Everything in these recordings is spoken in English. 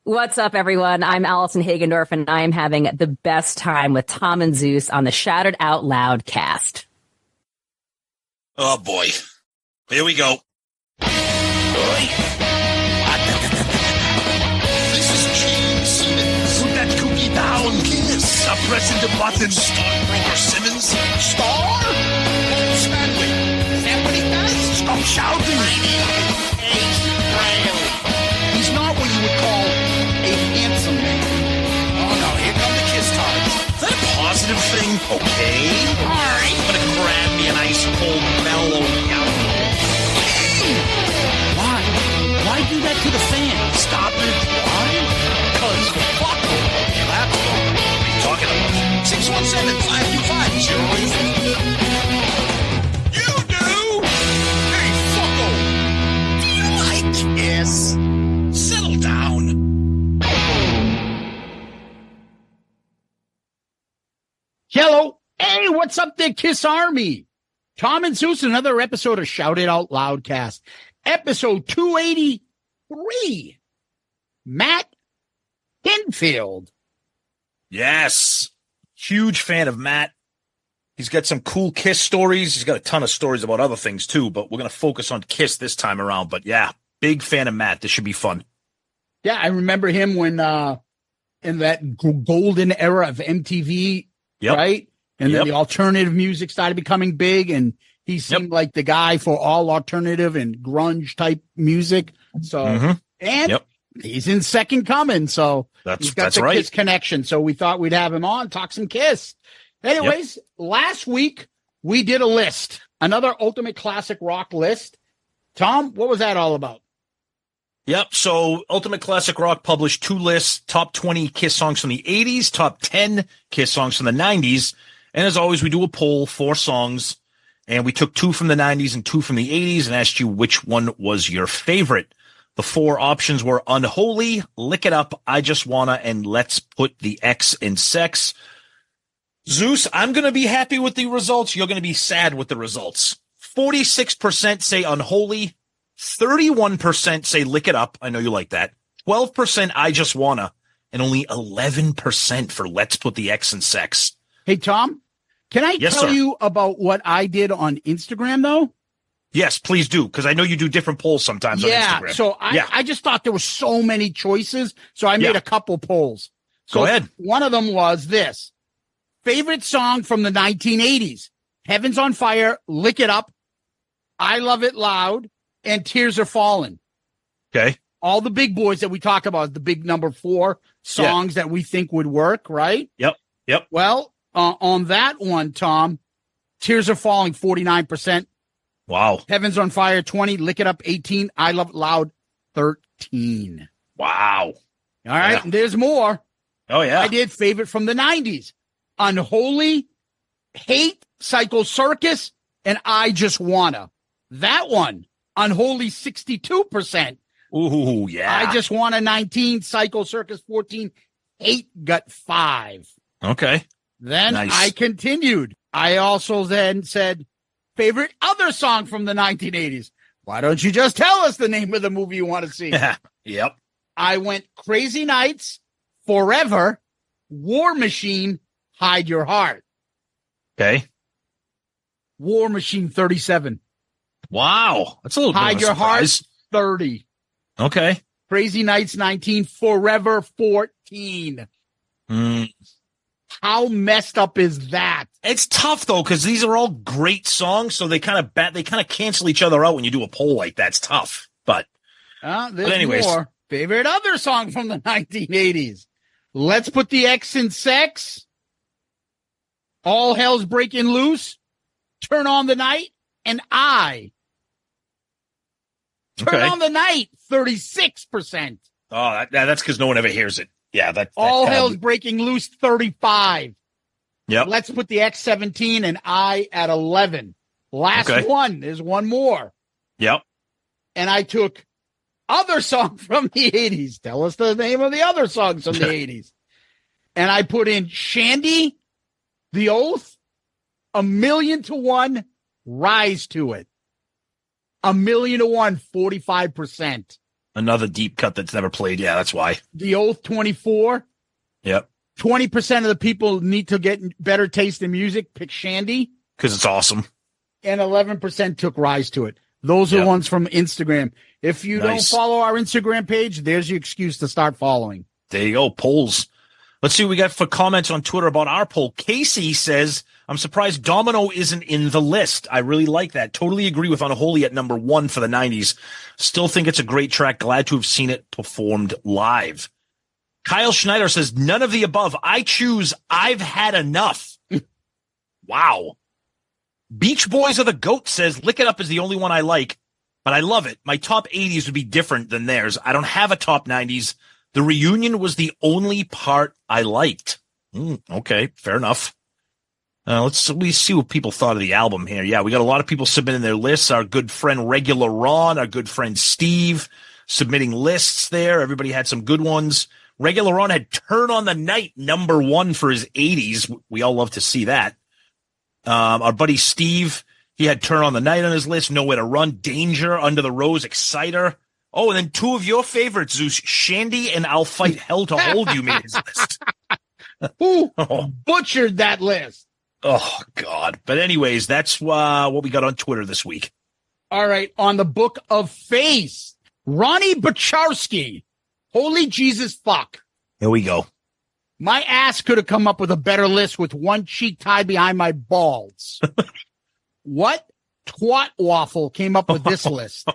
What's up, everyone? I'm Allison Hagendorf, and I'm having the best time with Tom and Zeus on the Shouted Out Loudcast. Oh, boy. Here we go. This is Gene Simmons. Put that cookie down, Kiss. I'm pressing the button. Grover Simmons. Star? Paul Stanley. Is that what he does? Stop shouting. He's not what you would call a handsome man. Oh, no. Here come the Kiss cards. Is that a positive thing? Okay. All right. I'm going to grab me an ice cold mellow yellow. Why? Why do that to the fans? Stop it. Why? Because fuck them. That's what are you talking about? 617-525-0850. You do? Hey, fucko. Do you like Kiss? Settle down. Hello. Hey, what's up there, Kiss Army? Tom and Zeus, another episode of Shout It Out Loudcast. Episode 283. Matt Pinfield. Yes. Huge fan of Matt. He's got some cool Kiss stories. He's got a ton of stories about other things, too, but we're going to focus on Kiss this time around. But, yeah, big fan of Matt. This should be fun. Yeah, I remember him when in that golden era of MTV, right? And then the alternative music started becoming big, and he seemed like the guy for all alternative and grunge type music. So, and he's in Second Coming, so he's got the Kiss connection. So we thought we'd have him on, talk some Kiss. Anyways, last week we did a list, another Ultimate Classic Rock list. Tom, what was that all about? Yep. So Ultimate Classic Rock published two lists, top 20 Kiss songs from the 80s, top 10 Kiss songs from the 90s. And as always, we do a poll, 4 songs, and we took 2 from the 90s and 2 from the 80s and asked you which one was your favorite. The 4 options were Unholy, Lick It Up, I Just Wanna, and Let's Put the X in Sex. Zeus, I'm going to be happy with the results. You're going to be sad with the results. 46% say Unholy, 31% say Lick It Up. I know you like that. 12% I Just Wanna, and only 11% for Let's Put the X in Sex. Hey, Tom, can I tell you about what I did on Instagram, though? Yes, please do, because I know you do different polls sometimes on Instagram. So I just thought there were so many choices, so I made a couple polls. So go ahead. One of them was this. Favorite song from the 1980s, Heaven's on Fire, Lick It Up, I Love It Loud, and Tears Are Falling. Okay. All the big boys that we talk about, the big number 4 songs that we think would work, right? Yep. Well, on that one, Tom, Tears Are Falling, 49%. Wow. Heaven's on Fire, 20. Lick It Up, 18. I Love It Loud, 13. Wow. All right. And there's more. Oh, yeah. I did favorite from the 90s. Unholy, Hate, Psycho Circus, and I Just Wanna. That one, Unholy, 62%. Ooh, yeah. I Just Wanna, 19. Psycho Circus, 14. Hate got 5. Okay. Then I continued. I also then said, favorite other song from the 1980s. Why don't you just tell us the name of the movie you want to see? Yep. I went Crazy Nights, Forever, War Machine, Hide Your Heart. Okay. War Machine, 37. Wow. That's a little Hide bit of a Your surprise. Heart, 30. Okay. Crazy Nights, 19. Forever, 14. How messed up is that? It's tough though, because these are all great songs, so they kind of cancel each other out when you do a poll like that. It's tough, but anyways, more. Favorite other song from the 1980s. Let's Put the X in Sex. All Hell's Breaking Loose. Turn on the Night. And I. Turn on the Night. 36%. Oh, that's because no one ever hears it. Yeah, that All Hell's Breaking Loose, 35. Yep. Let's Put the X 17 and I at 11. Last one. There's one more. Yep. And I took other song from the 80s. Tell us the name of the other songs from the 80s. And I put in Shandy, The Oath, 1,000,000 to 1, Rise to It. 1,000,000 to 1, 45%. Another deep cut that's never played. Yeah, that's why. The Oath 24. Yep. 20% of the people need to get better taste in music. Pick Shandy. Because it's awesome. And 11% took Rise to It. Those are ones from Instagram. If you don't follow our Instagram page, there's your excuse to start following. There you go. Polls. Let's see what we got for comments on Twitter about our poll. Casey says, I'm surprised Domino isn't in the list. I really like that. Totally agree with Unholy at number 1 for the 90s. Still think it's a great track. Glad to have seen it performed live. Kyle Schneider says, none of the above. I choose I've Had Enough. Wow. Beach Boys of the Goat says, Lick It Up is the only one I like, but I love it. My top 80s would be different than theirs. I don't have a top 90s. The reunion was the only part I liked. Okay, fair enough. Let's see what people thought of the album here. Yeah, we got a lot of people submitting their lists. Our good friend Regular Ron, our good friend Steve submitting lists there. Everybody had some good ones. Regular Ron had Turn on the Night number 1 for his 80s. We all love to see that. Our buddy Steve, he had Turn on the Night on his list. Nowhere to Run, Danger, Under the Rose, Exciter. Oh, and then 2 of your favorites, Zeus, Shandy and I'll Fight Hell to Hold You made his list. Who butchered that list? Oh, God. But anyways, that's what we got on Twitter this week. All right. On the Book of Face, Ronnie Bacharski. Holy Jesus fuck. Here we go. My ass could have come up with a better list with one cheek tied behind my balls. What twat waffle came up with this list?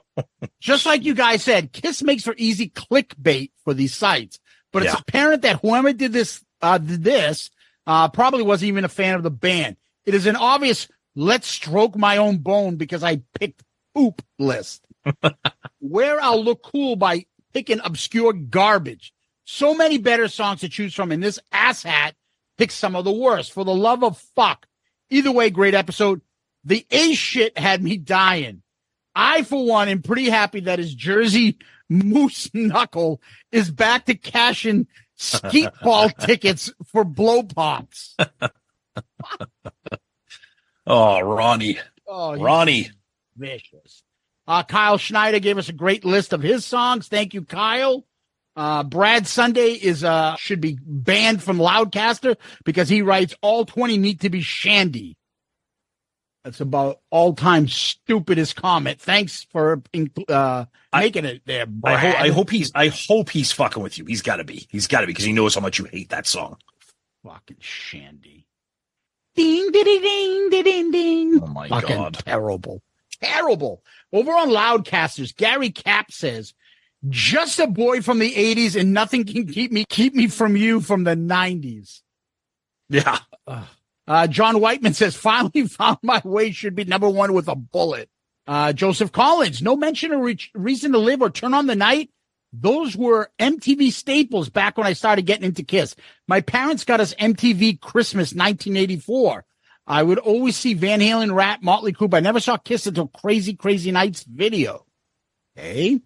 Just like you guys said, Kiss makes for easy clickbait for these sites, but it's apparent that whoever did this probably wasn't even a fan of the band. It is an obvious let's stroke my own bone because I picked poop list. Where I'll look cool by picking obscure garbage. So many better songs to choose from, and this asshat picks some of the worst. For the love of fuck. Either way, great episode. The A shit had me dying. I, for one, am pretty happy that his Jersey Moose Knuckle is back to cashing skeet ball tickets for blow pops. Oh, Ronnie. Oh, Ronnie. Vicious. Kyle Schneider gave us a great list of his songs. Thank you, Kyle. Brad Sunday should be banned from Loudcaster because he writes all 20 need to be Shandy. That's about all-time stupidest comment. Thanks for making it there, Brad. I hope he's fucking with you. He's got to be because he knows how much you hate that song. Fucking Shandy. Ding, ding, ding, ding, ding, ding. Oh my fucking God. Terrible. Over on Loudcasters, Gary Cap says, just a boy from the 80s and nothing can keep me from you from the 90s. Yeah. John Whiteman says, finally found my way should be number 1 with a bullet. Joseph Collins, no mention of Reason to Live or Turn on the Night. Those were MTV staples back when I started getting into Kiss. My parents got us MTV Christmas 1984. I would always see Van Halen, Rat, Motley Crue, but I never saw Kiss until Crazy Crazy Nights video. Okay.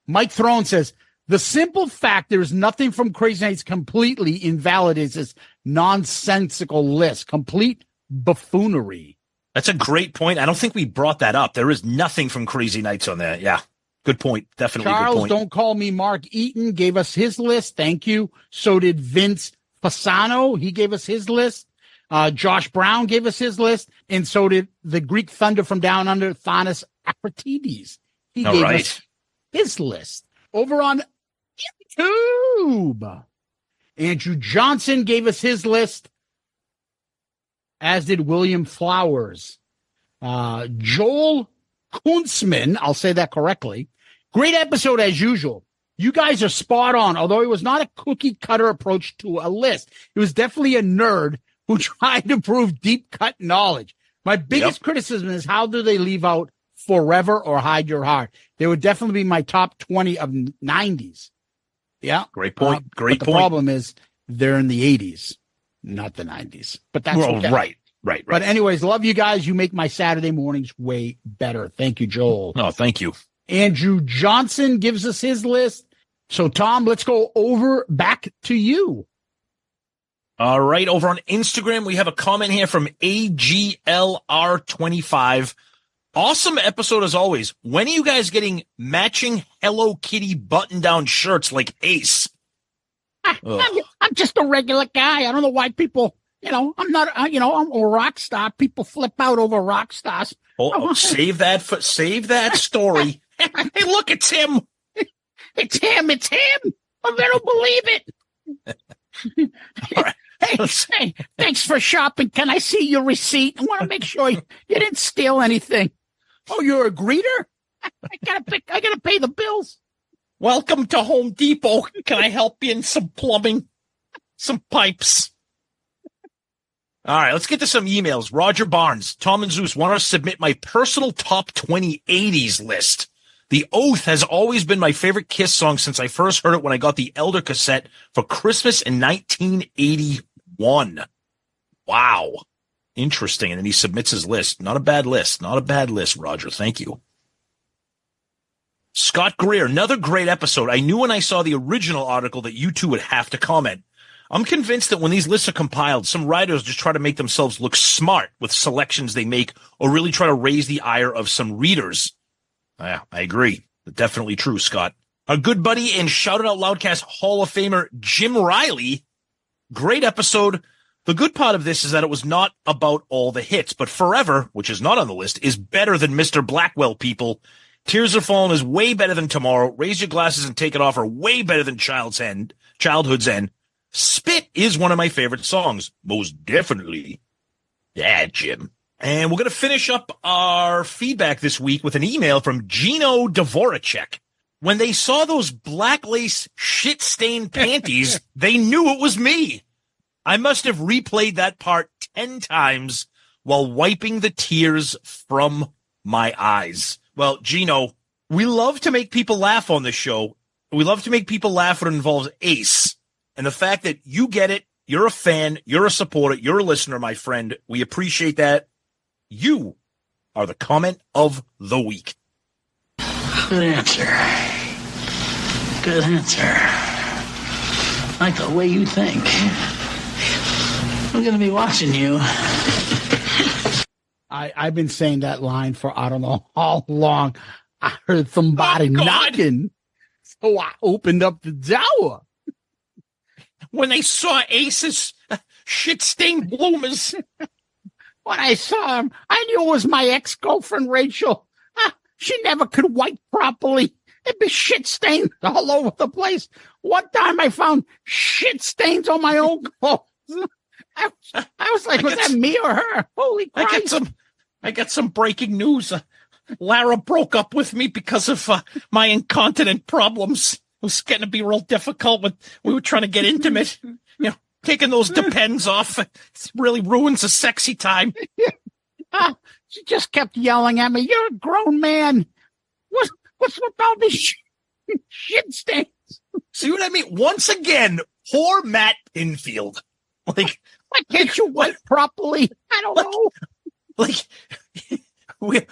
Mike Throne says, the simple fact there is nothing from Crazy Nights completely invalidates this nonsensical list. Complete buffoonery. That's a great point. I don't think we brought that up. There is nothing from Crazy Nights on there. Yeah. Good point. Definitely Charles, good point. Don't Call Me Mark Eaton gave us his list. Thank you. So did Vince Fasano. He gave us his list. Josh Brown gave us his list. And so did the Greek Thunder from Down Under, Thanos Akratides. He gave us his list. Over on YouTube, Andrew Johnson gave us his list, as did William Flowers. Joel Kunzman, I'll say that correctly. Great episode as usual. You guys are spot on, although it was not a cookie cutter approach to a list. It was definitely a nerd who tried to prove deep cut knowledge. My biggest criticism is how do they leave out Forever or Hide Your Heart? They would definitely be my top 20 of 90s. Yeah. Great point. The problem is they're in the 80s, not the 90s. But that's okay. Right. But anyways, love you guys. You make my Saturday mornings way better. Thank you, Joel. No, thank you. Andrew Johnson gives us his list. So, Tom, let's go back to you. All right. Over on Instagram, we have a comment here from AGLR25. Awesome episode as always. When are you guys getting matching Hello Kitty button-down shirts like Ace? I'm just a regular guy. I don't know why people, I'm not, I'm a rock star. People flip out over rock stars. Save that story. Hey, look, it's him. It's him. I don't believe it. All right. Hey, thanks for shopping. Can I see your receipt? I want to make sure you didn't steal anything. Oh, you're a greeter? I gotta pay the bills. Welcome to Home Depot. Can I help you in some plumbing? Some pipes? All right, let's get to some emails. Roger Barnes, Tom and Zeus want to submit my personal top 20 80s list. The Oath has always been my favorite Kiss song since I first heard it when I got the Elder cassette for Christmas in 1981. Wow. Interesting. And then he submits his list. Not a bad list, Roger. Thank you. Scott Greer, another great episode. I knew when I saw the original article that you two would have to comment. I'm convinced that when these lists are compiled, some writers just try to make themselves look smart with selections they make or really try to raise the ire of some readers. Yeah, I agree. Definitely true, Scott. Our good buddy and Shout It Out Loudcast Hall of Famer Jim Riley. Great episode. The good part of this is that it was not about all the hits, but Forever, which is not on the list, is better than Mr. Blackwell, people. Tears Are Falling is way better than Tomorrow. Raise Your Glasses and Take It Off are way better than Childhood's End. Spit is one of my favorite songs. Most definitely. Yeah, Jim. And we're going to finish up our feedback this week with an email from Gino Dvoracek. When they saw those black lace shit-stained panties, they knew it was me. I must have replayed that part 10 times while wiping the tears from my eyes. Well, Gino, we love to make people laugh on this show. We love to make people laugh when it involves Ace. And the fact that you get it, you're a fan, you're a supporter, you're a listener, my friend. We appreciate that. You are the comment of the week. Good answer. Good answer. I like the way you think. I'm going to be watching you. I've been saying that line for I don't know how long. I heard somebody knocking, so I opened up the door. When they saw Ace's shit-stained bloomers. When I saw him, I knew it was my ex-girlfriend, Rachel. She never could wipe properly. It'd be shit stains all over the place. One time I found shit stains on my own clothes. I was like, was that me or her? Holy Christ. I got some breaking news. Lara broke up with me because of my incontinent problems. It was getting to be real difficult when we were trying to get intimate. Taking those depends off. It really ruins a sexy time. She just kept yelling at me. You're a grown man. What's with all this shit stains? See what I mean? Once again, poor Matt Pinfield. Why can't you wipe properly? I don't know.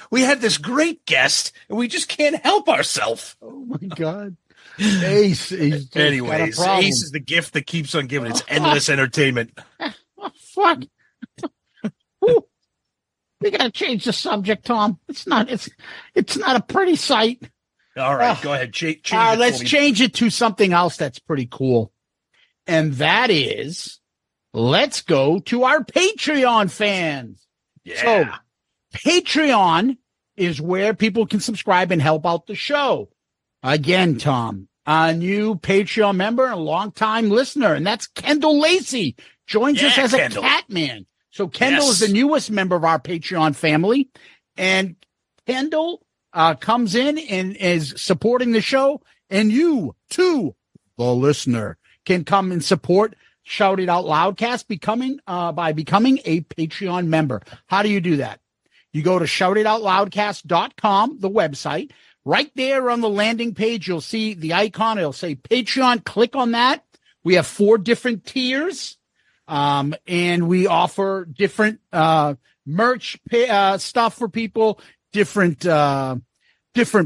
We had this great guest, and we just can't help ourselves. Oh my God. Ace. Anyways, Ace is the gift that keeps on giving. It's endless entertainment. Oh, fuck. We gotta change the subject, Tom. It's not a pretty sight. All right, go ahead. Change let's change it to something else that's pretty cool. And that is, let's go to our Patreon fans. Yeah. So Patreon is where people can subscribe and help out the show. Again, Tom, a new Patreon member and a longtime listener, and that's Kendall Lacey, joins us as Kendall. A cat man. So Kendall is the newest member of our Patreon family, and Kendall comes in and is supporting the show, and you, too, the listener, can come and support Shout It Out Loudcast by becoming a Patreon member. How do you do that? You go to shoutitoutloudcast.com, the website. Right there on the landing page, you'll see the icon. It'll say Patreon. Click on that. We have 4 different tiers, and we offer different merch stuff for people, different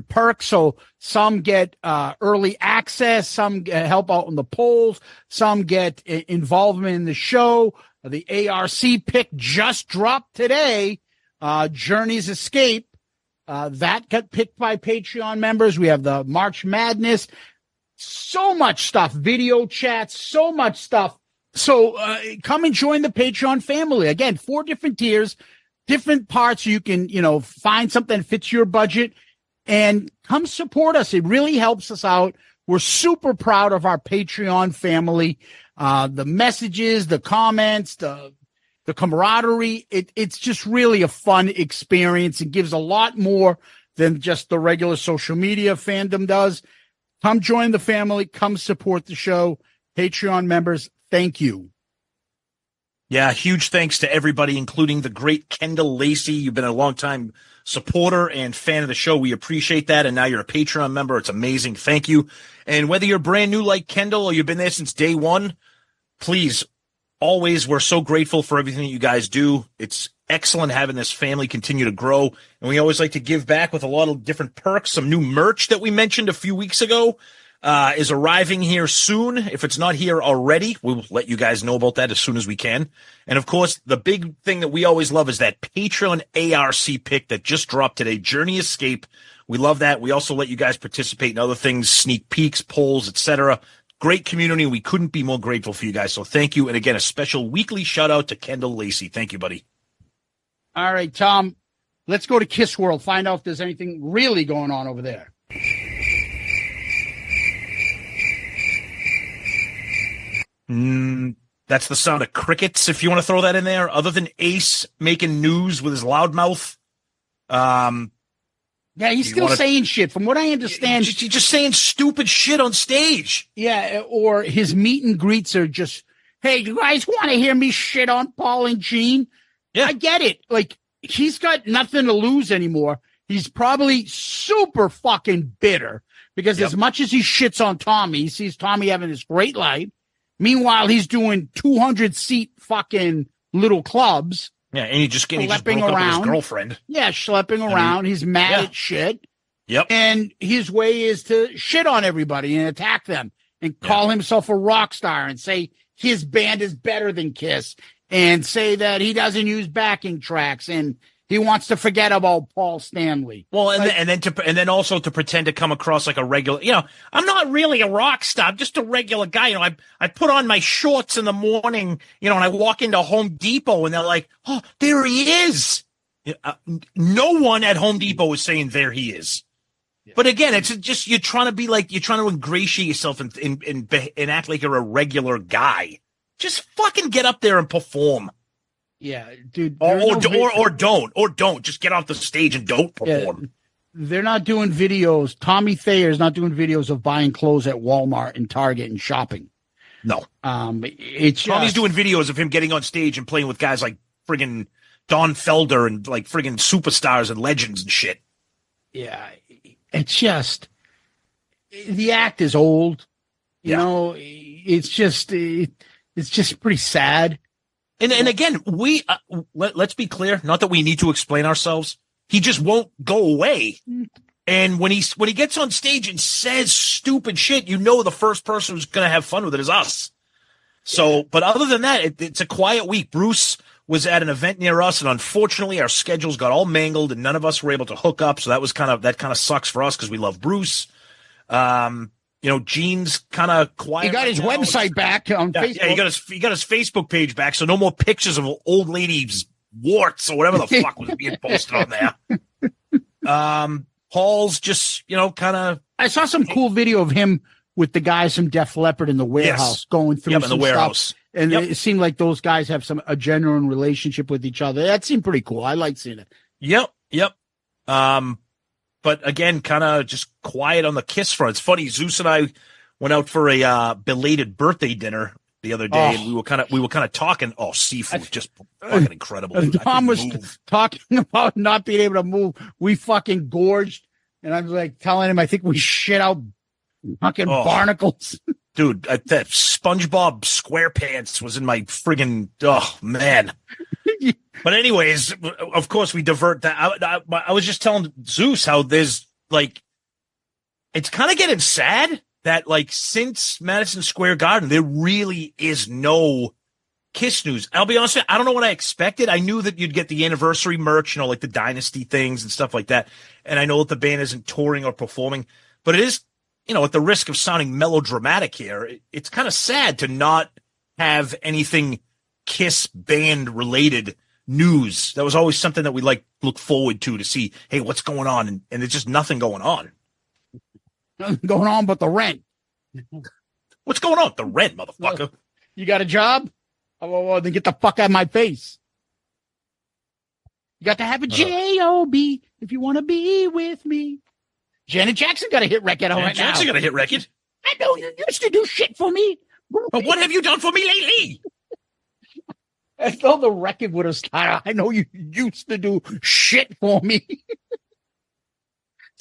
perks. So some get early access, some help out in the polls, some get involvement in the show. The ARC pick just dropped today, Journey's Escape. That got picked by Patreon members. We have the March Madness. So much stuff. Video chats. So much stuff. So come and join the Patreon family. Again, 4 different tiers, different parts. You can, find something that fits your budget and come support us. It really helps us out. We're super proud of our Patreon family. The messages, the comments, the camaraderie. It's just really a fun experience. It gives a lot more than just the regular social media fandom does. Come join the family. Come support the show. Patreon members, thank you. Yeah, huge thanks to everybody, including the great Kendall Lacey. You've been a long-time supporter and fan of the show. We appreciate that, and now you're a Patreon member. It's amazing. Thank you. And whether you're brand new like Kendall or you've been there since day one, please, always, we're so grateful for everything that you guys do. It's excellent having this family continue to grow, and we always like to give back with a lot of different perks. Some new merch that we mentioned a few weeks ago is arriving here soon. If it's not here already, we'll let you guys know about that as soon as we can. And of course, the big thing that we always love is that Patreon ARC pick that just dropped today, Journey Escape. We love that. We also let you guys participate in other things, sneak peeks, polls, etc. Great community. We couldn't be more grateful for you guys. So thank you. And again, a special weekly shout out to Kendall Lacey. Thank you, buddy. All right, Tom, let's go to Kiss World. Find out if there's anything really going on over there. That's the sound of crickets, if you want to throw that in there. Other than Ace making news with his loudmouth. Yeah, he's still saying shit. From what I understand, he's just saying stupid shit on stage. Yeah, or his meet and greets are just, hey, you guys want to hear me shit on Paul and Gene? Yeah, I get it. Like, he's got nothing to lose anymore. He's probably super fucking bitter because as much as he shits on Tommy, he sees Tommy having this great life. Meanwhile, he's doing 200-seat fucking little clubs. Yeah, and he just broke up with his girlfriend. Yeah, schlepping around. He's mad at shit. Yep. And his way is to shit on everybody and attack them and call himself a rock star and say his band is better than Kiss and say that he doesn't use backing tracks and he wants to forget about Paul Stanley. Well, and then also to pretend to come across like a regular, I'm not really a rock star. I'm just a regular guy. I put on my shorts in the morning, and I walk into Home Depot and they're like, oh, there he is. No one at Home Depot is saying there he is. Yeah. But again, it's just, you're trying to ingratiate yourself and act like you're a regular guy. Just fucking get up there and perform. Yeah, dude. Or don't. Just get off the stage and don't perform. Yeah, they're not doing videos. Tommy Thayer's not doing videos of buying clothes at Walmart and Target and shopping. No. It's Tommy's doing videos of him getting on stage and playing with guys like friggin' Don Felder and like friggin' superstars and legends and shit. Yeah, it's just the act is old. You know, it's just pretty sad. And again, let's be clear. Not that we need to explain ourselves. He just won't go away. And when he gets on stage and says stupid shit, the first person who's going to have fun with it is us. So, but other than that, it's a quiet week. Bruce was at an event near us, and unfortunately, our schedules got all mangled, and none of us were able to hook up. So that kind of sucks for us because we love Bruce. Gene's kind of quiet. He got his website back on Facebook. Yeah, he got his Facebook page back, so no more pictures of old ladies' warts or whatever the fuck was being posted on there. Paul's just, kind of. I saw some cool video of him with the guys from Def Leppard in the warehouse going through some stuff. And it seemed like those guys have a genuine relationship with each other. That seemed pretty cool. I liked seeing it. Yep. But again, kind of just quiet on the Kiss front. It's funny. Zeus and I went out for a belated birthday dinner the other day, and we were kind of talking. Oh, seafood, just fucking incredible. Tom was talking about not being able to move. We fucking gorged, and I was like telling him, I think we shit out fucking barnacles. Dude, that SpongeBob SquarePants was in my friggin'. Oh man. But anyways, of course, we divert that. I was just telling Zeus how there's it's kind of getting sad that since Madison Square Garden, there really is no Kiss news. I'll be honest with you, I don't know what I expected. I knew that you'd get the anniversary merch, like the Dynasty things and stuff like that. And I know that the band isn't touring or performing, but it is, at the risk of sounding melodramatic here, it's kind of sad to not have anything Kiss band related news. That was always something that we look forward to see, hey, what's going on? And there's just nothing going on. Nothing going on but the rent. What's going on? The rent, motherfucker. You got a job? Oh, then get the fuck out of my face. You got to have a J-O-B if you want to be with me. Janet Jackson got a hit record right now. Janet Jackson got a hit record. I know you used to do shit for me. But what have you done for me lately? As though the record would have started. I know you used to do shit for me.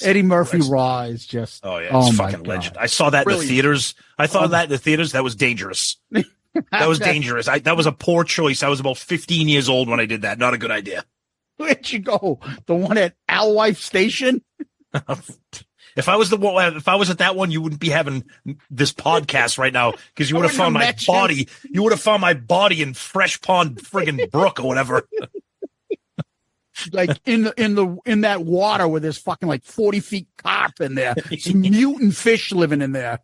Eddie Murphy Raw is just. Oh, yeah. It's fucking legend. I saw that in the theaters. I thought that in the theaters. That was dangerous. That was dangerous. That was a poor choice. I was about 15 years old when I did that. Not a good idea. Where'd you go? The one at Alewife Station? If I was at that one, you wouldn't be having this podcast right now because you would have found my body. You would have found my body in Fresh Pond friggin' Brook or whatever. Like in that water where there's fucking 40 feet carp in there. Some mutant fish living in there.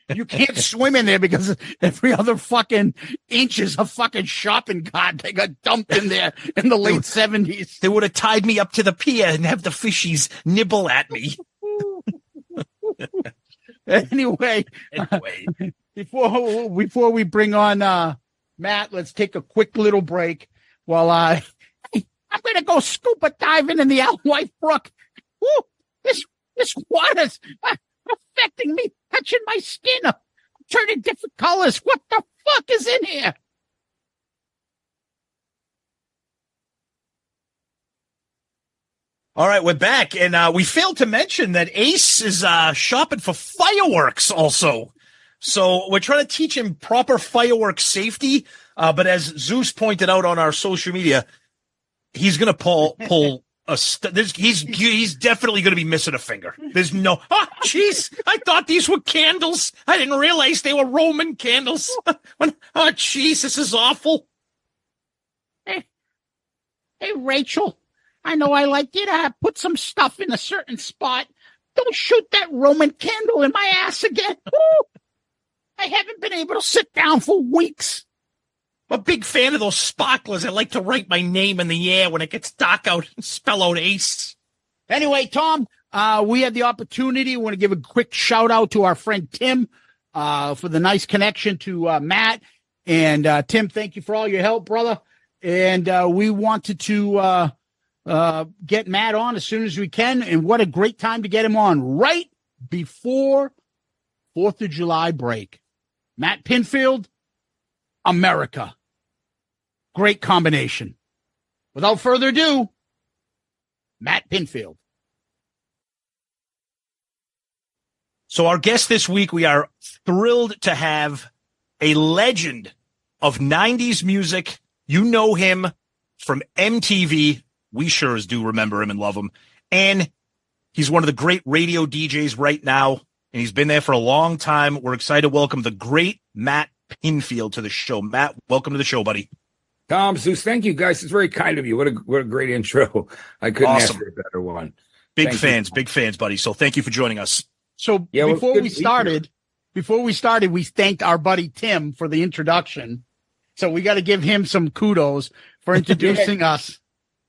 You can't swim in there because every other fucking inch is a fucking shopping cart. They got dumped in there in the late 70s. They would have tied me up to the pier and have the fishies nibble at me. Anyway, before we bring on Matt, let's take a quick little break while I'm going to go scuba diving in the Alewife Brook. Woo, this water's affecting me, touching my skin. I'm turning different colors. What the fuck is in here? All right, we're back, and we failed to mention that Ace is shopping for fireworks also. So we're trying to teach him proper fireworks safety, but as Zeus pointed out on our social media, he's going to pull he's definitely going to be missing a finger. There's no, jeez, I thought these were candles. I didn't realize they were Roman candles. Jeez, this is awful. Hey, Rachel, I know I like you to put some stuff in a certain spot. Don't shoot that Roman candle in my ass again. I haven't been able to sit down for weeks. I'm a big fan of those sparklers. I like to write my name in the air when it gets dark out and spell out Ace. Anyway, Tom, we had the opportunity. We want to give a quick shout out to our friend Tim for the nice connection to Matt. And Tim, thank you for all your help, brother. And we wanted to get Matt on as soon as we can. And what a great time to get him on right before 4th of July break. Matt Pinfield, America. Great combination. Without further ado, Matt Pinfield. So our guest this week, we are thrilled to have a legend of 90s music. You know him from MTV. We sure as do remember him and love him. And he's one of the great radio DJs right now, and he's been there for a long time. We're excited to welcome the great Matt Pinfield to the show. Matt, welcome to the show, buddy. Tom Zeus, thank you, guys. It's very kind of you. What a great intro. I couldn't ask for a better one. Big fans, buddy. So thank you for joining us. So before we started, we thanked our buddy Tim for the introduction. So we got to give him some kudos for introducing us.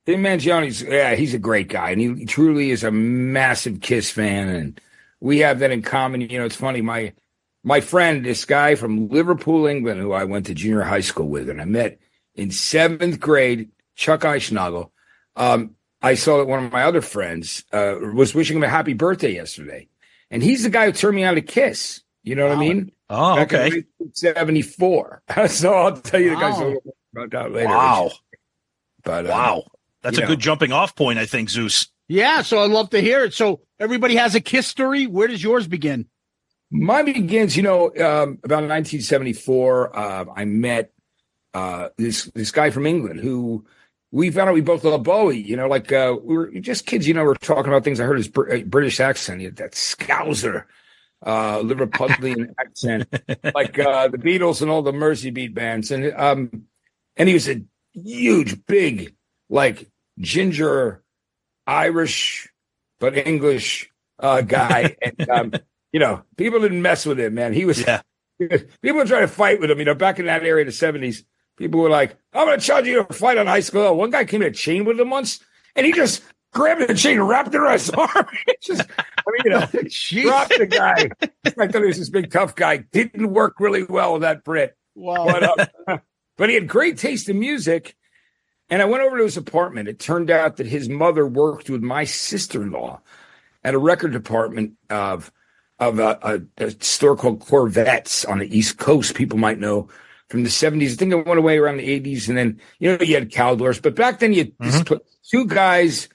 Tim Mangione, he's a great guy, and he truly is a massive Kiss fan, and we have that in common. You know, it's funny, my friend, this guy from Liverpool, England, who I went to junior high school with, and I met in 7th grade, Chuck Eichnagel. I saw that one of my other friends was wishing him a happy birthday yesterday, and he's the guy who turned me on to Kiss. You know what I mean? Oh, back okay. in 1974. So I'll tell you the guys a little bit about that later. Wow. But wow. That's a good jumping off point, I think, Zeus. Yeah, so I'd love to hear it. So everybody has a Kiss story. Where does yours begin? Mine begins, about 1974. I met this guy from England who we found out we both love Bowie. We were just kids. We're talking about things. I heard his British accent, that Scouser. Liverpudlian accent, like the Beatles and all the Mersey beat bands. And he was a huge, big, like ginger Irish but English guy. And people didn't mess with him, man. He was people were trying to fight with him. Back in that area in the 70s, people were like, I'm going to charge you to fight on high school. One guy came in a chain with him once, and he just grabbed the chain and wrapped it around his arm. Dropped the guy. I thought he was this big, tough guy. Didn't work really well with that Brit. Wow. But he had great taste in music. And I went over to his apartment. It turned out that his mother worked with my sister-in-law at a record department of a store called Corvettes on the East Coast. People might know from the 70s. I think it went away around the 80s. And then, you had Caldors. But back then, you just put two guys,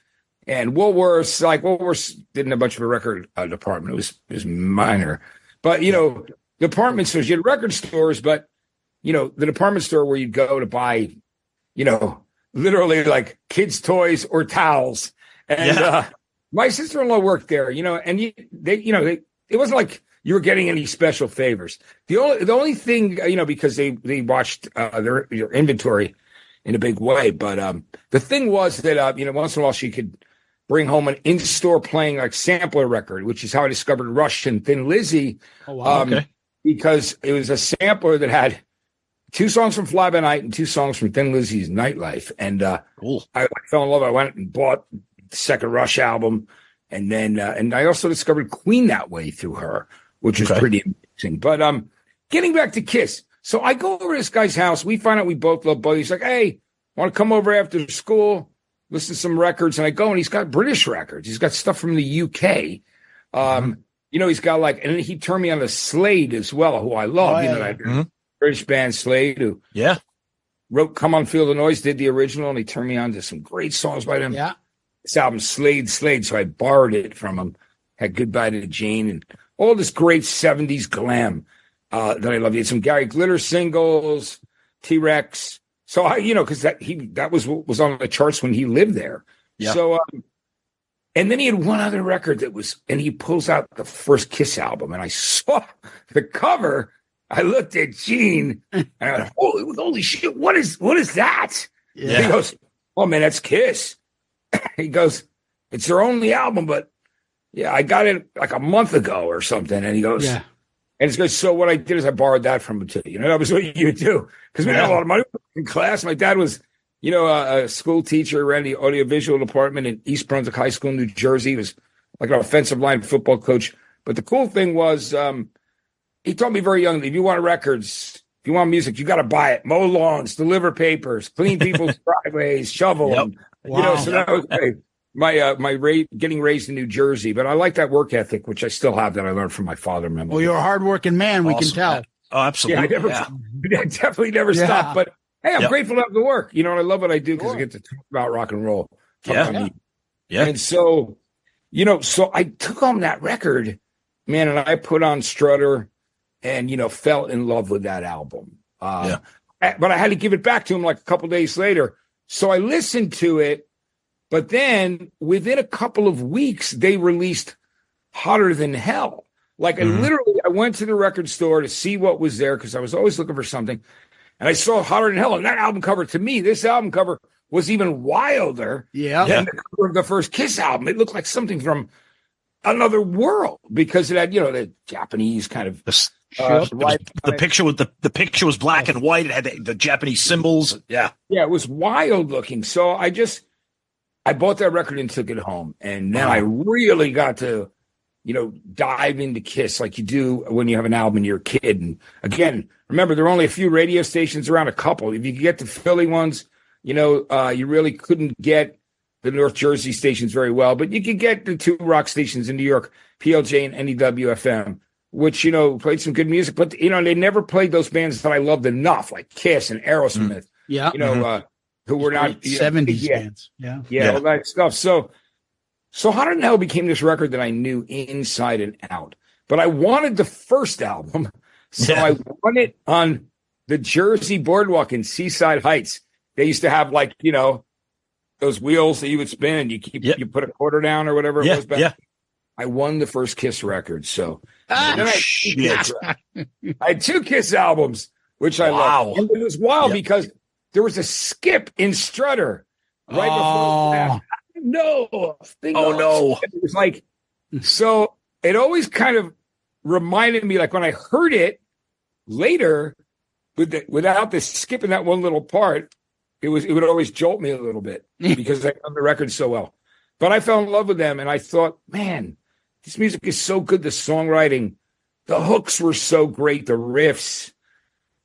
and Woolworths didn't have much of a record department. It was minor. But, department stores, you had record stores, but, the department store where you'd go to buy, literally like kids' toys or towels. And my sister-in-law worked there, and it wasn't like you were getting any special favors. The only thing, because they watched their inventory in a big way. But the thing was that, once in a while she could bring home an in-store playing like sampler record, which is how I discovered Rush and Thin Lizzy. Oh, wow. Okay. Because it was a sampler that had 2 songs from Fly By Night and 2 songs from Thin Lizzy's Nightlife. And cool. I fell in love. I went and bought the second Rush album. And then and I also discovered Queen that way through her, which was pretty amazing. But getting back to Kiss. So I go over to this guy's house. We find out we both love Buddy. He's like, hey, want to come over after school, listen to some records? And I go, and he's got British records. He's got stuff from the UK. He's got and he turned me on to Slade as well, who I love. That British band Slade, who wrote Come On Feel the Noise, did the original, and he turned me on to some great songs by them. Yeah. This album, Slade. So I borrowed it from him. Had Goodbye to Jane and all this great 70s glam that I love. He had some Gary Glitter singles, T-Rex. So because that was what was on the charts when he lived there. Yeah. So and then he had one other record and he pulls out the first Kiss album, and I saw the cover. I looked at Gene and I went, holy shit, what is that? Yeah. He goes, oh man, that's Kiss. He goes, it's their only album, but I got it like a month ago or something. And he goes, and it's good. So what I did is I borrowed that from him too. That was what you would do, because we had a lot of money in class. My dad was, a school teacher, ran the audiovisual department in East Brunswick High School, New Jersey. He was like an offensive line football coach. But the cool thing was, he taught me very young that if you want records, if you want music, you got to buy it. Mow lawns, deliver papers, clean people's driveways, shovel them. Wow. So that was my getting raised in New Jersey. But I like that work ethic, which I still have, that I learned from my father. Well, you're a hardworking man. We can tell. Oh, absolutely. I definitely never stopped. But hey, I'm grateful to have the work. And I love what I do because I get to talk about rock and roll. Yeah. And so, so I took home that record, man, and I put on Strutter and, fell in love with that album. But I had to give it back to him like a couple days later. So I listened to it, but then within a couple of weeks, they released Hotter Than Hell. I went to the record store to see what was there, because I was always looking for something. And I saw Hotter Than Hell, and that album cover, to me, this album cover was even wilder than the cover of the first Kiss album. It looked like something from another world, because it had, the Japanese kind of the picture was black and white. It had the Japanese symbols. Yeah, it was wild looking. So I bought that record and took it home, and then I really got to, dive into Kiss like you do when you have an album and you're a kid. And again, remember, there are only a few radio stations around, a couple. If you could get the Philly ones, you really couldn't get the North Jersey stations very well, but you could get the 2 rock stations in New York, PLJ and NEWFM, which, played some good music, but, they never played those bands that I loved enough, like Kiss and Aerosmith, who were not 70s bands. All that stuff. So Hotter Than Hell became this record that I knew inside and out, but I wanted the first album. So I won it on the Jersey Boardwalk in Seaside Heights. They used to have those wheels that you would spin and you put a quarter down or whatever it was back. I won the first Kiss record. So Shit. I had 2 Kiss albums, which I love. And it was wild because there was a skip in Strutter right before that. No. No. It was like, so it always kind of reminded me, like when I heard it later, without the skip in that one little part, it would always jolt me a little bit because I know the record so well. But I fell in love with them, and I thought, man, this music is so good. The songwriting, the hooks were so great, the riffs,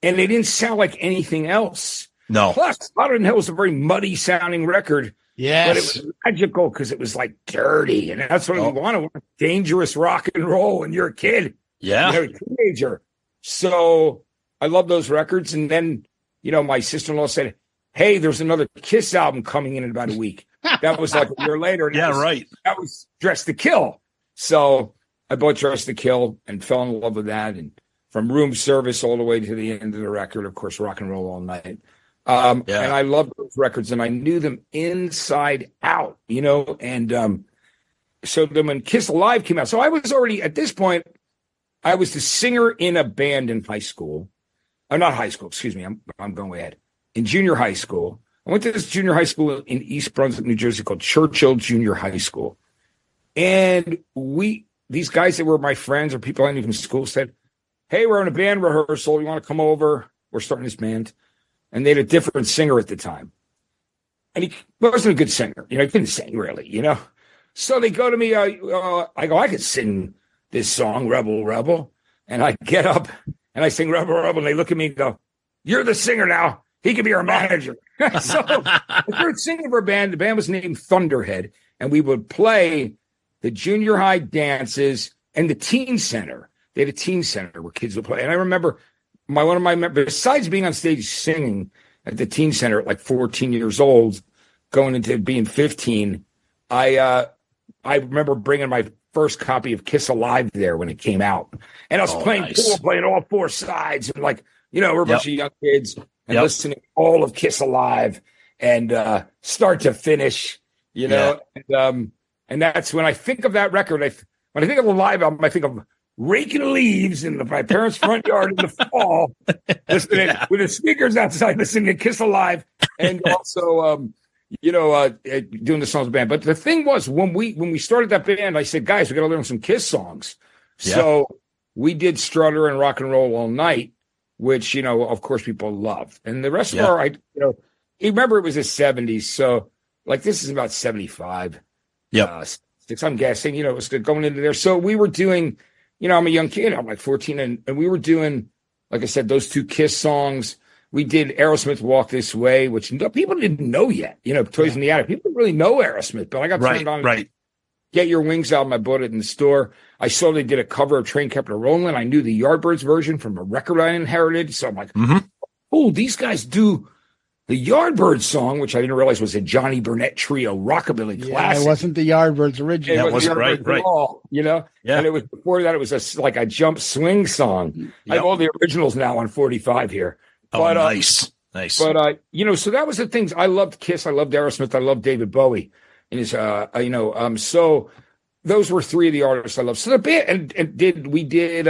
and they didn't sound like anything else. No. Plus, Modern Hill was a very muddy sounding record. Yes. But it was magical because it was like dirty, and that's what we want. Dangerous rock and roll when you're a kid. Yeah. You're a teenager. So I love those records. And then, my sister-in-law said, hey, there's another Kiss album coming in about a week. That was like a year later. Right. That was Dress to Kill. So I bought Dress to Kill and fell in love with that. And from Room Service all the way to the end of the record, of course, Rock and Roll All Night. And I loved those records, and I knew them inside out, and so then when Kiss Alive came out, so I was already, at this point, I was the singer in a band in high school. Not high school, excuse me, I'm going way ahead. In junior high school, I went to this junior high school in East Brunswick, New Jersey called Churchill Junior High School. And these guys that were my friends or people I knew from school said, hey, we're in a band rehearsal. You want to come over? We're starting this band. And they had a different singer at the time. And he wasn't a good singer. He couldn't sing really, So they go to me, I go, I could sing this song, Rebel, Rebel. And I get up and I sing Rebel, Rebel. And they look at me and go, you're the singer now. He can be our manager. So I started singing for a band. The band was named Thunderhead. And we would play the junior high dances and the teen center. They had a teen center where kids would play. And I remember one of my members, besides being on stage singing at the teen center at like 14 years old, going into being 15, I remember bringing my first copy of Kiss Alive there when it came out. And I was playing pool, playing all 4 sides. And we're a bunch of young kids and listening to all of Kiss Alive and start to finish, And that's when I think of that record. When I think of the live album, I think of raking leaves in my parents' front yard in the fall, listening with the speakers outside, listening to Kiss Alive, and also, doing the songs of the band. But the thing was, when we started that band, I said, guys, we got to learn some Kiss songs. Yeah. So we did Strutter and Rock and Roll All Night, which, of course, people loved. And the rest of you remember it was the 70s. So, this is about 75. Yeah. I'm guessing, it was going into there. So we were doing, I'm a young kid. I'm like 14. And we were doing, like I said, those 2 Kiss songs. We did Aerosmith Walk This Way, which people didn't know yet. Toys in the Attic. People didn't really know Aerosmith, but I got turned on. Right. Get Your Wings Out. I bought it in the store. I saw they did a cover of Train Kept a Rollin'. I knew the Yardbirds version from a record I inherited. So I'm like, oh, these guys do the Yardbirds song, which I didn't realize was a Johnny Burnett Trio rockabilly classic. It wasn't the Yardbirds original. It wasn't right. All, Yeah. And it was before that. It was a jump swing song. Yep. I have all the originals now on 45 here. But, nice. But so that was the things. I loved Kiss. I loved Aerosmith. I loved David Bowie. And his, so those were 3 of the artists I loved. So the band we did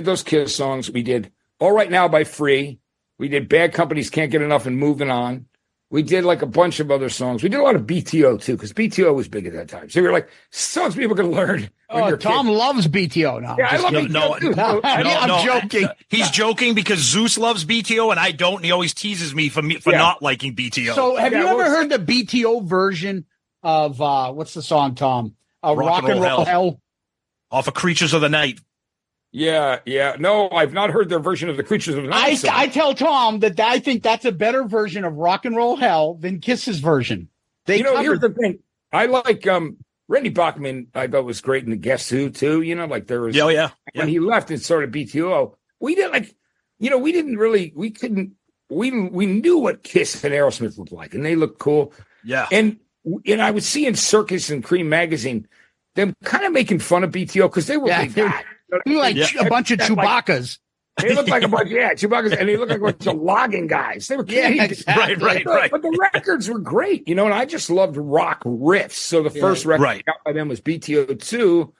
those Kiss songs. We did All Right Now by Free. We did Bad Companies Can't Get Enough and Moving On. We did a bunch of other songs. We did a lot of BTO too, because BTO was big at that time. So we were like, songs people can learn. Tom loves BTO now. Yeah, I love BTO too. I'm joking. He's joking because Zeus loves BTO and I don't. And he always teases me for not liking BTO. So have you ever heard the BTO version of what's the song, Tom? Rock and Roll Hell? Off of Creatures of the Night. Yeah. No, I've not heard their version of the Creatures of the Night. I tell Tom that I think that's a better version of Rock and Roll Hell than Kiss's version. Here's the thing. I like Randy Bachman. I thought was great in the Guess Who too. There was. When he left and started BTO, we did we didn't really. We couldn't. We knew what Kiss and Aerosmith looked like, and they looked cool. Yeah. And I would see in Circus and Cream magazine them kind of making fun of BTO because they were big guys. A bunch of Chewbaccas. They looked like a bunch, Chewbacca's, and they looked like a bunch of logging guys. They were kidding. Exactly. Right. But the records were great, and I just loved rock riffs. So the first record I got by them was BTO2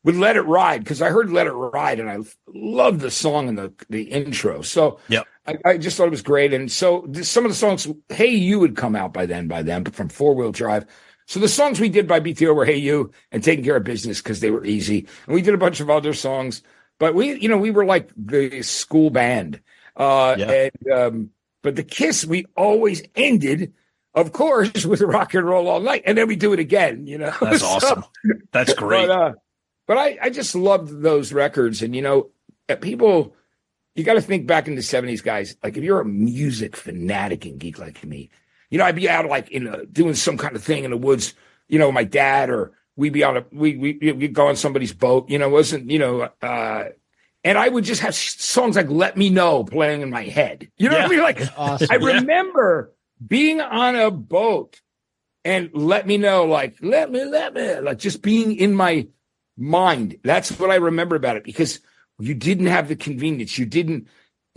with Let It Ride, because I heard Let It Ride, and I loved the song and the intro. So I just thought it was great. And so some of the songs, Hey You had come out by them from Four Wheel Drive. So the songs we did by BTO were Hey You and Taking Care of Business, because they were easy. And we did a bunch of other songs. But we were like the school band. But the Kiss, we always ended, of course, with Rock and Roll All Night. And then we do it again, That's awesome. That's great. But I just loved those records. And, people, you got to think back in the 70s, guys. Like, if you're a music fanatic and geek like me, I'd be out like doing some kind of thing in the woods, my dad, or we'd be we'd go on somebody's boat, and I would just have songs like Let Me Know playing in my head. You know what I mean? Like, awesome. I remember being on a boat and Let Me Know, like, let me, like just being in my mind. That's what I remember about it, because you didn't have the convenience. You didn't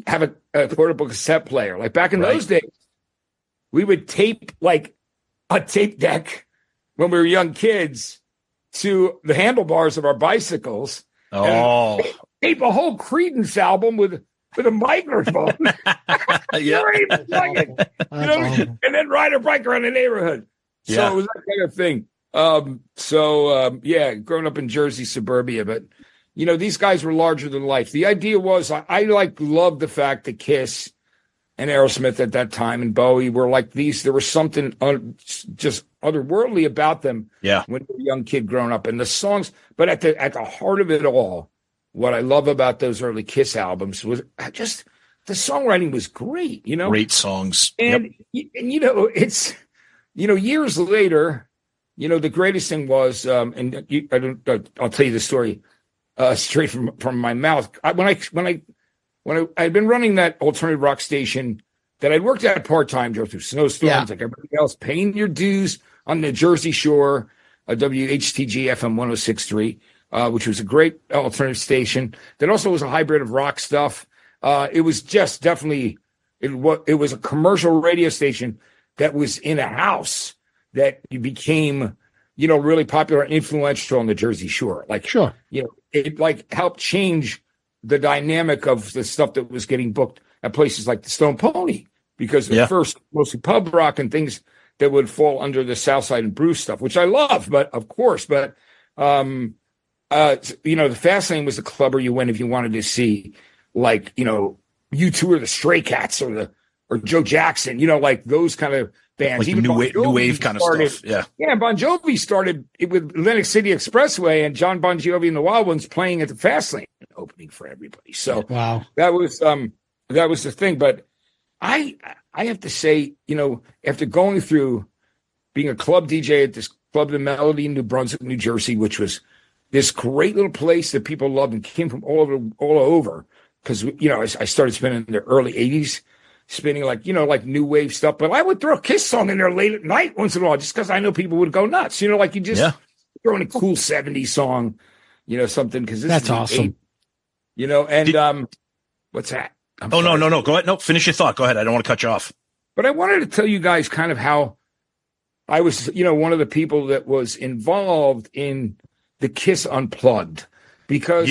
have a portable cassette player. Like back in those days, we would tape like a tape deck when we were young kids to the handlebars of our bicycles. Oh, tape a whole Creedence album with a microphone. And then ride a bike around the neighborhood. So it was that kind of thing. Growing up in Jersey suburbia, but these guys were larger than life. The idea was I loved the fact that Kiss and Aerosmith at that time and Bowie were like these. There was something just otherworldly about them. Yeah, when you were a young kid growing up, and the songs. But at the heart of it all, what I love about those early Kiss albums was just the songwriting was great. Great songs, and it's years later. The greatest thing was, I'll tell you the story straight from my mouth. When I'd been running that alternative rock station that I'd worked at part-time, drove through snowstorms like everybody else, paying your dues on the Jersey Shore, WHTG FM 106.3, which was a great alternative station that also was a hybrid of rock stuff. It was just definitely, it was a commercial radio station that was in a house that became, really popular and influential on the Jersey Shore. Like, sure, it like helped change the dynamic of the stuff that was getting booked at places like the Stone Pony, because at first mostly pub rock and things that would fall under the Southside and Bruce stuff, which I love, the Fast Lane was the club where you went if you wanted to see like, U2 or the Stray Cats or Joe Jackson, like those kind of bands. Like even new wave kind of stuff. Yeah. Bon Jovi started with Atlantic City Expressway and John Bon Jovi and the Wild Ones playing at the Fast Lane, opening for everybody. So that was the thing. But I have to say, after going through being a club DJ at this Club The Melody in New Brunswick, New Jersey, which was this great little place that people loved and came from all over. Because, I started spending in the early 80s. Spinning like new wave stuff, but I would throw a Kiss song in there late at night once in a while, just because I know people would go nuts. Like you just throw in a cool 70s song, something, because that's awesome. What's that? No. Go ahead. No, finish your thought. Go ahead. I don't want to cut you off. But I wanted to tell you guys kind of how I was, one of the people that was involved in the Kiss Unplugged, because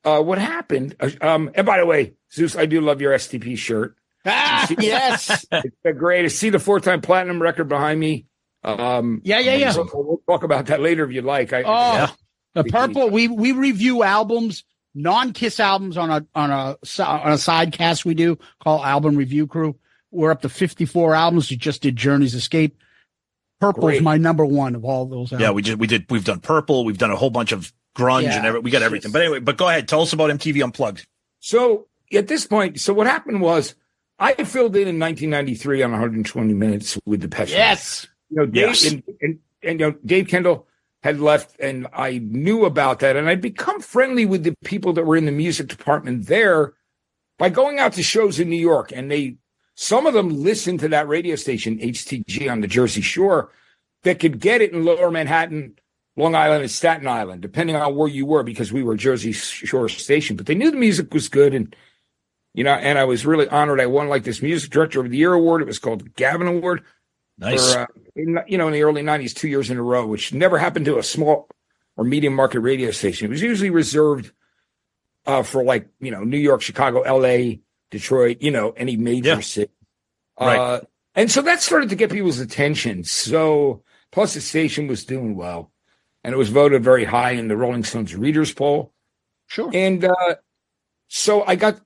what happened. And by the way, Zeus, I do love your STP shirt. Yes. It's great. To see the 4-time platinum record behind me. We'll talk about that later if you'd like. The purple. We review albums, non-Kiss albums on a side cast we do called Album Review Crew. We're up to 54 albums. We just did Journey's Escape. Purple is my number one of all those albums. Yeah, we've done Purple. We've done a whole bunch of grunge and we got everything. But anyway, go ahead. Tell us about MTV Unplugged. So at this point, what happened was I filled in 1993 on 120 Minutes with the Depeche. Yes. Dave Kendall had left, and I knew about that, and I'd become friendly with the people that were in the music department there by going out to shows in New York, and some of them listened to that radio station, HTG on the Jersey Shore, that could get it in Lower Manhattan, Long Island and Staten Island, depending on where you were, because we were a Jersey Shore station. But they knew the music was good, and and I was really honored. I won like this Music Director of the Year award. It was called the Gavin Award. Nice. For, in the early 90s, 2 years in a row, which never happened to a small or medium market radio station. It was usually reserved for like, New York, Chicago, LA, Detroit, any major city. Right. And so that started to get people's attention. So plus the station was doing well, and it was voted very high in the Rolling Stones readers poll. Sure. And so I got,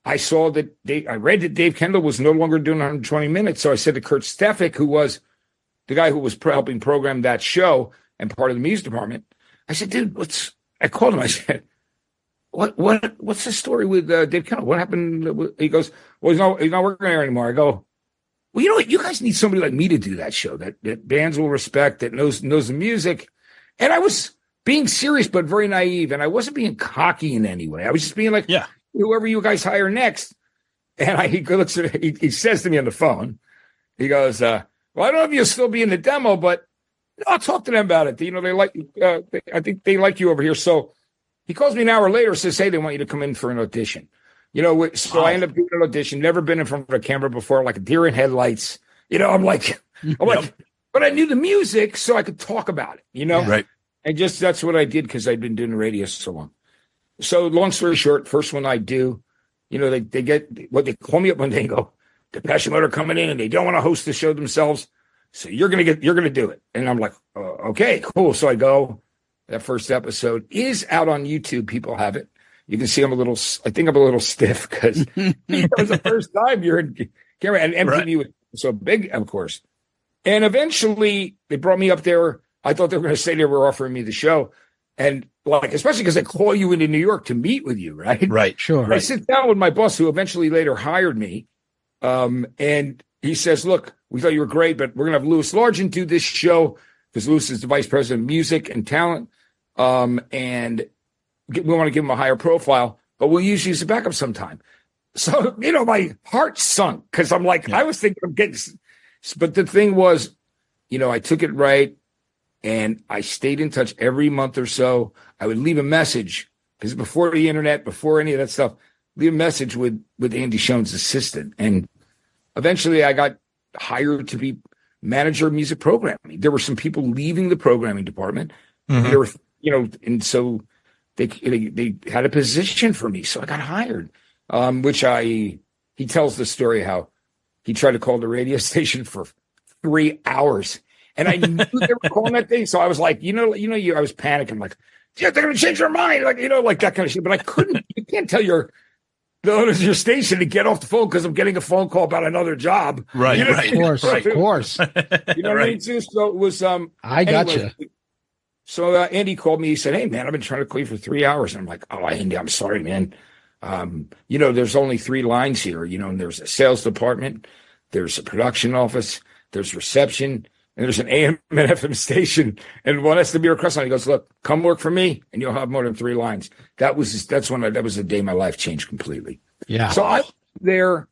I saw that I read that Dave Kendall was no longer doing 120 minutes. So I said to Kurt Stefik, who was the guy who was helping program that show and part of the music department, I said, dude, I called him. I said, what's the story with Dave Kendall? What happened? He goes, well, he's not working there anymore. I go, well, you know what? You guys need somebody like me to do that show that bands will respect, that knows the music. And I was being serious, but very naive. And I wasn't being cocky in any way. I was just being like, whoever you guys hire next. And he says to me on the phone, he goes, well, I don't know if you'll still be in the demo, but I'll talk to them about it. They like, I think they like you over here. So he calls me an hour later, says, hey, they want you to come in for an audition. So I end up doing an audition, never been in front of a camera before, like a deer in headlights. I'm like, but I knew the music, so I could talk about it, Right. And just, that's what I did, because I'd been doing the radio so long. So long story short, first one I do, they get what they call me up one day and go, Depeche Mode are coming in and they don't want to host the show themselves. So you're going to do it. And I'm like, okay, cool. So I go. That first episode is out on YouTube. People have it. You can see I think I'm a little stiff because it was the first time you're in camera, and MTV was so big, of course. And eventually they brought me up there. I thought they were going to say they were offering me the show. And especially because they call you into New York to meet with you, right? Right. Sure. I sit down with my boss, who eventually later hired me. And he says, look, we thought you were great, but we're going to have Louis Largent do this show, because Louis is the vice president of music and talent. And we want to give him a higher profile, but we'll use you as a backup sometime. So, my heart sunk, because I'm like, I was thinking of getting, but the thing was, I took it right, and I stayed in touch every month or so. I would leave a message, because before the internet, before any of that stuff, leave a message with Andy Schoen's assistant. And eventually I got hired to be manager of music programming. There were some people leaving the programming department. Mm-hmm. There were, and so they had a position for me. So I got hired, he tells the story how he tried to call the radio station for 3 hours. And I knew they were calling that thing. So I was like, I was panicking, like, yeah, they're going to change their mind. Like, like that kind of shit. But I couldn't, you can't tell the owners of your station to get off the phone because I'm getting a phone call about another job. Right. Right. Of course. You know what I mean? So it was, I gotcha. So Andy called me. He said, hey, man, I've been trying to call you for 3 hours. And I'm like, oh, Andy, I'm sorry, man. There's only 3 lines here, and there's a sales department, there's a production office, there's reception, and there's an AM and FM station, and one has to be a cross line. He goes, look, come work for me, and you'll have more than 3 lines. That was the day my life changed completely. Yeah. So I was there,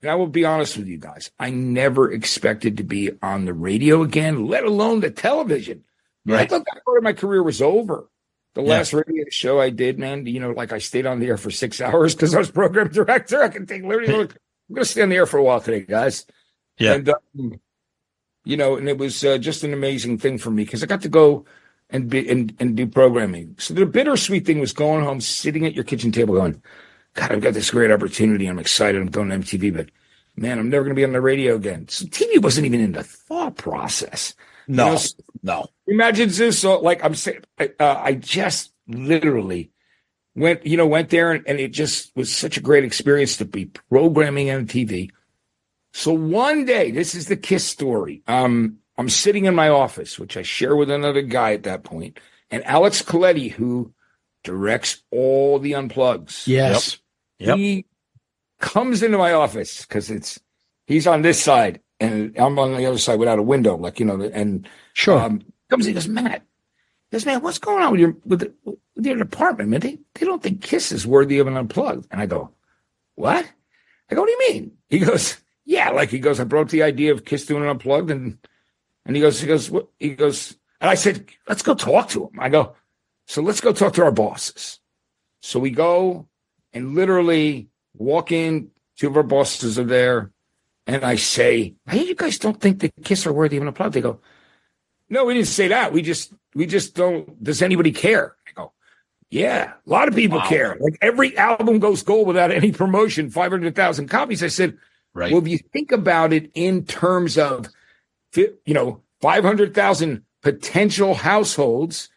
and I will be honest with you guys. I never expected to be on the radio again, let alone the television. Right. I thought that part of my career was over. The last radio show I did, man, I stayed on the air for 6 hours because I was program director. I can take literally, I'm going to stay on the air for a while today, guys. Yeah. And, and it was just an amazing thing for me because I got to go and do programming. So the bittersweet thing was going home, sitting at your kitchen table going, God, I've got this great opportunity. I'm excited. I'm going to MTV, but man, I'm never going to be on the radio again. So TV wasn't even in the thought process. No. Imagine this. So I'm saying, I just literally went there and it just was such a great experience to be programming MTV. So one day, this is the KISS story. I'm sitting in my office, which I share with another guy at that point, and Alex Coletti, who directs all the Unplugs. Yes. Yep. He comes into my office because he's on this side and I'm on the other side without a window, and sure. Comes in, he goes, Matt, what's going on with your department, man? They don't think KISS is worthy of an Unplugged. And I go, what? I go, what do you mean? He goes, yeah, I brought up the idea of KISS doing an Unplugged, and he goes, And I said, let's go talk to him. I go, so let's go talk to our bosses. So we go and literally walk in. Two of our bosses are there. And I say, hey, you guys don't think the Kiss are worthy of an Unplugged? They go, no, we didn't say that. We just don't. Does anybody care? I go, yeah, a lot of people care. Like every album goes gold without any promotion, 500,000 copies. I said, right. Well, if you think about it in terms of, 500,000 potential households,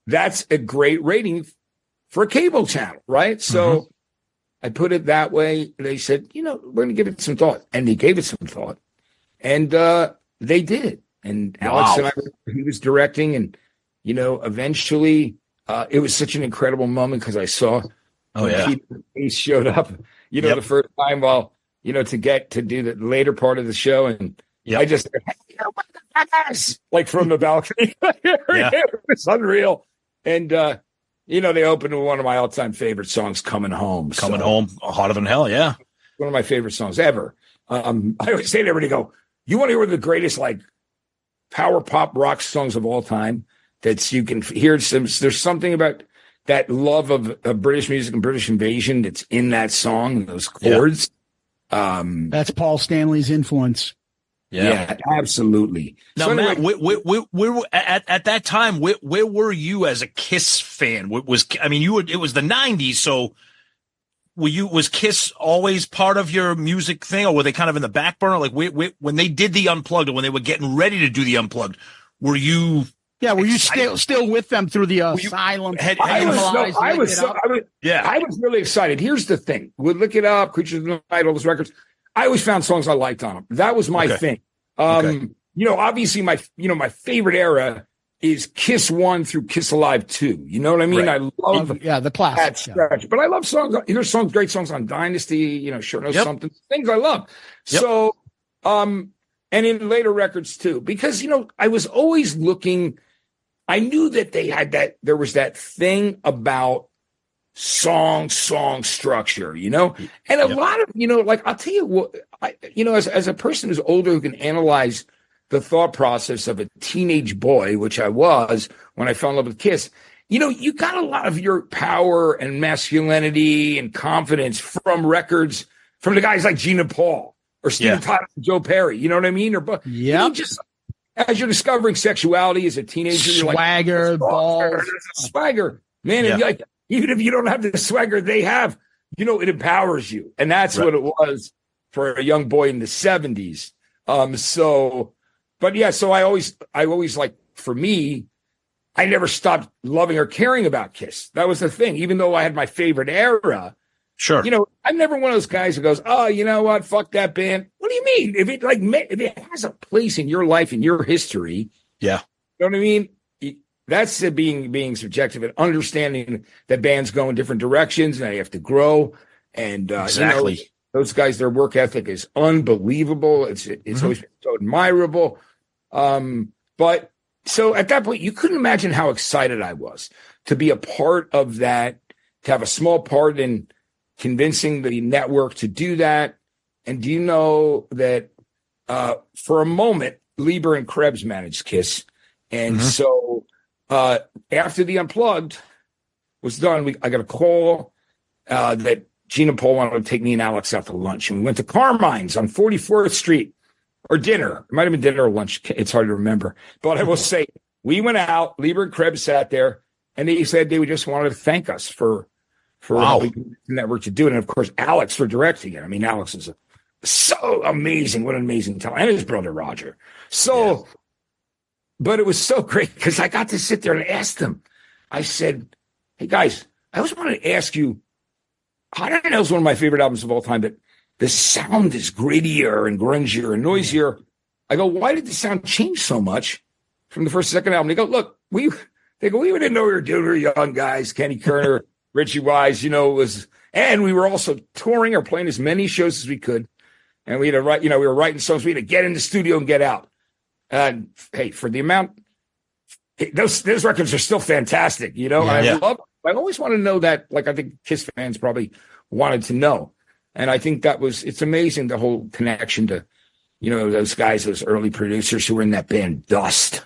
that's a great rating for a cable channel, right? So I put it that way. They said, we're going to give it some thought. And they gave it some thought. And they did. And Alex and I, he was directing. And, eventually it was such an incredible moment because I saw he showed up, the first time to get to do the later part of the show. And I just said, hey, what the fuck is? Like from the balcony. It was unreal. And, they opened with one of my all-time favorite songs, Coming Home. Coming Home, Hotter Than Hell, yeah. One of my favorite songs ever. I always say to everybody, you want to hear the greatest, power pop rock songs of all time that you can hear? There's something about that love of British music and British invasion that's in that song, those chords. Yeah. That's Paul Stanley's influence. Yeah, absolutely. Now, so anyway, Matt, at that time, where were you as a Kiss fan? It was the 90s, so was Kiss always part of your music thing, or were they kind of in the back burner? Like when they did the Unplugged, or when they were getting ready to do the Unplugged, were you? Yeah, were you still with them through the asylum? I was really excited. Here's the thing: we'd look it up, Creatures of the Night, all those records. I always found songs I liked on them. That was my thing. Obviously my favorite era is Kiss 1 through Kiss Alive 2. You know what I mean? Right. I love the classics. That stretch. But I love songs. There's great songs on Dynasty, Sure Knows Something. Things I love. Yep. So, and in later records too, because, I was always looking, I knew that they had there was that thing about song structure, and a lot of, I'll tell you what, as a person who's older who can analyze the thought process of a teenage boy, which I was when I fell in love with Kiss, you got a lot of your power and masculinity and confidence from records from the guys like Gina Paul or Steven Tyler and Joe Perry, you know what I mean? Or just as you're discovering sexuality as a teenager, you're swagger, balls, swagger, man, and you're like, even if you don't have the swagger they have, it empowers you. And that's what it was for a young boy in the 70s. So I always like, for me, I never stopped loving or caring about Kiss. That was the thing. Even though I had my favorite era. Sure. I'm never one of those guys who goes, oh, you know what? Fuck that band. What do you mean? If it has a place in your life, in your history. Yeah. You know what I mean? That's being subjective and understanding that bands go in different directions and they have to grow. And exactly, those guys, their work ethic is unbelievable. It's always been so admirable. But so at that point, you couldn't imagine how excited I was to be a part of that, to have a small part in convincing the network to do that. And do you know that for a moment, Lieber and Krebs managed Kiss, and so. After the Unplugged was done, I got a call that Gina Paul wanted to take me and Alex out to lunch. And we went to Carmine's on 44th Street or dinner. It might have been dinner or lunch. It's hard to remember. But I will say, we went out, Lieber and Krebs sat there, and they said they just wanted to thank us for helping the network to do it. And, of course, Alex for directing it. I mean, Alex is so amazing. What an amazing talent. And his brother, Roger. So... But it was so great because I got to sit there and ask them. I said, hey, guys, I always wanted to ask you, I don't know, it's one of my favorite albums of all time, but the sound is grittier and grungier and noisier. I go, why did the sound change so much from the first to second album? They go, look, we didn't know we were doing. We were young guys, Kenny Kerner, Richie Wise, and we were also touring or playing as many shows as we could. And we had to write, we were writing songs. We had to get in the studio and get out. And hey, for the amount, those records are still fantastic, I always want to know that, I think Kiss fans probably wanted to know. And I think it's amazing, the whole connection to those guys, those early producers who were in that band Dust,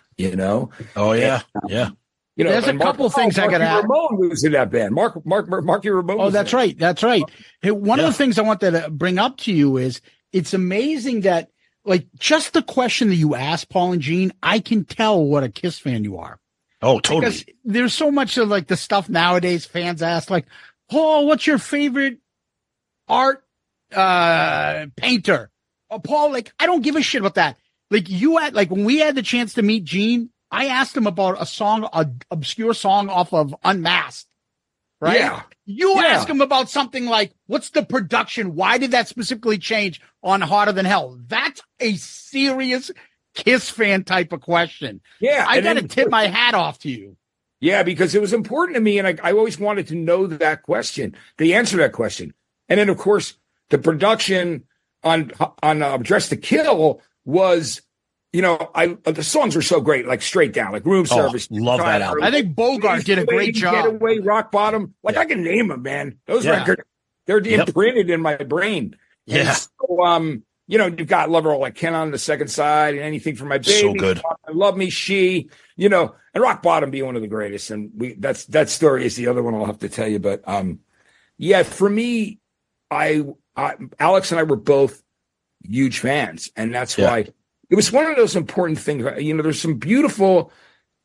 Oh, yeah. Yeah. There's a couple things I got to add. Ramone was in that band. Marky Ramone. Oh, that's right. That's right. Hey, one of the things I wanted to bring up to you is it's amazing that, like, just the question that you asked, Paul and Gene, I can tell what a Kiss fan you are. Oh, totally. Because there's so much of, like, the stuff nowadays fans ask, like, Paul, what's your favorite art painter? Oh, Paul, like, I don't give a shit about that. Like, when we had the chance to meet Gene, I asked him about an obscure song off of Unmasked, right? Yeah. You ask him about something like, what's the production? Why did that specifically change on Hotter Than Hell? That's a serious Kiss fan type of question. Yeah. I got to tip my hat off to you. Yeah, because it was important to me, and I always wanted to know that question, the answer to that question. And then, of course, the production on Dress to Kill was, the songs were so great, like Straight Down, like Room Service. Love that album. I think Bogart did a great job. Getaway, Rock Bottom. Like, I can name them, man. Those records, they're imprinted in my brain. Yeah. And so, you've got Lover All I Can on the second side, and Anything for My Baby. So good. Love Me, She, and Rock Bottom being one of the greatest. And that story is the other one I'll have to tell you. But, for me, Alex and I were both huge fans, and that's why it was one of those important things. There's some beautiful,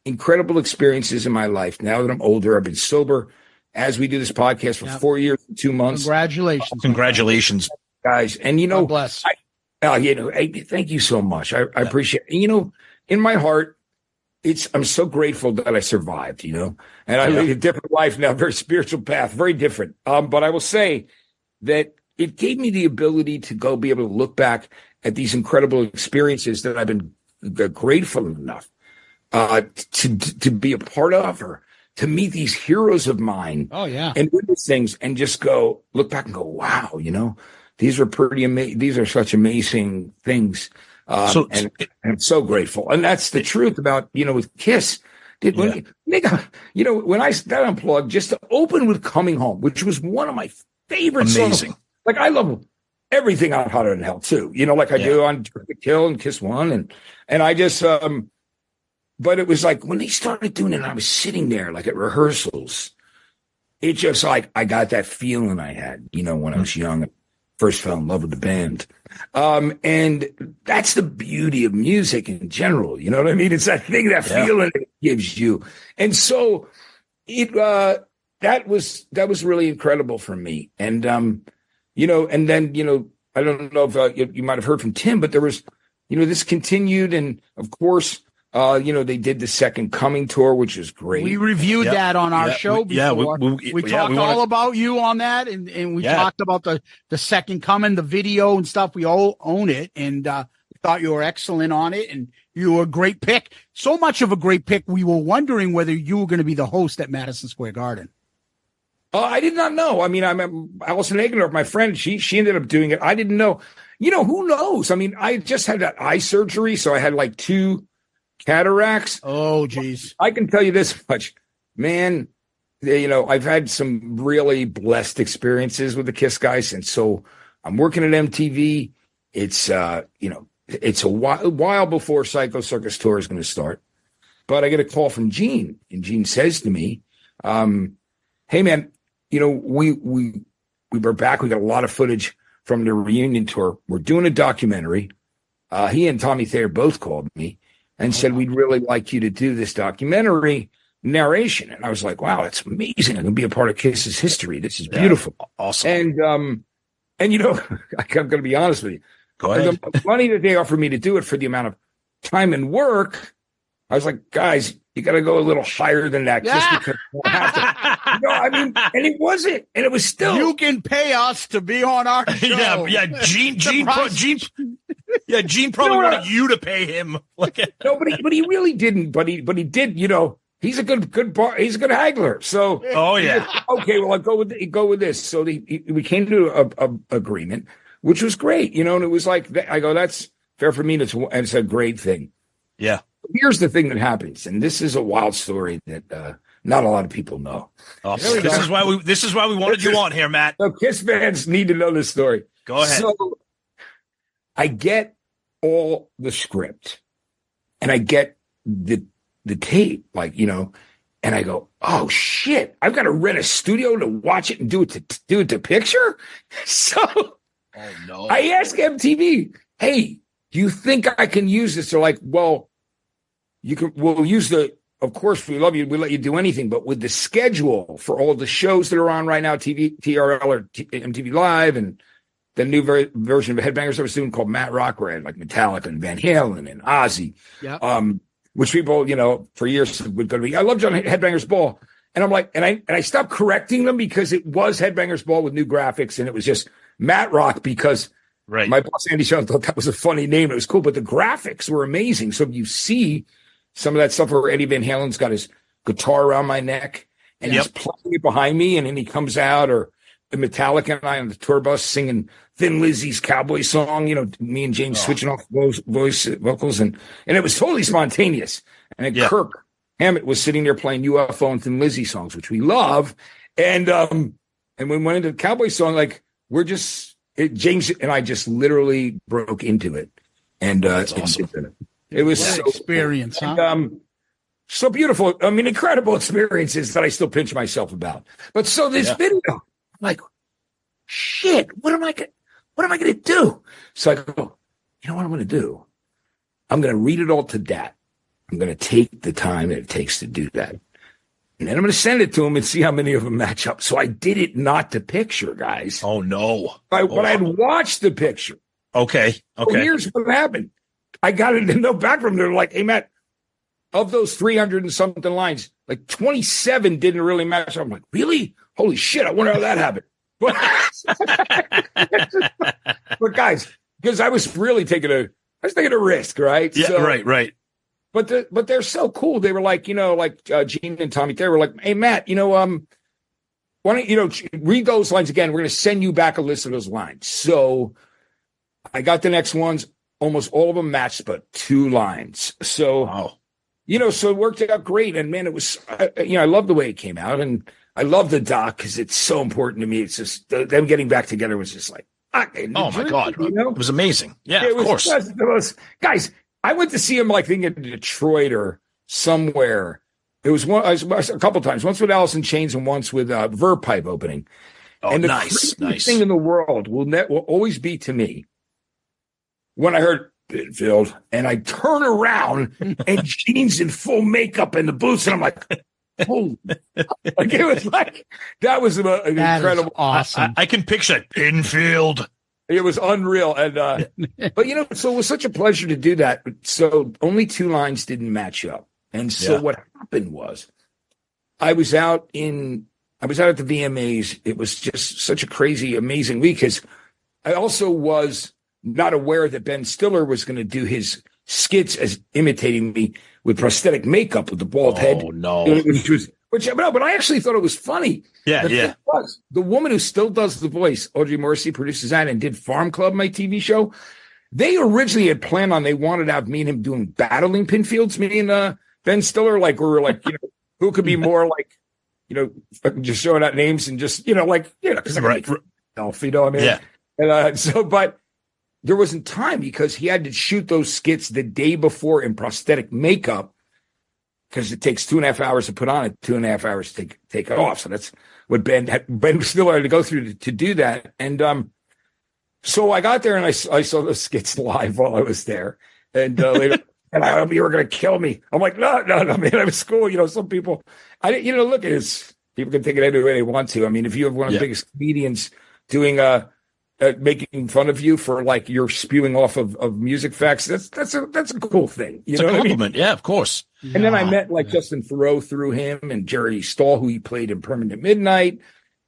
incredible experiences in my life. Now that I'm older, I've been sober as we do this podcast for 4 years and 2 months. Congratulations, guys. And, God bless. Thank you so much. I appreciate it. In my heart, I'm so grateful that I survived, and I lead a different life now, very spiritual path, very different. But I will say that it gave me the ability to go be able to look back at these incredible experiences that I've been grateful enough to be a part of, or to meet these heroes of mine. Oh, yeah. And witness things and just look back and go, wow, these are pretty amazing. These are such amazing things. And I'm so grateful. And that's the truth about, with Kiss. When I got Unplugged, just to open with Coming Home, which was one of my favorite songs. Like, I love everything on Hotter Than Hell too, like I do on Kill and Kiss One. And I just, but it was like when they started doing it, I was sitting there like at rehearsals. It just like, I got that feeling I had, when I was young, first fell in love with the band. And that's the beauty of music in general. You know what I mean? It's that thing, that feeling it gives you. And so that was really incredible for me. And, and then, I don't know if you might have heard from Tim, but there was, this continued. And of course, they did the Second Coming tour, which is great. We reviewed that on our show before. We talked all about you on that. And we talked about the Second Coming, the video and stuff. We all own it. And we thought you were excellent on it. And you were a great pick. So much of a great pick. We were wondering whether you were going to be the host at Madison Square Garden. I did not know. I mean, Allison Hagendorf, my friend, she ended up doing it. I didn't know. Who knows? I mean, I just had that eye surgery, so I had like 2 cataracts. Oh, geez. I can tell you this much, man. I've had some really blessed experiences with the Kiss guys, and so I'm working at MTV. It's it's a while before Psycho Circus tour is going to start, but I get a call from Gene, and Gene says to me, "Hey, man, we were back. We got a lot of footage from the reunion tour. We're doing a documentary." He and Tommy Thayer both called me and said, "We'd really like you to do this documentary narration." And I was like, wow, that's amazing. I'm going to be a part of Kiss's history. This is beautiful. Awesome. And I'm going to be honest with you. Go ahead. The money that they offered me to do it for the amount of time and work, I was like, guys, you got to go a little higher than that. Just because I have to. And it wasn't. And it was still. You can pay us to be on our show. Gene probably wanted you to pay him. No, but he really didn't. But he did. He's a good bar. He's a good haggler. So. Oh yeah. Okay. Well, I'll go with this. So we came to a agreement, which was great. And it was like I go, that's fair for me. It's a great thing. Yeah. Here's the thing that happens, and this is a wild story that not a lot of people know. Awesome. This is why we wanted you on here, Matt. So Kiss fans need to know this story. Go ahead. So I get all the script and I get the tape, like, you know, and I go, oh shit, I've got to rent a studio to watch it and do it to picture. So I asked MTV, hey, do you think I can use this? They're like, well, we'll use of course, we love you. We let you do anything, but with the schedule for all the shows that are on right now, TRL or MTV Live, and the new version of Headbangers I was doing called Matt Rock, where I had like Metallica and Van Halen and Ozzy, which people, you know, for years would go to me. I loved on Headbangers Ball, and I'm like, and I stopped correcting them because it was Headbangers Ball with new graphics, and it was just Matt Rock because my boss Andy Sean thought that was a funny name. It was cool, but the graphics were amazing. So you see some of that stuff where Eddie Van Halen's got his guitar around my neck and he's playing it behind me, and then he comes out, or the Metallica and I on the tour bus singing Thin Lizzy's Cowboy Song, you know, me and James switching off vocals, and it was totally spontaneous. And then Kirk Hammett was sitting there playing UFO and Thin Lizzy songs, which we love. And when we went into the Cowboy Song, like James and I just literally broke into it. And that's awesome. It was so experience, cool. huh? And, so beautiful. I mean, incredible experiences that I still pinch myself about. But so this video, I'm like, shit, what am I going to do? So I go, you know what I'm going to do? I'm going to read it all to Dat. I'm going to take the time that it takes to do that. And then I'm going to send it to him and see how many of them match up. So I did it not to picture, guys. Oh, no. But I had watched the picture. Okay. So here's what happened. I got it in the back from them. They're like, hey, Matt, of those 300 and something lines, like 27 didn't really match. I'm like, really? Holy shit. I wonder how that happened. But guys, because I was really taking a risk, right? Yeah, so, right. But they're so cool. They were like, you know, like Gene and Tommy, they were like, hey, Matt, you know, why don't you read those lines again? We're going to send you back a list of those lines. So I got the next ones. Almost all of them matched, but 2 lines. So, you know, so it worked out great. And man, it was, I love the way it came out. And I love the doc because it's so important to me. It's just them getting back together was just like, oh my God, you know? It was amazing. Yeah, it of course. Guys, I went to see him like in Detroit or somewhere. It was a couple times, once with Alice in Chains and once with Verve Pipe opening. Oh, and the nice. thing in the world will always be to me when I heard Pinfield and I turn around and Gene's in full makeup and the boots, and I'm like, holy, like it was like, that was an incredible. Awesome. I can picture it. Pinfield. It was unreal. And, but you know, so it was such a pleasure to do that. So only 2 lines didn't match up. And so what happened was I was out at the VMAs. It was just such a crazy, amazing week because I also was not aware that Ben Stiller was going to do his skits as imitating me with prosthetic makeup with the bald head. Oh, no. But I actually thought it was funny. Yeah. The woman who still does the voice, Audrey Morrissey, produces that and did Farm Club, my TV show. They originally had planned on, they wanted to have me and him doing battling Pinfields, me and Ben Stiller, like we were like, you know, who could be more like, you know, just showing out names and just, you know, like, you know, because right. You know what I mean? Yeah. And but there wasn't time because he had to shoot those skits the day before in prosthetic makeup because it takes 2.5 hours to put on it, 2.5 hours to take it off. So that's what Ben Stiller had to go through to do that. And so I got there and I saw those skits live while I was there. And later, and you were going to kill me. I'm like, no, man, I was cool. You know, some people, look at this. People can take it any way they want to. I mean, if you have one of the biggest comedians doing making fun of you for like you're spewing off of music facts, that's a cool thing. It's a compliment. Yeah, of course. And then I met like Justin Theroux through him and Jerry Stahl, who he played in Permanent Midnight.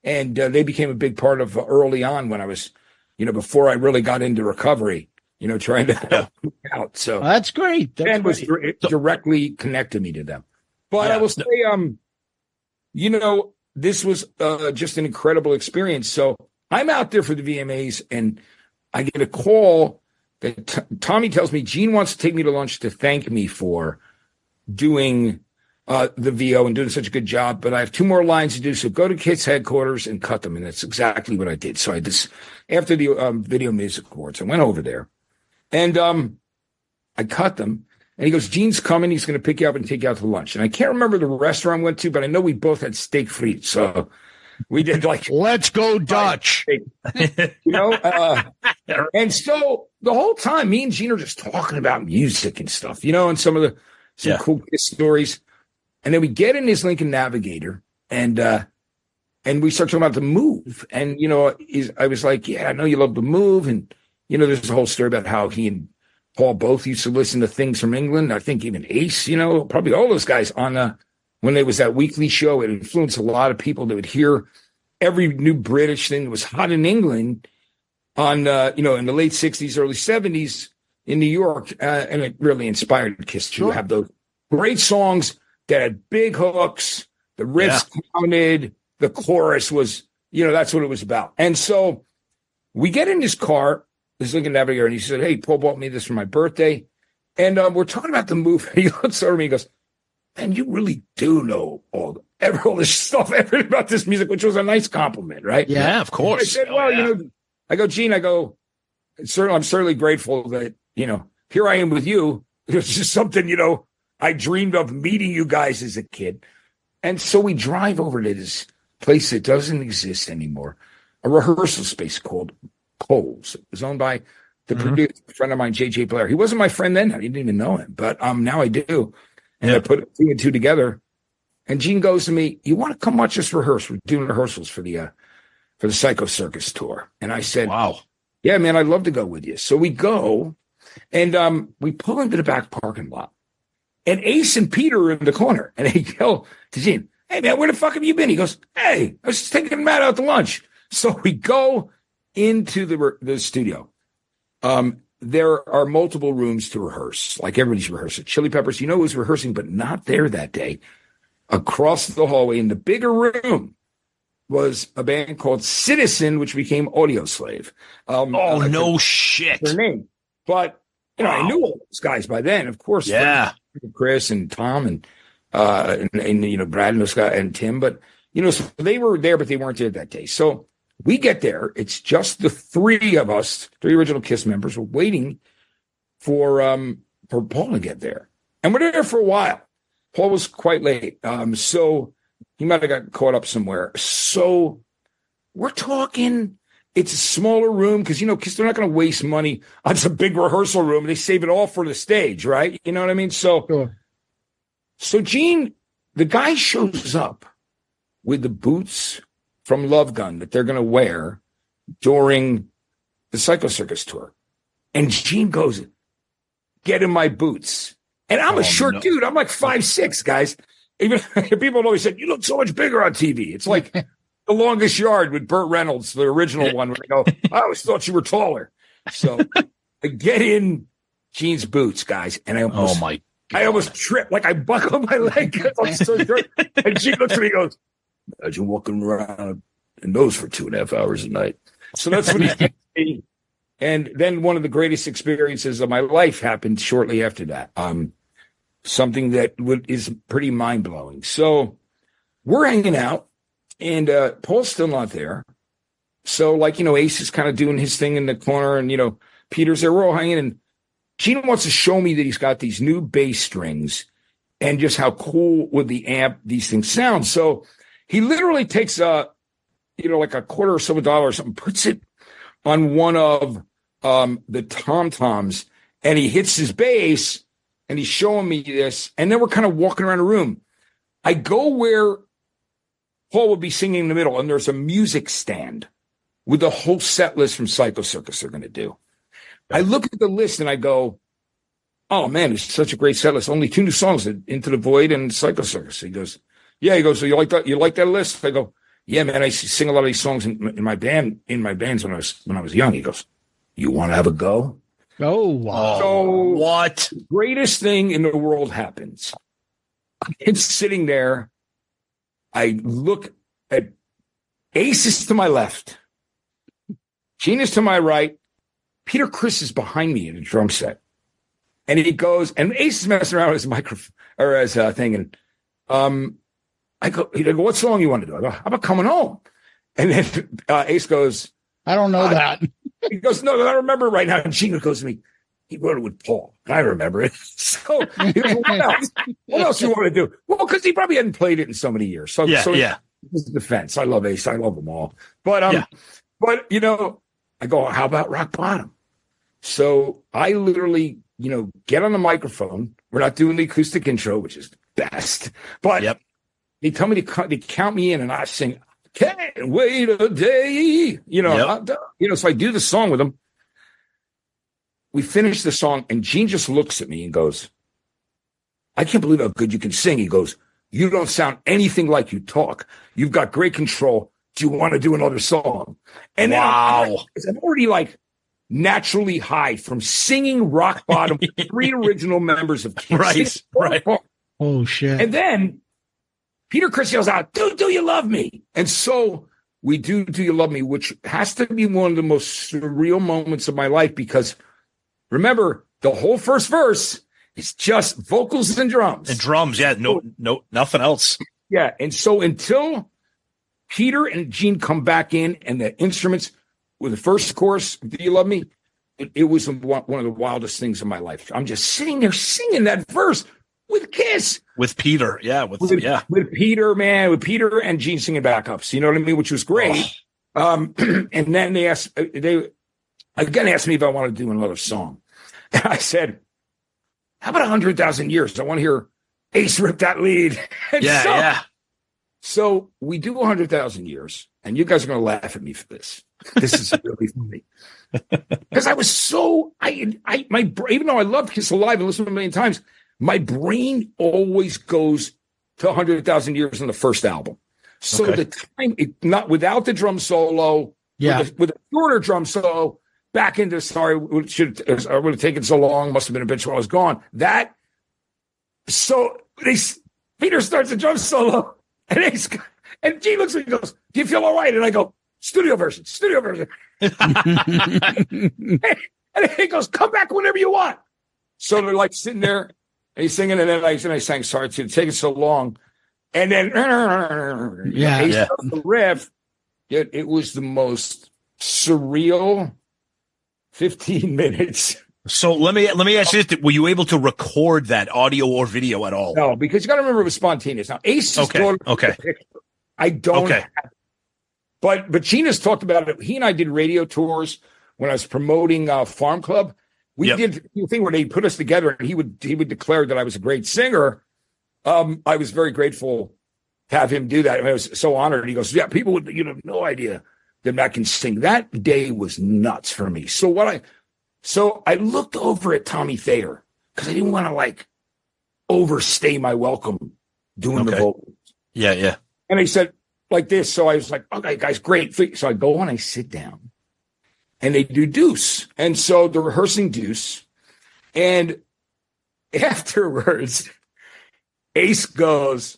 And they became a big part of early on when I was, before I really got into recovery, trying to help out. So that's great. That was directly connected me to them. But I will say, this was just an incredible experience. So I'm out there for the VMAs and I get a call that Tommy tells me Gene wants to take me to lunch to thank me for doing the VO and doing such a good job. But I have 2 more lines to do. So go to KISS headquarters and cut them. And that's after the Video Music Awards, I went over there and I cut them. And he goes, Gene's coming. He's going to pick you up and take you out to lunch. And I can't remember the restaurant I went to, but I know we both had steak frites. So we did like, let's go Dutch. And so the whole time, me and Gene are just talking about music and stuff, and some cool Kiss stories. And then we get in his Lincoln Navigator and we start talking about the move. And, I was like, yeah, I know you love the move. And, there's a whole story about how he and Paul both used to listen to things from England. I think even Ace, probably all those guys on when there was that weekly show. It influenced a lot of people that would hear every new British thing that was hot in England on, in the late 60s, early 70s in New York. And it really inspired Kiss to have those great songs that had big hooks. The riffs counted. The chorus was, that's what it was about. And so we get in his car, this Lincoln Navigator, and he said, hey, Paul bought me this for my birthday. And we're talking about the movie. He looks over me and goes, man, you really do know all this stuff, everything about this music, which was a nice compliment, right? Yeah, of course. I said, I go, Gene, I'm certainly grateful that, here I am with you. It was just something, I dreamed of meeting you guys as a kid. And so we drive over to this place that doesn't exist anymore, a rehearsal space called Coles. It was owned by the producer, a friend of mine, J.J. Blair. He wasn't my friend then. I didn't even know him, but now I do. And I put two and two together. And Gene goes to me, you want to come watch us rehearse? We're doing rehearsals for the Psycho Circus tour. And I said, wow, yeah, man, I'd love to go with you. So we go and we pull into the back parking lot. And Ace and Peter are in the corner. And they yell to Gene, hey, man, where the fuck have you been? He goes, hey, I was just taking Matt out to lunch. So we go into the studio. There are multiple rooms to rehearse, like everybody's rehearsing. Chili Peppers, was rehearsing, but not there that day. Across the hallway in the bigger room was a band called Citizen, which became Audio Slave. No shit. Their name. But, I knew all those guys by then, of course. Yeah. Chris and Tom and Brad and those guys and Tim. But, so they were there, but they weren't there that day. So we get there. It's just the three of us, three original Kiss members, were waiting for Paul to get there. And we're there for a while. Paul was quite late. So he might have got caught up somewhere. So we're talking. It's a smaller room because, Kiss, they're not going to waste money on some big rehearsal room. They save it all for the stage, right? You know what I mean? So Gene, the guy shows up with the boots from Love Gun that they're going to wear during the Psycho Circus tour. And Gene goes, get in my boots. And I'm a short dude. I'm like 5'6", guys. Even people always said, you look so much bigger on TV. It's like The Longest Yard with Burt Reynolds, the original one, where they go, I always thought you were taller. So I get in Gene's boots, guys. And I almost tripped. Like I buckled my leg because I'm so short. And Gene looks at me and goes, imagine walking around in those for 2.5 hours a night. So that's what he did to me. And then one of the greatest experiences of my life happened shortly after that. Something that is pretty mind-blowing. So we're hanging out, and Paul's still not there. So, Ace is kind of doing his thing in the corner, and, Peter's there. We're all hanging, and Gene wants to show me that he's got these new bass strings and just how cool with the amp these things sound. So he literally takes like a quarter or so $1 or something, puts it on one of the tom-toms, and he hits his bass, and he's showing me this, and then we're kind of walking around the room. I go where Paul would be singing in the middle, and there's a music stand with the whole set list from Psycho Circus they're going to do. I look at the list, and I go, oh, man, it's such a great set list. Only 2 new songs, Into the Void and Psycho Circus. He goes, yeah. He goes, so you like that? You like that list? I go, yeah, man, I used to sing a lot of these songs in my bands when I was young. He goes, you want to have a go? Oh, wow. So what? The greatest thing in the world happens. I'm sitting there. I look at Ace is to my left. Gene is to my right. Peter Criss is behind me in a drum set. And he goes, and Ace is messing around with his microphone or his thing. And I go, what song you want to do? I go, how about Coming Home? And then Ace goes, I don't know that. He goes, no, I remember right now. And Gene goes to me, he wrote it with Paul. And I remember it. So he was, what else you want to do? Well, because he probably hadn't played it in so many years. So his defense. I love Ace. I love them all. But you know, I go, how about Rock Bottom? So I literally, you know, get on the microphone. We're not doing the acoustic intro, which is the best. But they tell me they count me in, and I sing, "Can't wait a day." You know, so I do the song with them. We finish the song, and Gene just looks at me and goes, "I can't believe how good you can sing." He goes, "You don't sound anything like you talk. You've got great control. Do you want to do another song?" And wow. I'm already like naturally high from singing Rock Bottom, 3 original members of KISS. Right. Oh, shit. And then Peter Criss yells out, do you love me? And so we do you love me, which has to be one of the most surreal moments of my life, because remember, the whole first verse is just vocals and drums. And drums, no, nothing else. Yeah, and so until Peter and Gene come back in and the instruments with the first chorus, "Do You Love Me?" It was one of the wildest things in my life. I'm just sitting there singing that verse with KISS. With Peter, with Peter, man, with Peter and Gene singing backups, you know what I mean? Which was great. And then they again asked me if I wanted to do another song. And I said, how about 100,000 Years? I want to hear Ace rip that lead. So we do 100,000 Years, and you guys are going to laugh at me for this. This is really funny. Because I was so, even though I loved KISS Alive and listened to it a million times, my brain always goes to 100,000 Years on the first album. So the time, not without the drum solo, with a shorter drum solo, back into, I would have taken so long, must have been a bitch while I was gone. Peter starts the drum solo, and Gene looks at me and goes, "Do you feel all right?" And I go, studio version. And he goes, "Come back whenever you want." So they're like sitting there, and he's singing, and then I sang, "Sorry to take it so long." And then, the riff. It was the most surreal 15 minutes. So let me ask you this: were you able to record that audio or video at all? No, because you got to remember it was spontaneous. Now, Ace's daughter, I don't. Have it. But Gina's talked about it. He and I did radio tours when I was promoting Farm Club. We did the thing where they put us together, and he would declare that I was a great singer. I was very grateful to have him do that. I was so honored. He goes, "Yeah, people would, have no idea that Matt can sing." That day was nuts for me. So I looked over at Tommy Thayer because I didn't want to overstay my welcome doing the vocals. Yeah. And he said like this. So I was like, "Okay, guys, great." So I go and I sit down, and they do Deuce. And so they're rehearsing Deuce. And afterwards, Ace goes,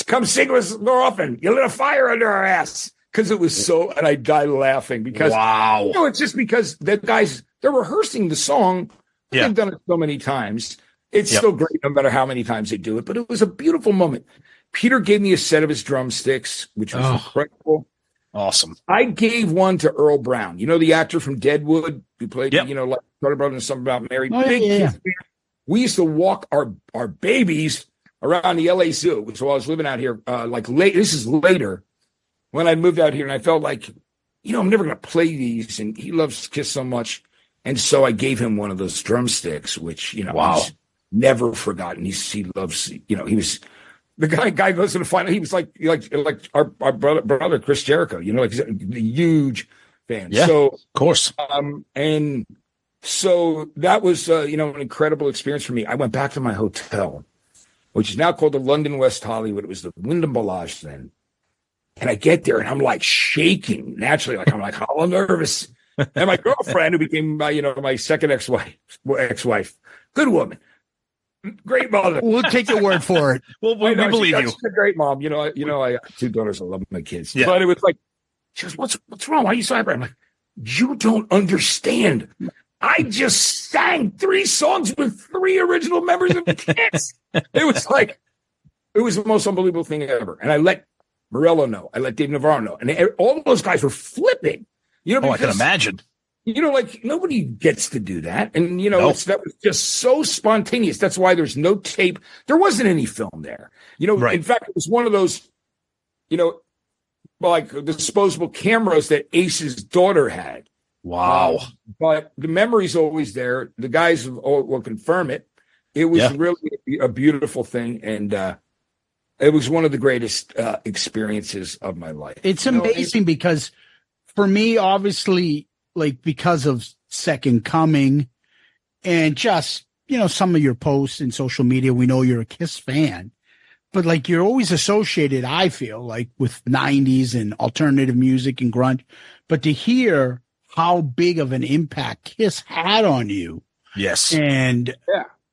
"Come sing with us more often. You lit a fire under our ass." Because it was so, and I died laughing because, it's just because the guys, they're rehearsing the song. They've done it so many times. It's still great no matter how many times they do it. But it was a beautiful moment. Peter gave me a set of his drumsticks, which was incredible. Awesome. I gave one to Earl Brown. You know, the actor from Deadwood who played, like Brother and Something About Mary. We used to walk our babies around the LA Zoo. So I was living out here, this is later when I moved out here, and I felt like, I'm never going to play these. And he loves KISS so much. And so I gave him one of those drumsticks, which, he's never forgotten. He loves, he was the guy goes to the final. He was like our brother, Chris Jericho, he's a huge fan. Yeah, so, of course. And so that was, an incredible experience for me. I went back to my hotel, which is now called the London West Hollywood. It was the Wyndham Bellage then. And I get there and I'm like shaking naturally. I'm like all nervous. And my girlfriend, who became my second ex-wife, good woman, great mother. We'll take your word for it. we believe you. She's a great mom. I got 2 daughters. I love my kids. Yeah. But it was like, she goes, what's wrong? Why are you so happy? I'm like, you don't understand. I just sang 3 songs with 3 original members of KISS. It was the most unbelievable thing ever. And I let Morello know. I let Dave Navarro know. And all those guys were flipping. I can imagine. like nobody gets to do that. And, that was just so spontaneous. That's why there's no tape. There wasn't any film there. In fact, it was one of those, like disposable cameras that Ace's daughter had. Wow. But the memory's always there. The guys will confirm it. It was really a beautiful thing. And it was one of the greatest experiences of my life. It's amazing because for me, obviously, like because of Second Coming and just, some of your posts in social media, we know you're a Kiss fan, but like you're always associated, I feel like, with 90s and alternative music and grunge. But to hear how big of an impact Kiss had on you. Yes. And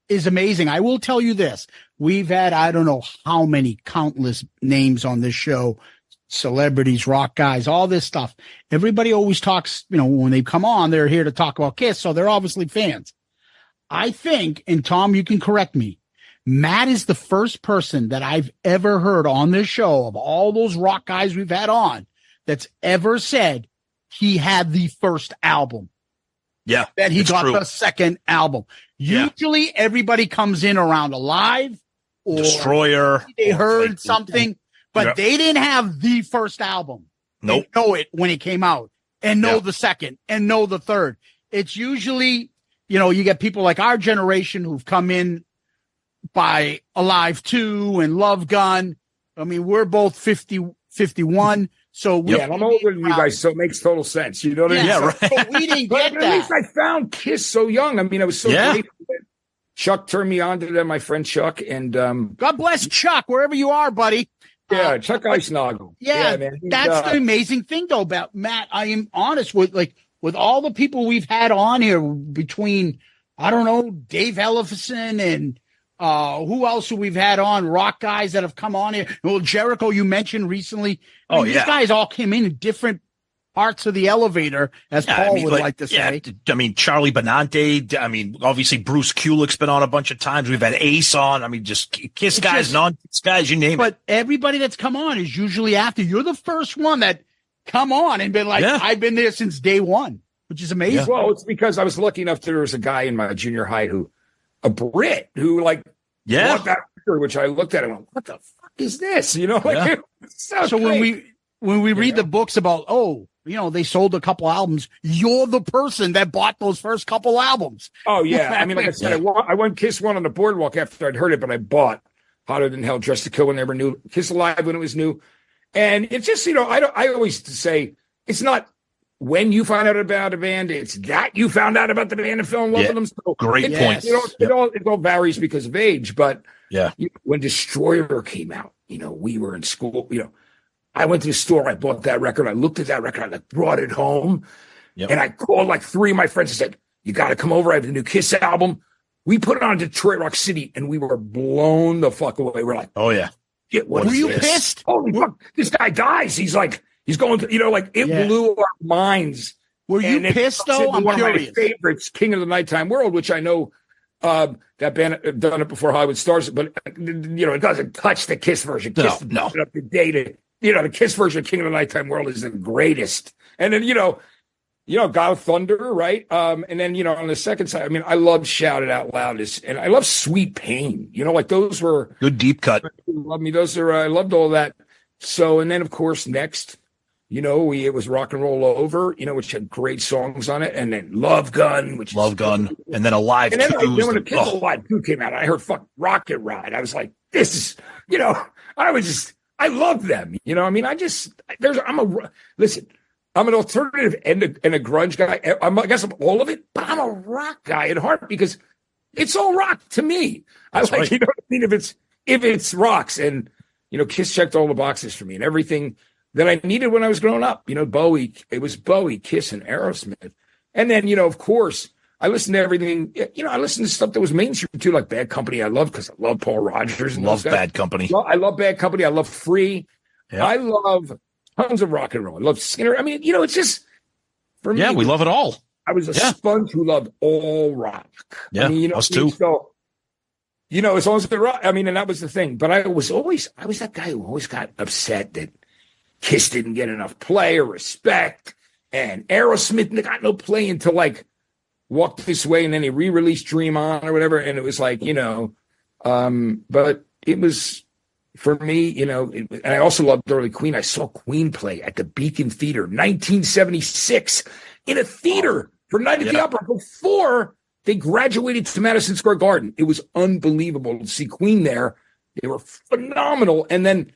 is amazing. I will tell you this. We've had, I don't know how many countless names on this show, celebrities, rock guys, all this stuff. Everybody always talks, when they come on, they're here to talk about Kiss. So they're obviously fans. I think, and Tom, you can correct me, Matt is the first person that I've ever heard on this show of all those rock guys we've had on that's ever said he had the first album. Yeah. That he got the second album. Usually everybody comes in around Alive or Destroyer. They heard something, but they didn't have the first album. Nope. They know it when it came out and know the second and know the third. It's usually, you get people like our generation who've come in by Alive 2 and Love Gun. I mean, we're both 51. So I'm older than you guys, so it makes total sense. You know what I mean? Yeah, right. So we didn't get that. At least I found Kiss so young. I mean, I was so grateful that Chuck turned me on to them, my friend Chuck. And God bless Chuck, wherever you are, buddy. Yeah, Chuck Eisnagel. Yeah, man. That's the amazing thing, though, about Matt. I am honest with all the people we've had on here between, I don't know, Dave Ellefson and who else have we've had on? Rock guys that have come on here. Well, Jericho, you mentioned recently. These guys all came in different parts of the elevator, as Paul would like to say. I mean, Charlie Benante. I mean, obviously Bruce Kulick's been on a bunch of times. We've had Ace on. I mean, just Kiss guys, non-Kiss guys, you name it. But everybody that's come on is usually after. You're the first one that come on and been like, I've been there since day one, which is amazing. Yeah. Well, it's because I was lucky enough. There was a guy in my junior high a Brit who bought that record, which I looked at and went, what the fuck is this? So when we read the books about, they sold a couple albums, you're the person that bought those first couple albums. Oh, yeah. I mean, like I said, I went Kiss One on the boardwalk after I'd heard it, but I bought Hotter Than Hell, Dressed to Kill when they were new, Kiss Alive when it was new. And it's just, I always say it's not when you find out about a band, it's that you found out about the band and fell in love with them. So great point. It all varies because of age. But when Destroyer came out, we were in school, I went to the store, I bought that record, I looked at that record, I brought it home, and I called like three of my friends and said, you got to come over, I have the new Kiss album. We put it on Detroit Rock City, and we were blown the fuck away. We're like, oh, yeah. Were you pissed? Holy fuck, this guy dies. He's like, he's going to, it blew our minds. Were you pissed, though? I'm one curious. Of my favorites, King of the Nighttime World, which I know that band had done it before Hollywood Stars, but, it doesn't touch the Kiss version. Kiss no. Up to date. The Kiss version of King of the Nighttime World is the greatest. And then, God of Thunder, right? And then, on the second side, I mean, I love Shout It Out Loud, and I love Sweet Pain. Those were good deep cut. I loved all that. So, and then of course, next, it was Rock and Roll Over, which had great songs on it, and then Love Gun, and then Alive 2. And then when the Kiss Alive 2 came out, I heard fuck Rocket Ride. I was like, this is, I love them. Listen, I'm an alternative and a grunge guy. I guess I'm all of it, but I'm a rock guy at heart because it's all rock to me. That's right. You know what I mean? If it's rocks, and Kiss checked all the boxes for me and everything that I needed when I was growing up. Bowie, it was Bowie, Kiss, and Aerosmith. And then, of course, I listened to everything. I listened to stuff that was mainstream too, like Bad Company. I love because I love Paul Rodgers. And love Bad Company. I love Bad Company. I love Free. Yeah. I love tons of rock and roll. I love Skinner. I mean, it's just for me. Yeah, we love it all. I was a sponge who loved all rock. Yeah, us too. So, as long as the rock. I mean, and that was the thing. But I was that guy who always got upset that Kiss didn't get enough play or respect. and Aerosmith got no play until like Walk This Way, and then they re-released Dream On or whatever, and it was like, but it was, for me, and I also loved early Queen. I saw Queen play at the Beacon Theater, 1976, in a theater for Night at the Opera before they graduated to Madison Square Garden. It was unbelievable to see Queen there. They were phenomenal. And then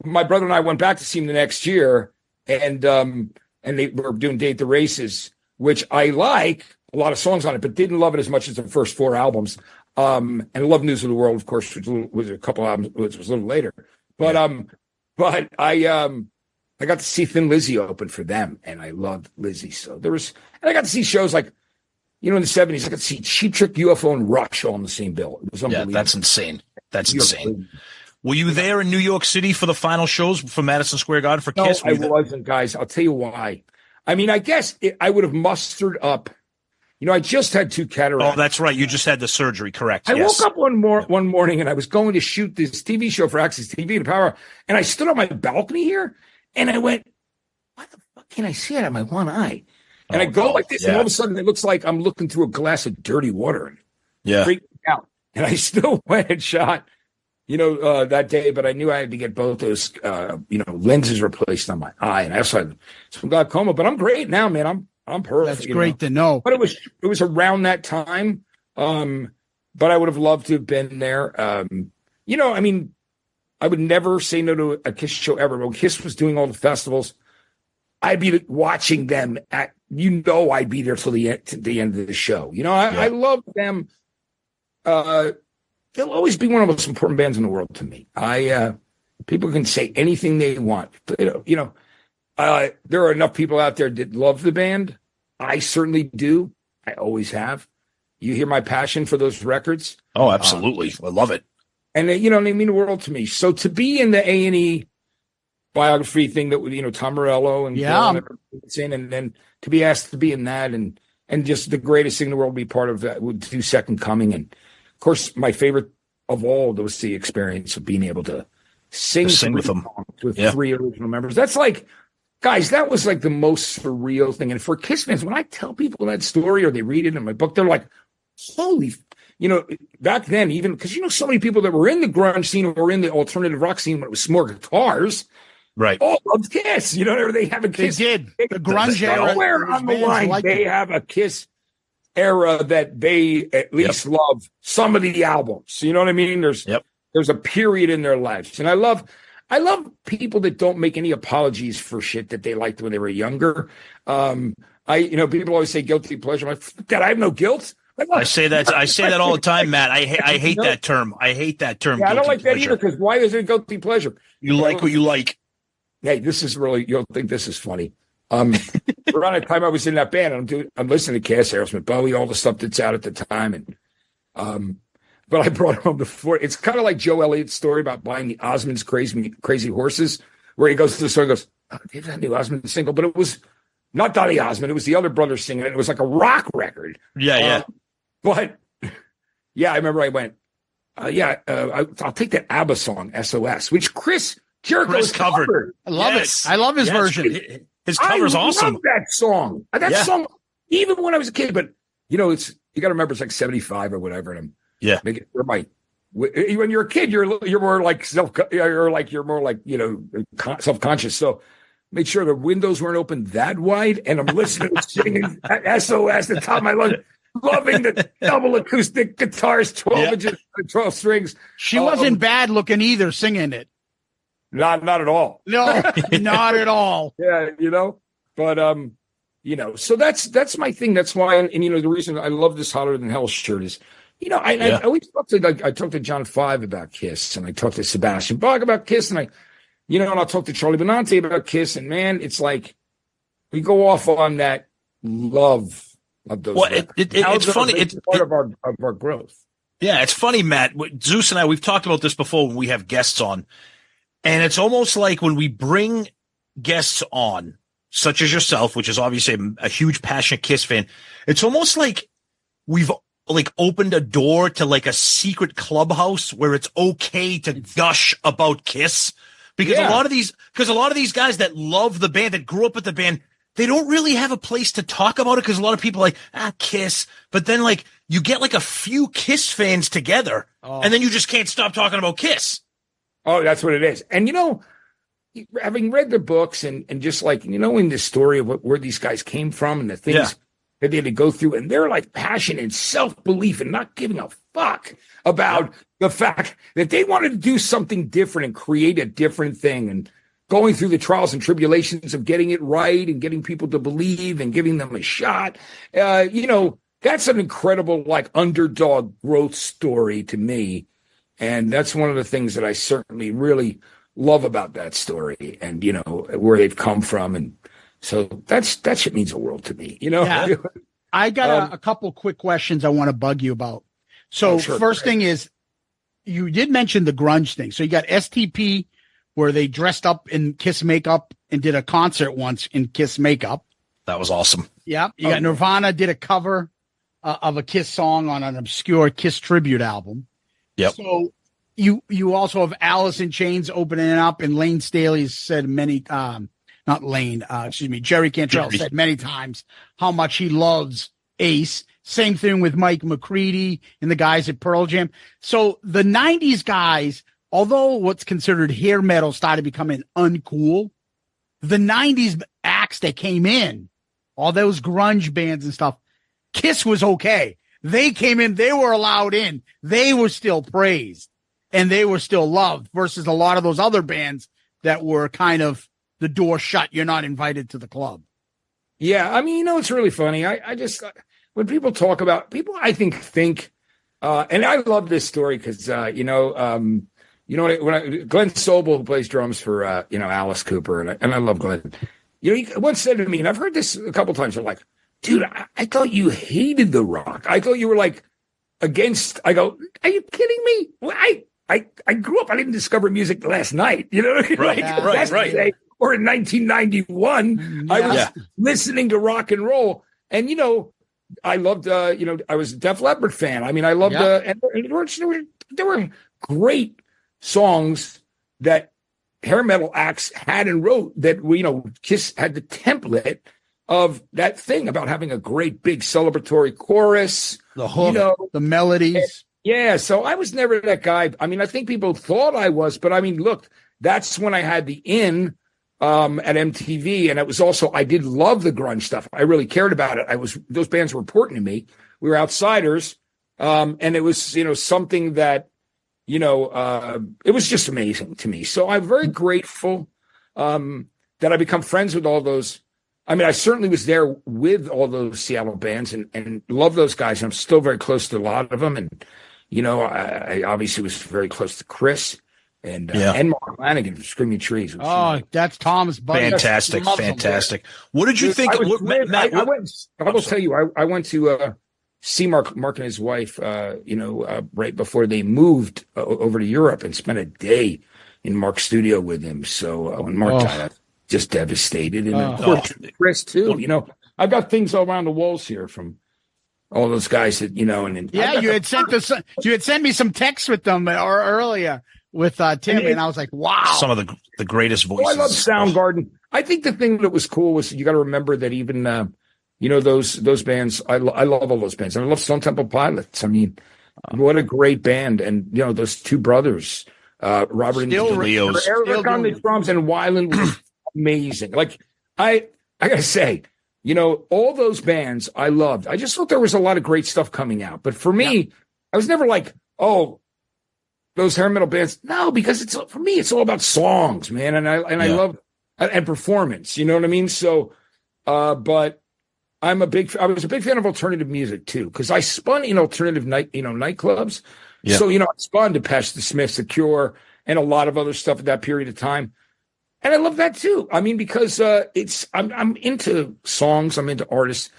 my brother and I went back to see them the next year, and they were doing Date the Races, which I like a lot of songs on it, but didn't love it as much as the first 4 albums. And I love News of the World, of course, which was a couple albums, which was a little later. But I got to see Thin Lizzy open for them, and I loved Lizzy. So and I got to see shows like, in the 70s, I got to see Cheap Trick, UFO, and Rush all on the same bill. It was unbelievable. Yeah, that's insane. That's insane. Were you there in New York City for the final shows for Madison Square Garden for Kiss? No, I wasn't, guys. I'll tell you why. I mean, I guess I would have mustered up. I just had 2 cataracts. Oh, that's right. You just had the surgery, correct? I woke up one morning and I was going to shoot this TV show for Access TV, The Power, and I stood on my balcony here, and I went, "Why the fuck can't I see it out of my one eye?" And I go like this, and all of a sudden it looks like I'm looking through a glass of dirty water, and freaked me out. And I still went and shot, that day, but I knew I had to get both those, lenses replaced on my eye, and I also had some glaucoma. But I'm great now, man. I'm perfect. That's great to know. But it was around that time. But I would have loved to have been there. I mean, I would never say no to a Kiss show ever. When Kiss was doing all the festivals, I'd be watching them I'd be there till the end of the show. I love them. They'll always be one of the most important bands in the world to me. People can say anything they want. There are enough people out there that love the band. I certainly do. I always have. You hear my passion for those records. Oh, absolutely. I love it. And they mean the world to me. So to be in the A&E biography thing that Tom Morello and and then to be asked to be in that and just the greatest thing in the world, be part of that, would do Second Coming. And of course, my favorite of all was the experience of being able to sing with them, with 3 original members. That's like, guys, that was like the most surreal thing. And for Kiss fans, when I tell people that story or they read it in my book, they're like, holy, back then, even because, so many people that were in the grunge scene or in the alternative rock scene when it was more guitars, right? All loved Kiss. They have a Kiss. They did. The grunge era. Somewhere on the line, they have a Kiss era that they at least love some of the albums. You know what I mean? There's a period in their lives. And I love people that don't make any apologies for shit that they liked when they were younger. People always say guilty pleasure. I'm like, Dad, I have no guilt. I say that all the time, Matt. I hate that term. I hate that term. Yeah, I don't like that either, because why is it guilty pleasure? You like what you like. Hey, this is really, you'll think this is funny. Around the time I was in that band, I'm listening to Cass, Aerosmith, Bowie, all the stuff that's out at the time, and but I brought home before. It's kind of like Joe Elliott's story about buying the Osmonds Crazy Horses, where he goes to the store and goes, "Oh, they've had a new Osmond single," but it was not Donny Osmond. It was the other brother singing it. It was like a rock record. Yeah. But I remember I went, I'll take that ABBA song, SOS, which Chris Jericho covered. I love it. I love his version. His cover's awesome. I love that song. That song, even when I was a kid, but you got to remember it's like 75 or whatever. And when you're a kid, you're more like self-conscious. So made sure the windows weren't open that wide, and I'm listening to singing SOS at the top of my lungs, loving the double acoustic guitars, 12 inches, 12 strings. She wasn't bad looking either, singing it. Not at all. No, not at all. Yeah, but so that's my thing. That's why, and the reason I love this Hotter Than Hell shirt is, I always talk to John Five about Kiss, and I talk to Sebastian Bach about Kiss, and and I'll talk to Charlie Benante about Kiss, and man, it's like we go off on that love of those. Well, it's funny. It's part of our growth. Yeah, it's funny, Matt. Zeus and I, we've talked about this before when we have guests on, and it's almost like when we bring guests on, such as yourself, which is obviously a huge passionate Kiss fan. It's almost like we've opened a door to like a secret clubhouse where it's okay to gush about Kiss, because a lot of these guys that love the band, that grew up with the band, they don't really have a place to talk about it because a lot of people are like, Kiss. But then like you get like a few Kiss fans together and then you just can't stop talking about Kiss. Oh, that's what it is. And, having read the books and just like, in the story of where these guys came from and the things that they had to go through, and their like passion and self-belief and not giving a fuck about the fact that they wanted to do something different and create a different thing, and going through the trials and tribulations of getting it right and getting people to believe and giving them a shot. That's an incredible like underdog growth story to me. And that's one of the things that I certainly really love about that story and, where they've come from. And so that shit means the world to me, Yeah. I got a couple quick questions I want to bug you about. So first thing is, you did mention the grunge thing. So you got STP, where they dressed up in Kiss makeup and did a concert once in Kiss makeup. That was awesome. Yeah. You got Nirvana did a cover of a Kiss song on an obscure Kiss tribute album. Yep. So you also have Alice in Chains opening up, and Lane Staley said Jerry Cantrell said many times how much he loves Ace. Same thing with Mike McCready and the guys at Pearl Jam. So the 90s guys, although what's considered hair metal started becoming uncool, the 90s acts that came in, all those grunge bands and stuff, Kiss was okay. They came in, they were allowed in, they were still praised, and they were still loved, versus a lot of those other bands that were kind of the door shut, you're not invited to the club. Yeah, I mean, it's really funny. I just, when people talk about, people I think, and I love this story because, when Glenn Sobel, who plays drums for, Alice Cooper, and I love Glenn, he once said to me, and I've heard this a couple times, they're like, dude, I thought you hated the rock. I thought you were like against, I go, are you kidding me? Well, I grew up, I didn't discover music last night, Right. Or in 1991, I was listening to rock and roll. And, I loved, I was a Def Leppard fan. I mean, I loved, and there were great songs that hair metal acts had and wrote that, Kiss had the template of that thing about having a great big celebratory chorus. The hook, the melodies. Yeah, so I was never that guy. I mean, I think people thought I was, but I mean, look, that's when I had the in at MTV, and it was also, I did love the grunge stuff. I really cared about it. Those bands were important to me. We were outsiders, and it was, something that, it was just amazing to me. So I'm very grateful that I become friends with all those. I mean, I certainly was there with all those Seattle bands and love those guys. I'm still very close to a lot of them. And, I obviously was very close to Chris and Mark Lanigan from Screaming Trees. That's Tom's buddy. Fantastic. What did you think? I will tell you, I went to see Mark and his wife, right before they moved over to Europe, and spent a day in Mark's studio with him. So when Mark died, just devastated. And of course, Chris too. I've got things all around the walls here from all those guys that, and you had sent me some texts with them earlier with Tim, and I was like, wow. Some of the greatest voices. I love Soundgarden. I think the thing that was cool was you got to remember that even, those bands, I love all those bands. I love Stone Temple Pilots. I mean, what a great band. And, those two brothers, Robert and Eric on the drums, and Weiland was amazing. Like, I gotta say, all those bands I loved. I just thought there was a lot of great stuff coming out. But for me, I was never like, oh, those hair metal bands. No, because for me, it's all about songs, man. And I love and performance. You know what I mean? So, but I was a big fan of alternative music too, because I spun in alternative nightclubs. Yeah. So, I spun Depeche, the Smiths, The Cure, and a lot of other stuff at that period of time. And I love that too. I mean, because I'm into songs, I'm into artists,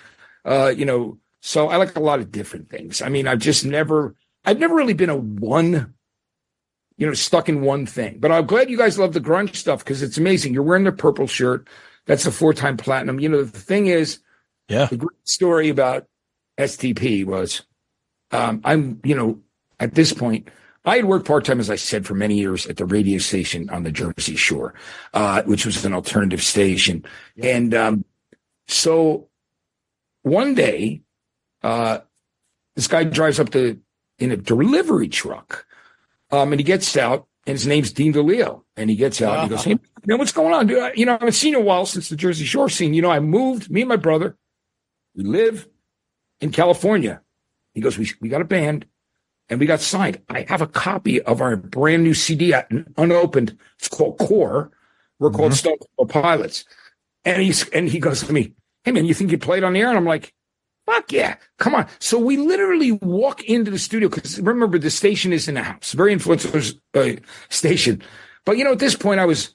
so I like a lot of different things. I mean, I've never really been stuck in one thing. But I'm glad you guys love the grunge stuff, because it's amazing. You're wearing the purple shirt. That's a 4-time platinum. The thing is, the great story about STP was, at this point, I had worked part-time, as I said, for many years at the radio station on the Jersey Shore, which was an alternative station. And So one day, this guy drives up in a delivery truck, and he gets out, and his name's Dean DeLeo, and he gets out, and he goes, "Hey, what's going on, dude? I haven't seen you in a while since the Jersey Shore scene. I moved, me and my brother, we live in California." He goes, we got a band, and we got signed. I have a copy of our brand new CD unopened. It's called Core. We're called Stone Temple Pilots. And he goes to me, "Hey, man, you think you played on the air?" And I'm like, "Fuck yeah, come on." So we literally walk into the studio, because remember, the station is in the house, very influential station. But, at this point, I was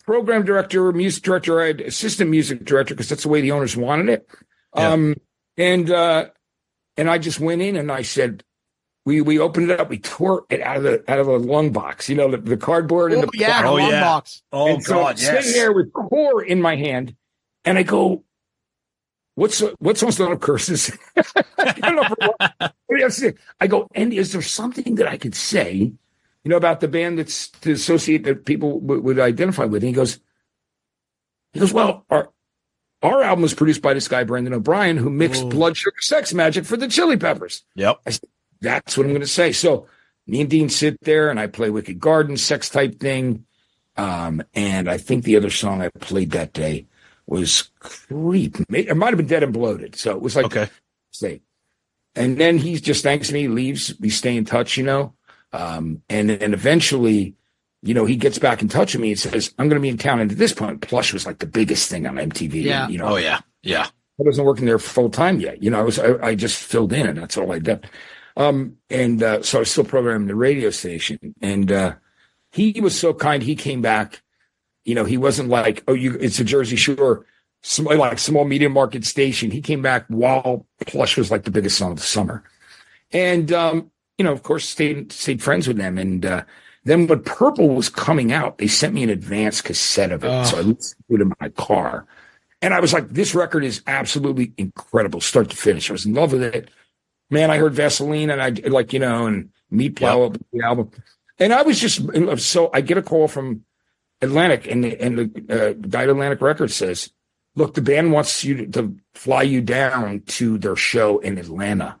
program director, music director, I had assistant music director, because that's the way the owners wanted it. Yeah. And I just went in and I said, we opened it up, we tore it out of the lung box, the cardboard and the lung box. Oh, and so I'm sitting there with Core in my hand, and I go, what song's not curses? I go, and is there something that I could say, about the band that's to associate that people would identify with? And he goes, well, our album was produced by this guy, Brendan O'Brien, who mixed Blood Sugar Sex Magic for the Chili Peppers. Yep. I said, that's what I'm going to say. So me and Dean sit there, and I play Wicked Garden, sex type thing. And I think the other song I played that day was Creep. It might have been Dead and Bloated. So it was like, okay. Say. And then he just thanks me, leaves. We stay in touch, and eventually, he gets back in touch with me and says, "I'm going to be in town." And at this point, Plush was like the biggest thing on MTV. Yeah. Oh yeah. Yeah. I wasn't working there full time yet. I just filled in, and that's all I did. So I was still programming the radio station, and he was so kind. He came back. He wasn't like, it's a Jersey Shore, small medium market station. He came back while Plush was like the biggest song of the summer, and of course, stayed friends with them. And then when Purple was coming out, they sent me an advance cassette of it, so I listened to it in my car, and I was like, "This record is absolutely incredible, start to finish." I was in love with it. Man, I heard Vaseline, and I and Meat Plow, the album, and I was just so. I get a call from Atlantic, and the guy at Atlantic Records says, "Look, the band wants you to fly you down to their show in Atlanta,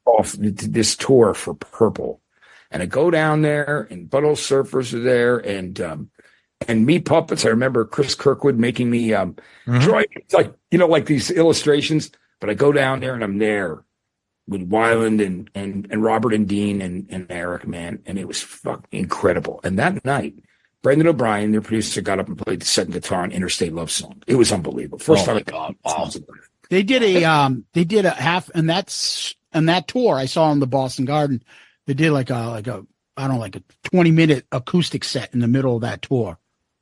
off this tour for Purple." And I go down there, and Butthole Surfers are there, and Meat Puppets. I remember Chris Kirkwood making me draw, like these illustrations. But I go down there, and I'm there with Weiland and Robert and Dean and Eric, man, and it was fucking incredible. And that night, Brendan O'Brien, their producer, got up and played the second guitar on Interstate Love Song. It was unbelievable. First time. God! Wow. They did a half, and that tour I saw in the Boston Garden. They did like a 20-minute acoustic set in the middle of that tour.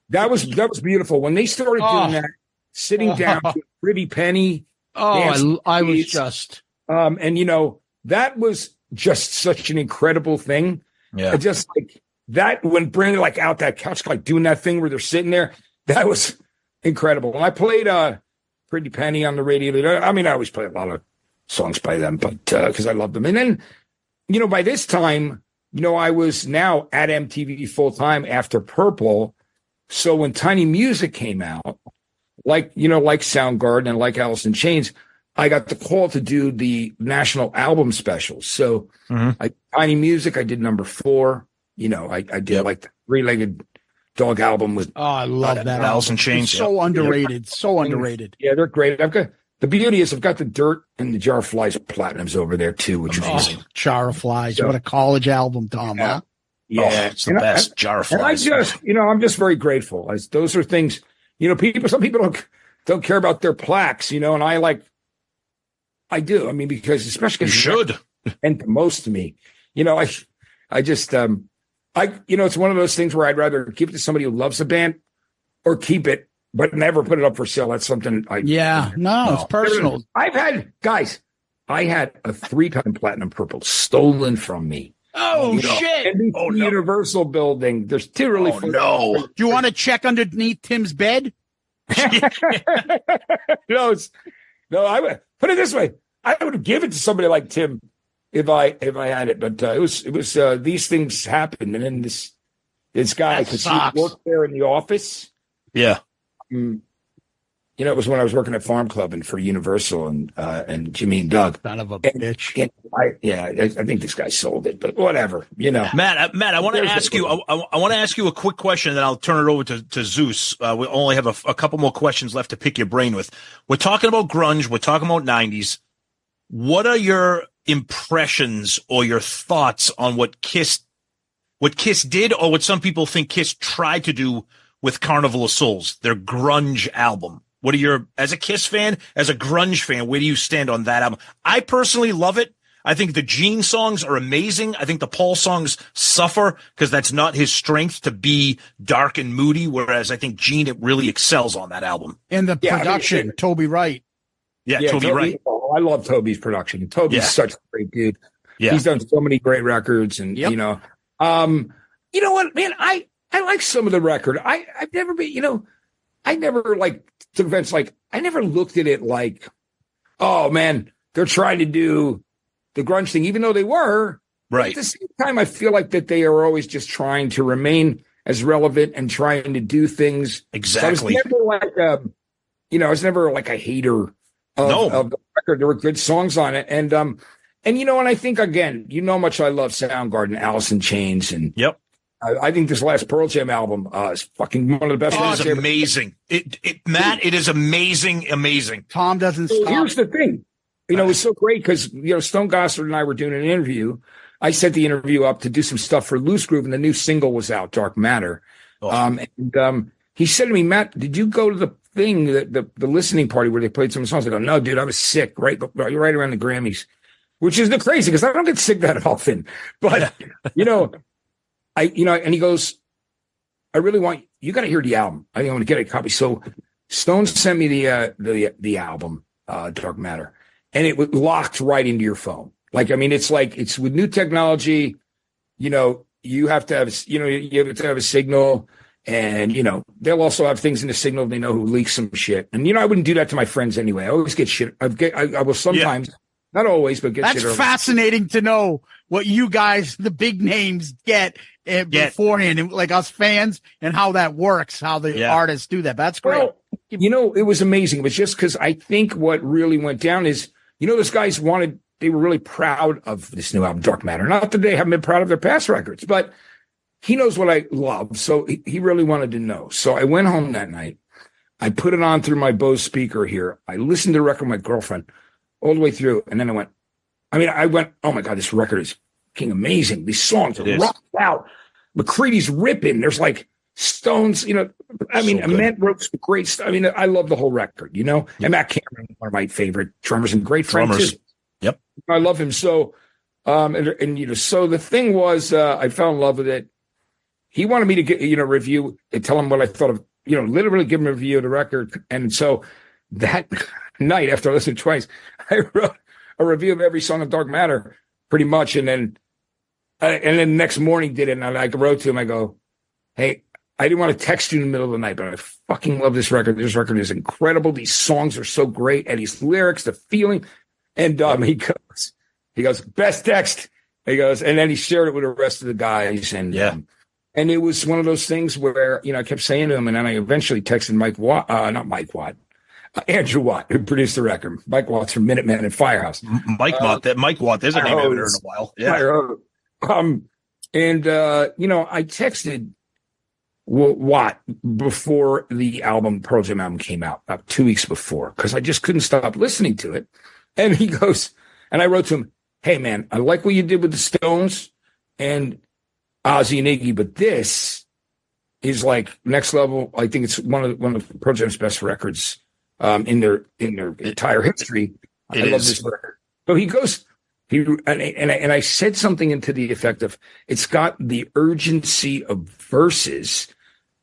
That was beautiful. When they started doing that, sitting down to Pretty Penny. I was just. That was just such an incredible thing. Yeah. Just like that, when Brandon out that couch, doing that thing where they're sitting there, that was incredible. And I played Pretty Penny on the radio. I mean, I always play a lot of songs by them, but because I love them. And then, by this time, I was now at MTV full time after Purple. So when Tiny Music came out, like Soundgarden and like Alice in Chains, I got the call to do the national album specials. So Tiny Music, I did number 4. I did like the 3-legged dog album with. Oh, I love that. Alice in Chains. So underrated. So underrated. Yeah, they're great. The beauty is I've got the Dirt and the Jar of Flies platinums over there too, which is amazing. Jar of Flies. What a college album, Tom. Yeah. Huh? Yeah, it's the best. Jar of Flies. And I just, I'm just very grateful. Those are things, some people don't care about their plaques, and I do. I mean, because especially you should. And most to me, I just, it's one of those things where I'd rather give it to somebody who loves the band or keep it, but never put it up for sale. That's something it's personal. I had a 3-time platinum Purple stolen from me. Oh, shit. In the Universal building. There's 2 really fun. No. Do you want to check underneath Tim's bed? No, I would put it this way. I would give it to somebody like Tim if I had it, but it was these things happened, and then this guy, because he worked there in the office. Yeah. it was when I was working at Farm Club and for Universal and Jimmy and Doug. Son of a bitch. I think this guy sold it, but whatever, Matt, I want to ask you. I want to ask you a quick question, and then I'll turn it over to Zeus. We only have a couple more questions left to pick your brain with. We're talking about grunge. We're talking about 90s. What are your impressions or your thoughts on what Kiss did, or what some people think Kiss tried to do with Carnival of Souls, their grunge album? What are your, as a Kiss fan, as a grunge fan, where do you stand on that album? I personally love it. I think the Gene songs are amazing. I think the Paul songs suffer because that's not his strength to be dark and moody, whereas I think Gene, it really excels on that album. And the production, Toby Wright. Yeah, Toby Wright. Oh, I love Toby's production. Toby's such a great dude. Yeah. He's done so many great records, and you know what, man, I like some of the record. I've never been, I never took offense. I never looked at it like, oh man, they're trying to do the grunge thing, even though they were. Right. At the same time, I feel like that they are always just trying to remain as relevant and trying to do things. Exactly. So I was never like a hater of the record. There were good songs on it. And I think, again, how much I love Soundgarden, Alice in Chains. And I think this last Pearl Jam album is fucking one of the best. It is amazing. Matt, it is amazing. Tom doesn't stop. Here's the thing. It was so great because, Stone Gossard and I were doing an interview. I set the interview up to do some stuff for Loose Groove, and the new single was out, Dark Matter. He said to me, Matt, did you go to the thing, the listening party where they played some songs? I go, no, dude, I was sick right around the Grammys, which is crazy because I don't get sick that often. But, and he goes, I really want, you got to hear the album. I think I'm going to get a copy. So Stone sent me the album, Dark Matter. And it was locked right into your phone. It's with new technology, you have to have, you have to have a signal, and, they'll also have things in the signal. They know who leaks some shit. And, I wouldn't do that to my friends anyway. I always get shit. I will sometimes, not always, but get shit. That's fascinating to know what you guys, the big names, get beforehand, and like us fans, and how that works, how the artists do that. That's great. Well, it was amazing. It was just because I think what really went down is, those guys they were really proud of this new album, Dark Matter. Not that they haven't been proud of their past records, but he knows what I love. So he really wanted to know. So I went home that night. I put it on through my Bose speaker here. I listened to the record with my girlfriend all the way through. And then I went, oh my God, this record is fucking amazing. These songs are rocked out. McCready's ripping. There's Stones, Matt wrote some great stuff. I love the whole record, And Matt Cameron, one of my favorite drummers and great friends. Yep. I love him. So, so the thing was, I fell in love with it. He wanted me to get, review and tell him what I thought of, literally give him a review of the record. And so that night, after I listened twice, I wrote a review of every song of Dark Matter pretty much. And then the next morning did it. And I wrote to him, I go, hey, I didn't want to text you in the middle of the night, but I fucking love this record. This record is incredible. These songs are so great. And these lyrics, the feeling. And he goes, best text. He goes, and then he shared it with the rest of the guys. And and it was one of those things where, I kept saying to him, and then I eventually texted Andrew Watt, who produced the record. Mike Watt's from Minutemen and Firehouse. Mike Watt, there's a name I haven't heard in a while. Yeah. I texted Watt before the Pearl Jam album came out, about 2 weeks before, because I just couldn't stop listening to it. And he goes, and I wrote to him, hey man, I like what you did with the Stones and Ozzy and Iggy, but this is next level. I think it's one of Pearl Jam's best records in their entire history. I love this record. So he goes, and I said something into the effect of, it's got the urgency of verses.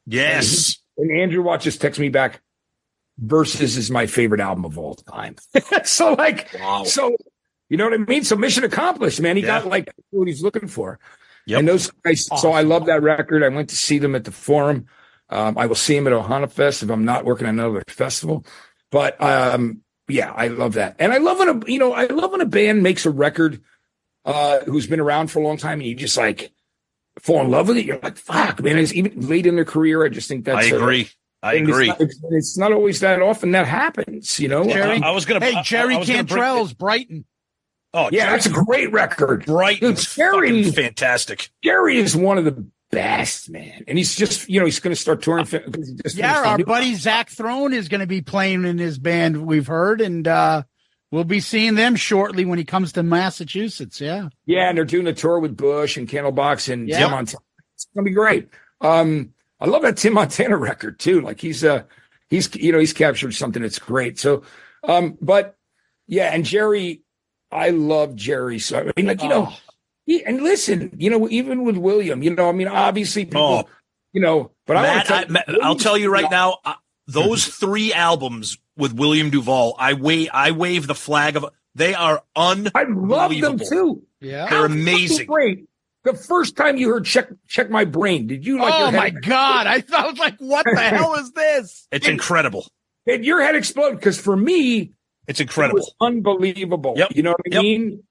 Yes. And Andrew Watt just texted me back, Versus is my favorite album of all time. So wow. So you know what I mean? So mission accomplished, man. He got what he's looking for. Yep. And those guys, so I love that record. I went to see them at the Forum. I will see him at Ohana Fest if I'm not working on another festival. But I love that. And I love when a band makes a record who's been around for a long time and you just fall in love with it. You're like, fuck, man. It's even late in their career. I just think that's I agree. I agree. It's not always that often that happens, you know. Jerry, I was going to. Hey, Jerry Cantrell's Brighton. Oh, yeah, that's a great record. Brighton's fucking fantastic. Jerry is one of the best, man. And he's just, he's going to start touring. Our buddy Zach Throne is going to be playing in his band, we've heard, and we'll be seeing them shortly when he comes to Massachusetts. Yeah. Yeah, and they're doing a tour with Bush and Candlebox and Tim Montana. It's going to be great. I love that Tim Montana record too. Like he's captured something that's great. So, but yeah, and Jerry, I love Jerry. So I mean, like, and listen, even with William, obviously people, but Matt, I'll tell you right now, those 3 albums with William Duvall, I wave the flag of, they are unbelievable. I love them too. Yeah. They're amazing. Great. The first time you heard check my brain, did you like? Oh my God! I was like, "What the hell is this?" It's incredible. Did your head explode? Because for me, it's incredible. It was unbelievable. Yep. You know what I mean?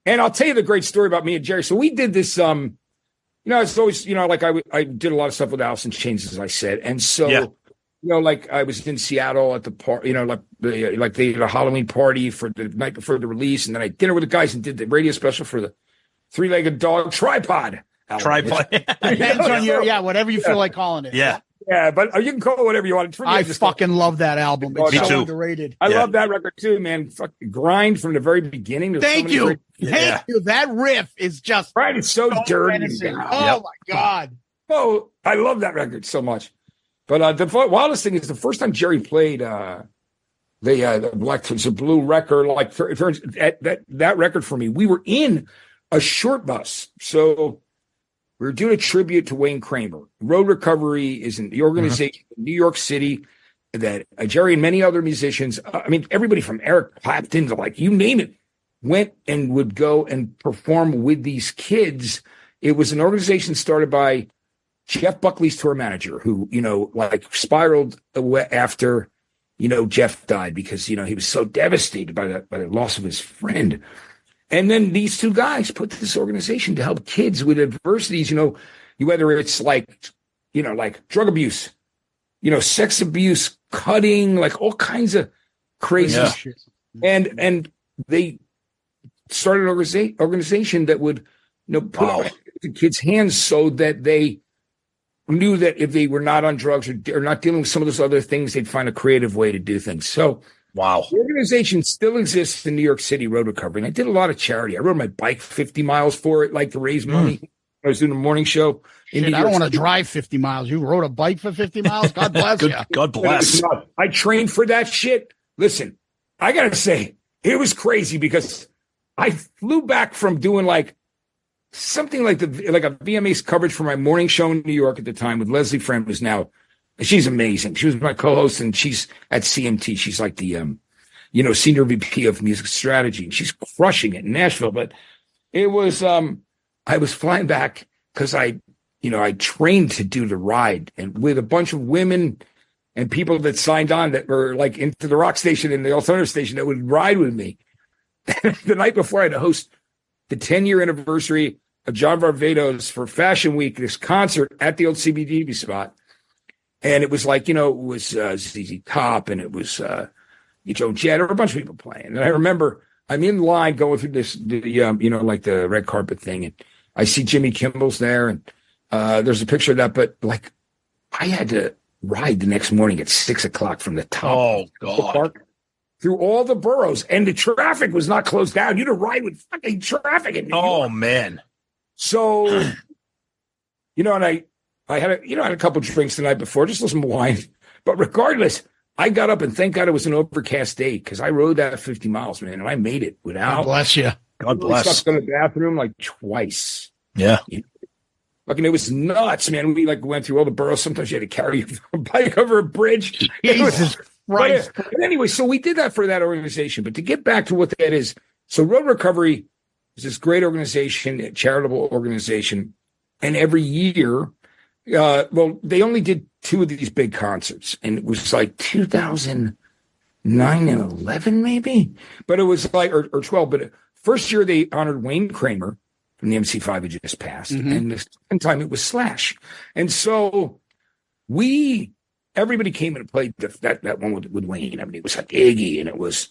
And I'll tell you the great story about me and Jerry. So we did this. It's always like I did a lot of stuff with Alice in Chains, as I said, and so like I was in Seattle at the party. Like they had a Halloween party for the night before the release, and then I had dinner with the guys and did the radio special for the Three-Legged Dog Tripod. Tripod. Depends on your, whatever you feel like calling it. Yeah, but you can call it whatever you want. I fucking love that album. It's Me so too. underrated. I love that record too, man. Fuck, Grind from the very beginning. Thank you. Thank you. That riff is just right. It's so dirty. Oh my God. Oh, I love that record so much. But the wildest thing is the first time Jerry played the Black It's a Blue record, like that record for me, we were in a short bus. So we were doing a tribute to Wayne Kramer. Road Recovery is the organization in New York City that Jerry and many other musicians, everybody from Eric Clapton to like, you name it, went and would go and perform with these kids. It was an organization started by Jeff Buckley's tour manager who, spiraled away after, Jeff died because, he was so devastated by the loss of his friend. And then these 2 guys put this organization to help kids with adversities, whether it's like drug abuse, sex abuse, cutting, like all kinds of crazy shit. And they started an organization that would, put it in kids' hands so that they knew that if they were not on drugs or not dealing with some of those other things, they'd find a creative way to do things. So, wow. The organization still exists in New York City, Road Recovery. And I did a lot of charity. I rode my bike 50 miles for it, like to raise money. I was doing a morning show. I don't want to drive 50 miles. You rode a bike for 50 miles? God bless you. God bless. I trained for that shit. Listen, I got to say, it was crazy because I flew back from doing like something like a VMA's coverage for my morning show in New York at the time with Leslie Friend was now. She's amazing. She was my co-host, and she's at CMT. She's like the, senior VP of music strategy. And she's crushing it in Nashville. But it was, I was flying back because I trained to do the ride, and with a bunch of women and people that signed on that were like into the rock station and the alternative station that would ride with me. The night before, I had to host the 10-year anniversary of John Varvatos for Fashion Week, this concert at the old CBGB spot. And it was like, it was ZZ Top, and it was Joan Jett, or a bunch of people playing. And I remember I'm in line going through like the red carpet thing, and I see Jimmy Kimmel's there, and there's a picture of that. But like, I had to ride the next morning at 6:00 from the top of the park through all the boroughs, and the traffic was not closed down. You had to ride with fucking traffic in New York. Man. So, and I had a couple of drinks the night before, just some wine. But regardless, I got up, and thank God it was an overcast day, because I rode that 50 miles, man, and I made it without. God bless you. God bless. I stuck in the bathroom like twice. Yeah. Fucking, it was nuts, man. We like went through all the boroughs. Sometimes you had to carry a bike over a bridge. Jesus Christ. But anyway, so we did that for that organization. But to get back to what that is, so Road Recovery is this great organization, a charitable organization, and every year, they only did 2 of these big concerts, and it was like 2009 and 11, maybe. But it was like, or 12. But first year they honored Wayne Kramer from the MC5 had just passed, and the second time it was Slash. And so we everybody came and played that one with Wayne. I mean, it was like Iggy, and it was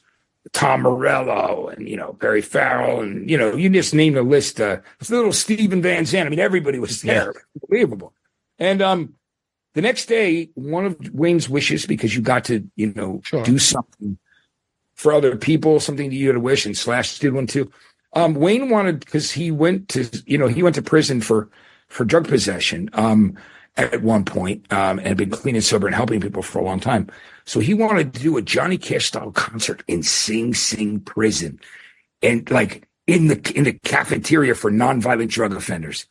Tom Morello, and Barry Farrell, and you just named a list. It's little Steven Van Zandt. I mean, everybody was there. Yeah. Unbelievable. And the next day, one of Wayne's wishes, because you got to do something for other people, something that you had a wish, and Slash did one too. Wayne wanted, because he went to prison for drug possession at one point, and had been clean and sober and helping people for a long time. So he wanted to do a Johnny Cash style concert in Sing Sing prison, and like in the cafeteria for nonviolent drug offenders.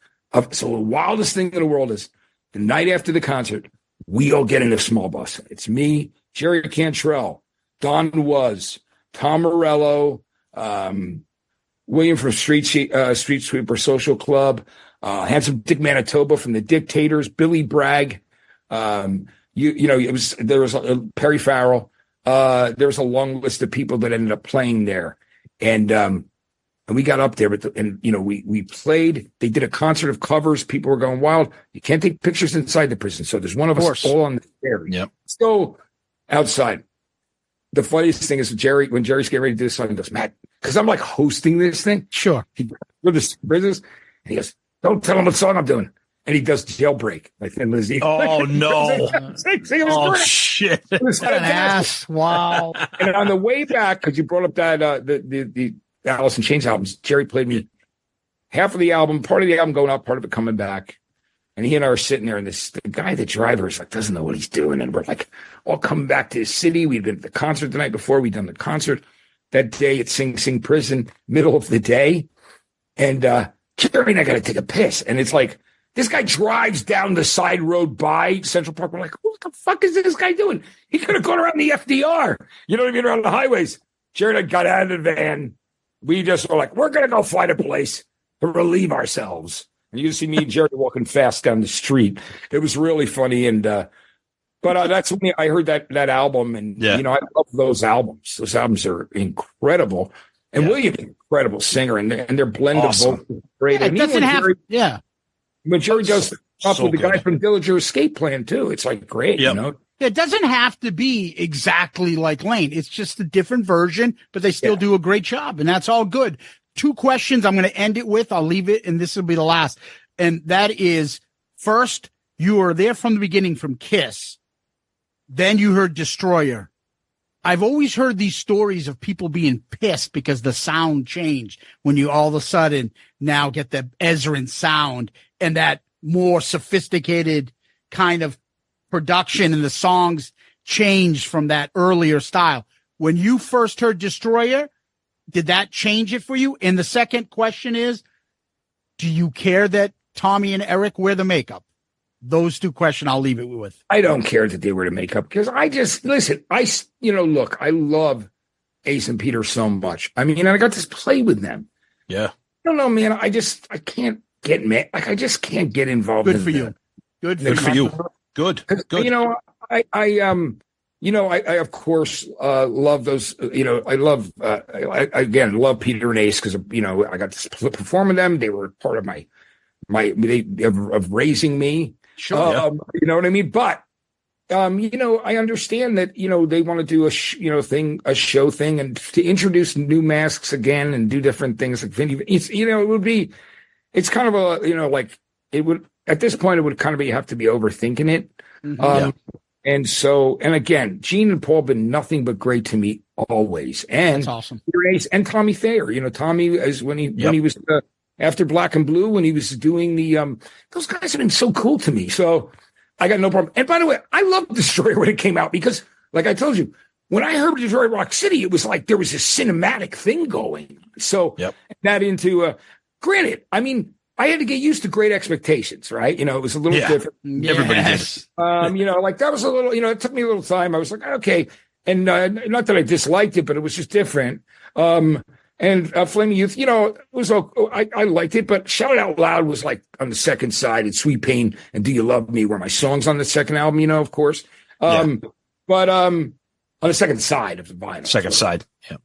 So the wildest thing in the world is the night after the concert, we all get in a small bus. It's me, Jerry Cantrell, Don Was, Tom Morello, William from Street Sweeper Social Club, Handsome Dick Manitoba from the Dictators, Billy Bragg, there was Perry Farrell. There was a long list of people that ended up playing there, and we got up there, we played. They did a concert of covers. People were going wild. You can't take pictures inside the prison, so there's one of us all on the stairs. Yep. Let's go outside. The funniest thing is when Jerry's getting ready to do this song, he goes, Matt, because I'm like hosting this thing. Sure. With the prisoners, and he goes, don't tell him what song I'm doing. And he does Jailbreak by Thin Lizzy. Oh, no. Oh, shit. What an ass. Wow. And on the way back, because you brought up that the Alice in Chains albums, Jerry played me half of the album, part of the album going up, part of it coming back. And he and I are sitting there, and the guy, the driver, is like, doesn't know what he's doing. And we're like, all coming back to the city. We'd been at the concert the night before. We'd done the concert that day at Sing Sing Prison, middle of the day. And Jerry and I got to take a piss. And it's like, this guy drives down the side road by Central Park. We're like, what the fuck is this guy doing? He could have gone around the FDR. You know what I mean? Around the highways. Jerry and I got out of the van. We just were like, we're going to go find a place to relieve ourselves. And you see me and Jerry walking fast down the street. It was really funny. And, but that's when I heard that album. And, I love those albums. Those albums are incredible. And William's an incredible singer. And their blend of vocals is great. Yeah, it doesn't have, When Jerry does stuff with the guy from Dillinger Escape Plan, too, it's like great, It doesn't have to be exactly like Lane. It's just a different version, but they still do a great job, and that's all good. 2 questions I'm going to end it with. I'll leave it, and this will be the last. And that is, first, you were there from the beginning from Kiss. Then you heard Destroyer. I've always heard these stories of people being pissed because the sound changed when you all of a sudden now get the Ezrin sound and that more sophisticated kind of production, and the songs changed from that earlier style. When you first heard Destroyer, did that change it for you? And the second question is, do you care that Tommy and Eric wear the makeup? Those 2 questions I'll leave it with. I don't care that they wear the makeup, because I love Ace and Peter so much. I mean, I got to play with them. Yeah. I don't know, man. I can't get mad. Like, I just can't get involved. Good for you. Good for you. Good. I of course love those. I love love Peter and Ace, because I got to perform with them. They were part of my of raising me. Sure. You know what I mean? But I understand that they want to do a show thing, and to introduce new masks again and do different things. Like it's kind of it would, at this point, it would kind of have to be overthinking it. Mm-hmm. And again, Gene and Paul have been nothing but great to me always. And that's awesome. And Tommy Thayer, Tommy is when he was after Black and Blue, when he was doing those guys have been so cool to me. So I got no problem. And by the way, I loved Destroyer when it came out, because like I told you, when I heard Detroit Rock City, it was like there was a cinematic thing going. So that into granted, I mean, I had to get used to Great Expectations, right? It was a little different. Everybody did. That was a little, it took me a little time. I was like, okay. And not that I disliked it, but it was just different. And Flaming Youth, it was okay. I liked it, but Shout It Out Loud was like on the second side, and Sweet Pain and Do You Love Me were my songs on the second album, of course. But on the second side of the vinyl. Second side. Yeah.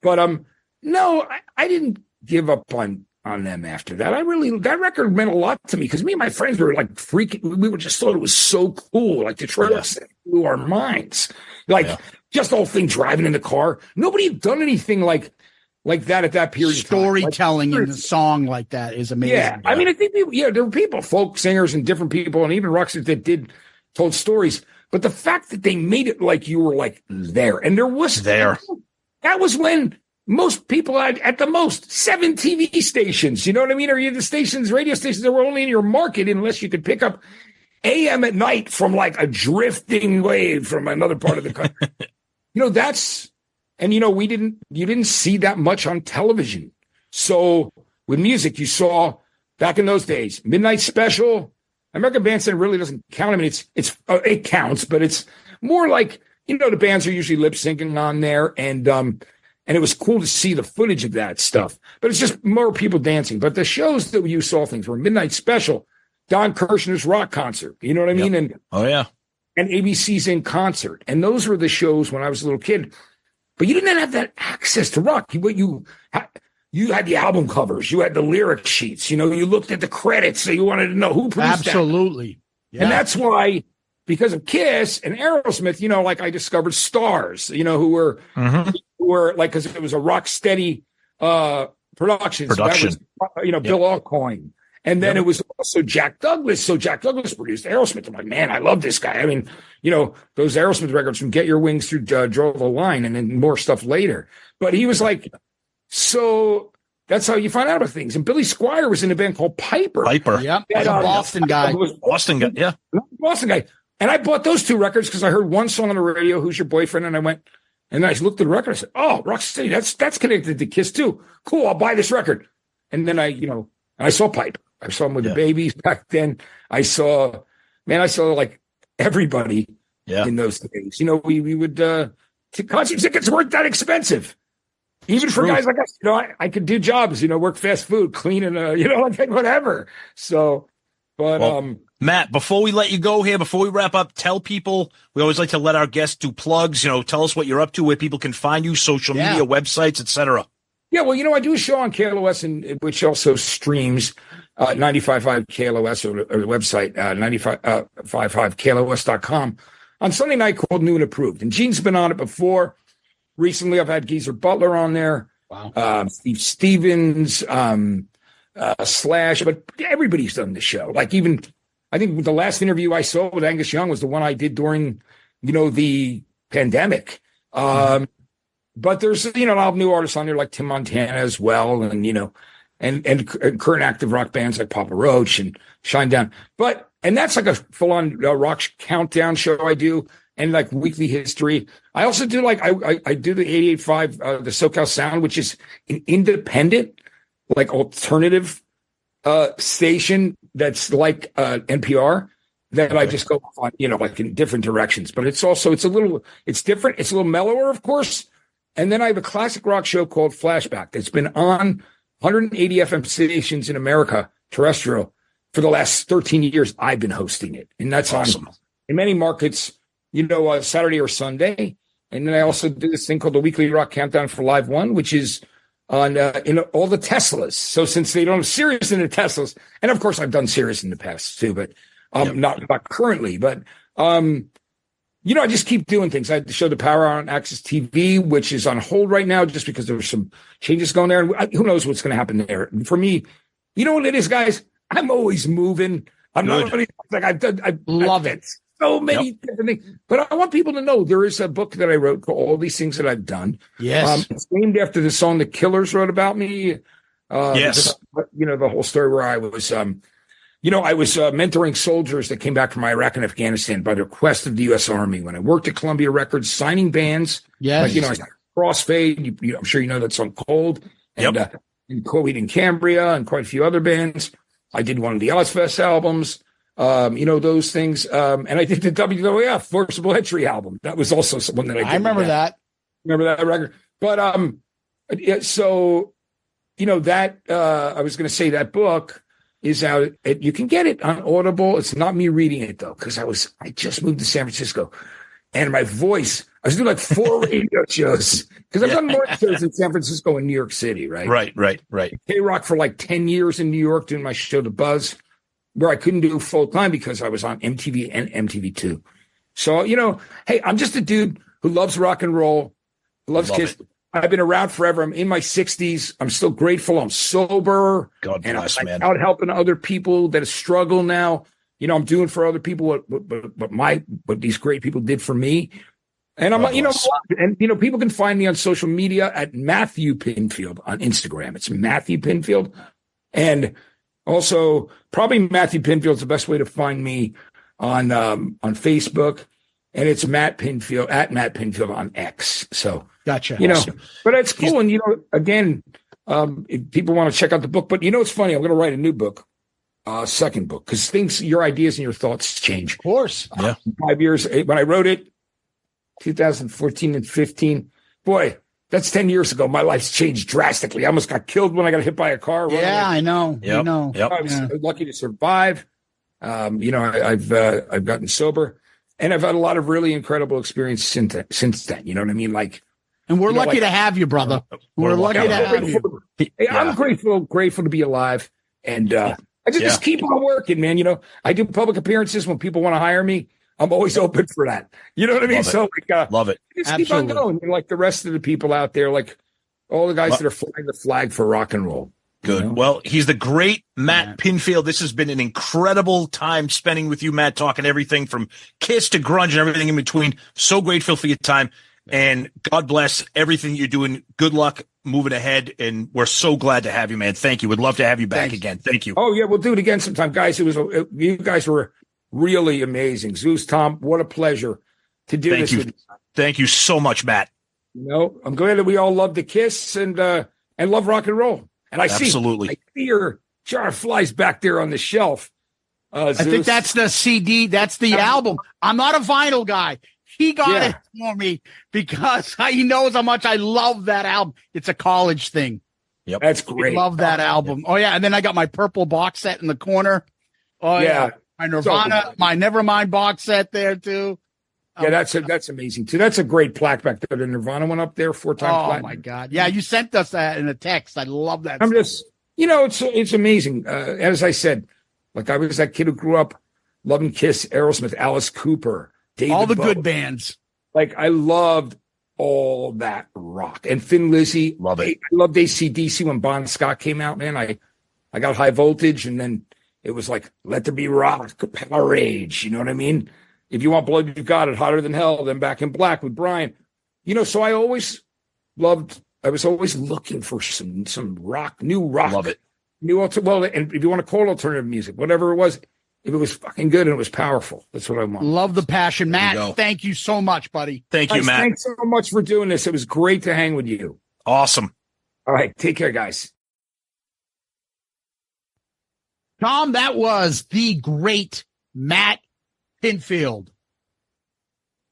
But no, I didn't give up on on them after that. That record meant a lot to me because me and my friends were like freaking. We were just thought it was so cool. Like Detroit blew our minds. Just the whole thing driving in the car. Nobody had done anything like that at that period. Storytelling in the song like that is amazing. Yeah. I mean, I think there were people, folk singers and different people, and even rock stars that told stories. But the fact that they made it like you were like there, and there was there. That was when most people had at the most 7 TV stations. You know what I mean? Or you had the radio stations that were only in your market unless you could pick up AM at night from like a drifting wave from another part of the country. You didn't see that much on television. So with music, you saw back in those days, Midnight Special, American Bandstand really doesn't count. I mean, it counts, but it's more like, the bands are usually lip syncing on there. And it was cool to see the footage of that stuff, but it's just more people dancing. But the shows that you saw things were Midnight Special, Don Kirshner's rock concert. You know what I mean? And and ABC's In Concert. And those were the shows when I was a little kid. But you didn't have that access to rock. You had the album covers. You had the lyric sheets. You looked at the credits, so you wanted to know who produced that. Absolutely. Yeah. And that's why, because of Kiss and Aerosmith, I discovered stars, who were like, because it was a rock steady production. So that was, Bill Alcoin. And then it was also Jack Douglas. So Jack Douglas produced Aerosmith. I'm like, man, I love this guy. I mean, those Aerosmith records from Get Your Wings through Draw the Line and then more stuff later. But he was like, so that's how you find out about things. And Billy Squier was in a band called Piper. Yep. Boston guy. Boston guy. And I bought those 2 records because I heard one song on the radio, Who's Your Boyfriend? And I went, and I looked at the record. I said, oh, Rocksteady, that's connected to Kiss too. Cool, I'll buy this record. And then I saw Piper. I saw him with the Babies back then. I saw like everybody in those days. We would concert tickets weren't that expensive. Even for guys like us, I could do jobs, work fast food, clean and like whatever. So, but Matt, before we let you go here, before we wrap up, tell people, we always like to let our guests do plugs, tell us what you're up to, where people can find you, social media, websites, etc. Yeah, well, I do a show on KLOS, which also streams 95.5 KLOS or the website 95.5KLOS.com on Sunday night called New and Approved. And Gene's been on it before. Recently, I've had Geezer Butler on there. Wow. Steve Stevens, Slash, but everybody's done the show. Like even, I think the last interview I saw with Angus Young was the one I did during, the pandemic. But there's, a lot of new artists on there like Tim Montana as well. And, and current active rock bands like Papa Roach and Shinedown. And that's like a full on rock countdown show I do. And like weekly history. I also do I do the 88.5, the SoCal Sound, which is an independent, like alternative station that's like NPR that I just go on, like in different directions. But it's different. It's a little mellower, of course. And then I have a classic rock show called Flashback that's been on 180 FM stations in America, terrestrial, for the last 13 years. I've been hosting it. And that's awesome. In many markets, Saturday or Sunday. And then I also do this thing called the Weekly Rock Countdown for Live One, which is on in all the Teslas. So since they don't have Sirius in the Teslas, and of course I've done Sirius in the past too, but not currently. But I just keep doing things. I had the show The Power on Access TV, which is on hold right now just because there's some changes going there. And who knows what's going to happen there. And for me, you know what it is, guys? I'm always moving. I'm not really, I love it. So many different things. But I want people to know there is a book that I wrote called All These Things That I've Done. Yes. It's named after the song The Killers wrote about me. Yes. The whole story where I was, I was mentoring soldiers that came back from Iraq and Afghanistan by the request of the U.S. Army when I worked at Columbia Records, signing bands. Yes. Like, Crossfade. I'm sure you know that song Cold. And, and Coheed and Cambria and quite a few other bands. I did one of the Ozfest albums. Those things. And I did the WWF Forcible Entry album. That was also someone that I did. I remember that. Remember that record? But, I was going to say that book is out. You can get it on Audible. It's not me reading it though, because I just moved to San Francisco and my voice, I was doing like 4 radio shows because I've done morning shows in San Francisco and New York City, right? Right. K-Rock for like 10 years in New York doing my show, The Buzz, where I couldn't do full time because I was on MTV and MTV2. So, hey, I'm just a dude who loves rock and roll, loves Kiss. I've been around forever. I'm in my 60s. I'm still grateful. I'm sober. God bless, and I'm man. out helping other people that struggle now. I'm doing for other people what these great people did for me. And I'm, people can find me on social media at Matthew Pinfield on Instagram. It's Matthew Pinfield. And also probably Matthew Pinfield is the best way to find me on Facebook. And it's Matt Pinfield at Matt Pinfield on X. So, gotcha. But it's cool. And, again, if people want to check out the book, but it's funny, I'm going to write a new book, second book, because your ideas and your thoughts change. Of course. 5 years, when I wrote it, 2014 and 15, boy, that's 10 years ago. My life's changed drastically. I almost got killed when I got hit by a car. Yeah, I know. Yep. I know. Yep. I was lucky to survive. I've gotten sober. And I've had a lot of really incredible experience since then. You know what I mean? And we're lucky to have you, brother. We're lucky to have you. Hey, I'm grateful to be alive. And I just keep on working, man. I do public appearances when people want to hire me. I'm always open for that. You know what I mean? Love it. Just keep on going. And like the rest of the people out there, like all the guys that are flying the flag for rock and roll. Good. Well, he's the great Matt Pinfield. This has been an incredible time spending with you, Matt, talking everything from Kiss to grunge and everything in between. So grateful for your time, and God bless everything you're doing. Good luck moving ahead, and we're so glad to have you, man. Thank you. We'd love to have you back again. Thank you. Oh, yeah, we'll do it again sometime. Guys, you guys were really amazing. Zeus, Tom, what a pleasure to do this with you. Thank you so much, Matt. I'm glad that we all love the Kiss and love rock and roll. And I see your jar of flies back there on the shelf. I think that's the CD. That's the album. I'm not a vinyl guy. He got it for me because he knows how much I love that album. It's a college thing. Yep. That's great. I love that album. Oh, yeah. And then I got my purple box set in the corner. Oh, yeah. My Nirvana, my Nevermind box set there, too. Yeah, that's amazing too. That's a great plaque back there. The Nirvana went up there 4 times. Oh my God! Yeah, you sent us that in a text. I love that. I'm just, it's amazing. As I said, I was that kid who grew up loving Kiss, Aerosmith, Alice Cooper, David all the Bowie. good bands. I loved all that rock and Thin Lizzy. Love it. I loved AC/DC when Bon Scott came out. Man, I got High Voltage, and then it was like Let There Be Rock, Power Rage. You know what I mean? If you want blood, you got it. Hotter Than Hell, then Back in Black with Brian. So I was always looking for some rock, new rock. Love it. And if you want to call it alternative music, whatever it was, if it was fucking good and it was powerful, that's what I want. Love the passion. Matt, thank you so much, buddy. Thank you, Matt. Thanks so much for doing this. It was great to hang with you. Awesome. All right. Take care, guys. Tom, that was the great Matt Pinfield.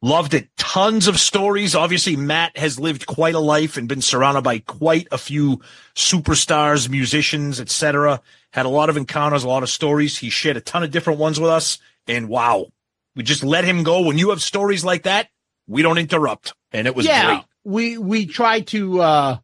Loved it. Tons of stories. Obviously, Matt has lived quite a life and been surrounded by quite a few superstars, musicians, etc. Had a lot of encounters, a lot of stories. He shared a ton of different ones with us. And wow, we just let him go. When you have stories like that, we don't interrupt. And it was great. We try to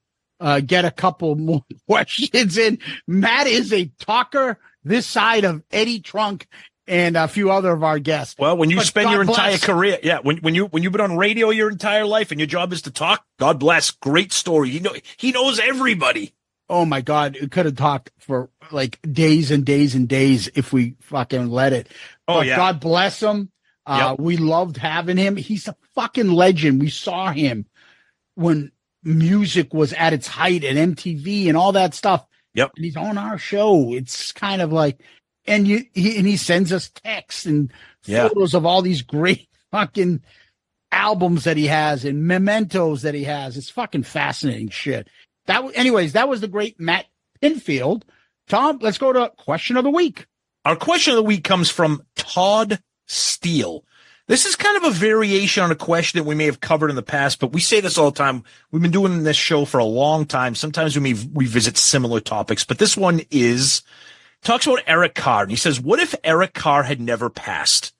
get a couple more questions in. Matt is a talker this side of Eddie Trunk and a few other of our guests. Well, when you spend your entire career, when you've been on radio your entire life and your job is to talk, God bless. Great story. He knows everybody. Oh my God, we could have talked for like days and days and days if we fucking let it. But God bless him. We loved having him. He's a fucking legend. We saw him when music was at its height at MTV and all that stuff. Yep. And he's on our show. It's kind of like. And he sends us texts and photos of all these great fucking albums that he has and mementos that he has. It's fucking fascinating shit. That was the great Matt Pinfield. Tom, let's go to question of the week. Our question of the week comes from Todd Steele. This is kind of a variation on a question that we may have covered in the past, but we say this all the time. We've been doing this show for a long time. Sometimes we may revisit similar topics, but this one talks about Eric Carr, and he says, what if Eric Carr had never passed?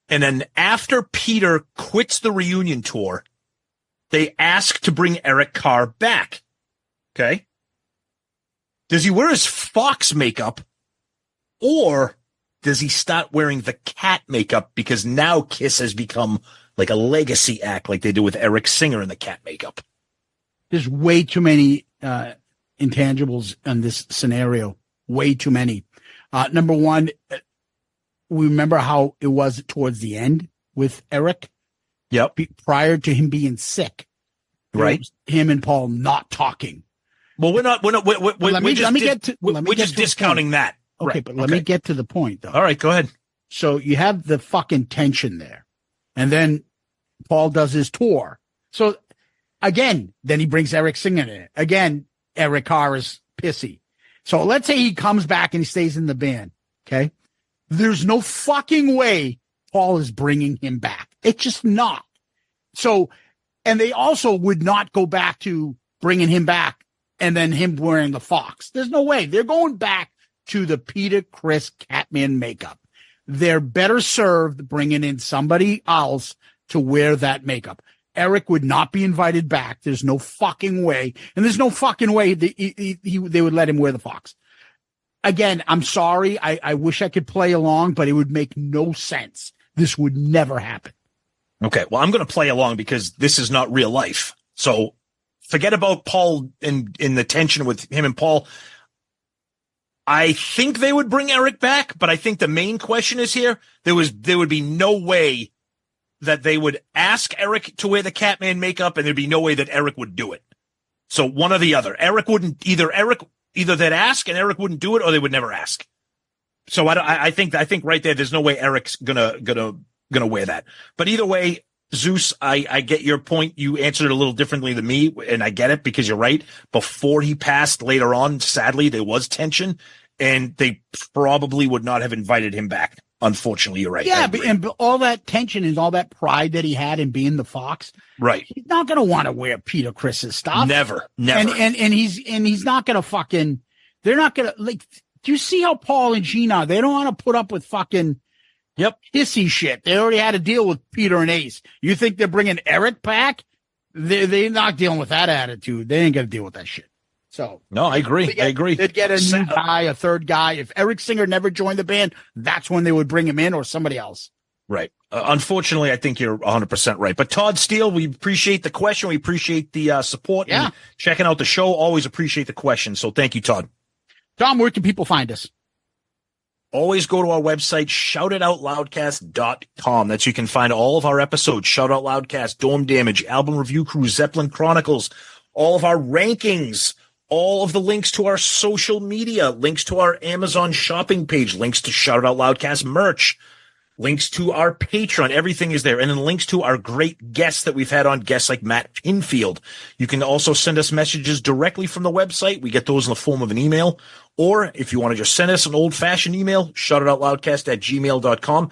And then after Peter quits the reunion tour, they ask to bring Eric Carr back. Okay. Does he wear his Fox makeup, or does he start wearing the cat makeup because now Kiss has become like a legacy act like they do with Eric Singer in the cat makeup? There's way too many intangibles in this scenario. Way too many. Number one, we remember how it was towards the end with Eric. Yep. Prior to him being sick. Right. Him and Paul not talking. Well, we're just discounting that. Okay, right. But let me get to the point, though. All right, go ahead. So you have the fucking tension there. And then Paul does his tour. So again, then he brings Eric Singer in. Again, Eric Carr is pissy. So let's say he comes back and he stays in the band. Okay. There's no fucking way Paul is bringing him back. It's just not. So, and they also would not go back to bringing him back and then him wearing the Fox. There's no way. They're going back to the Peter Criss Catman makeup. They're better served bringing in somebody else to wear that makeup. Eric would not be invited back. There's no fucking way. And there's no fucking way they would let him wear the Fox. Again, I'm sorry. I wish I could play along, but it would make no sense. This would never happen. Okay. Well, I'm going to play along because this is not real life. So forget about Paul and the tension with him and Paul. I think they would bring Eric back, but I think the main question is here. There would be no way that they would ask Eric to wear the Catman makeup, and there'd be no way that Eric would do it. So one or the other. Eric wouldn't either they'd ask and Eric wouldn't do it, or they would never ask. So I think right there, there's no way Eric's gonna wear that. But either way, Zeus, I get your point. You answered it a little differently than me, and I get it because you're right. Before he passed later on, sadly, there was tension, and they probably would not have invited him back. Unfortunately, you're right. Yeah, but all that tension and all that pride that he had in being the Fox. Right. He's not going to want to wear Peter Criss's stuff. Never. And he's not going to fucking, they're not going to, like, do you see how Paul and Gina, they don't want to put up with fucking hissy shit. They already had to deal with Peter and Ace. You think they're bringing Eric back? They're not dealing with that attitude. They ain't going to deal with that shit. So no, I agree. They'd get a new guy, a third guy. If Eric Singer never joined the band, that's when they would bring him in, or somebody else. Right. Unfortunately, I think you're 100% right. But Todd Steele, we appreciate the question. We appreciate the support. Yeah. And checking out the show. Always appreciate the question. So thank you, Todd. Tom, where can people find us? Always go to our website, shoutitoutloudcast.com. That's you can find all of our episodes, Shout Out Loudcast, Dorm Damage, Album Review Crew, Zeppelin Chronicles, all of our rankings, all of the links to our social media, links to our Amazon shopping page, links to Shout Out Loudcast merch, links to our Patreon. Everything is there. And then links to our great guests that we've had on, guests like Matt Pinfield. You can also send us messages directly from the website. We get those in the form of an email. Or if you want to just send us an old-fashioned email, shoutitoutloudcast@gmail.com.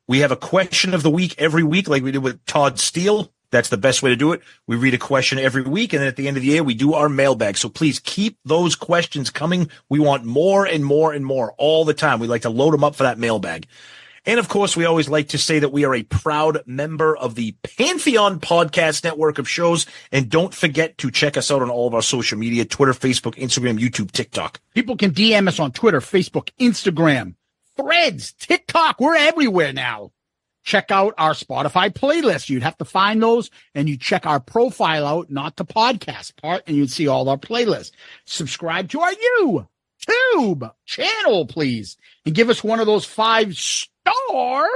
We have a question of the week every week, like we did with Todd Steele. That's the best way to do it. We read a question every week, and then at the end of the year, we do our mailbag. So please keep those questions coming. We want more and more and more all the time. We like to load them up for that mailbag. And of course, we always like to say that we are a proud member of the Pantheon Podcast Network of shows. And don't forget to check us out on all of our social media, Twitter, Facebook, Instagram, YouTube, TikTok. People can DM us on Twitter, Facebook, Instagram, Threads, TikTok. We're everywhere now. Check out our Spotify playlist. You'd have to find those, and you check our profile out, not the podcast part, and you'd see all our playlists. Subscribe to our YouTube channel, please, and give us one of those 5-star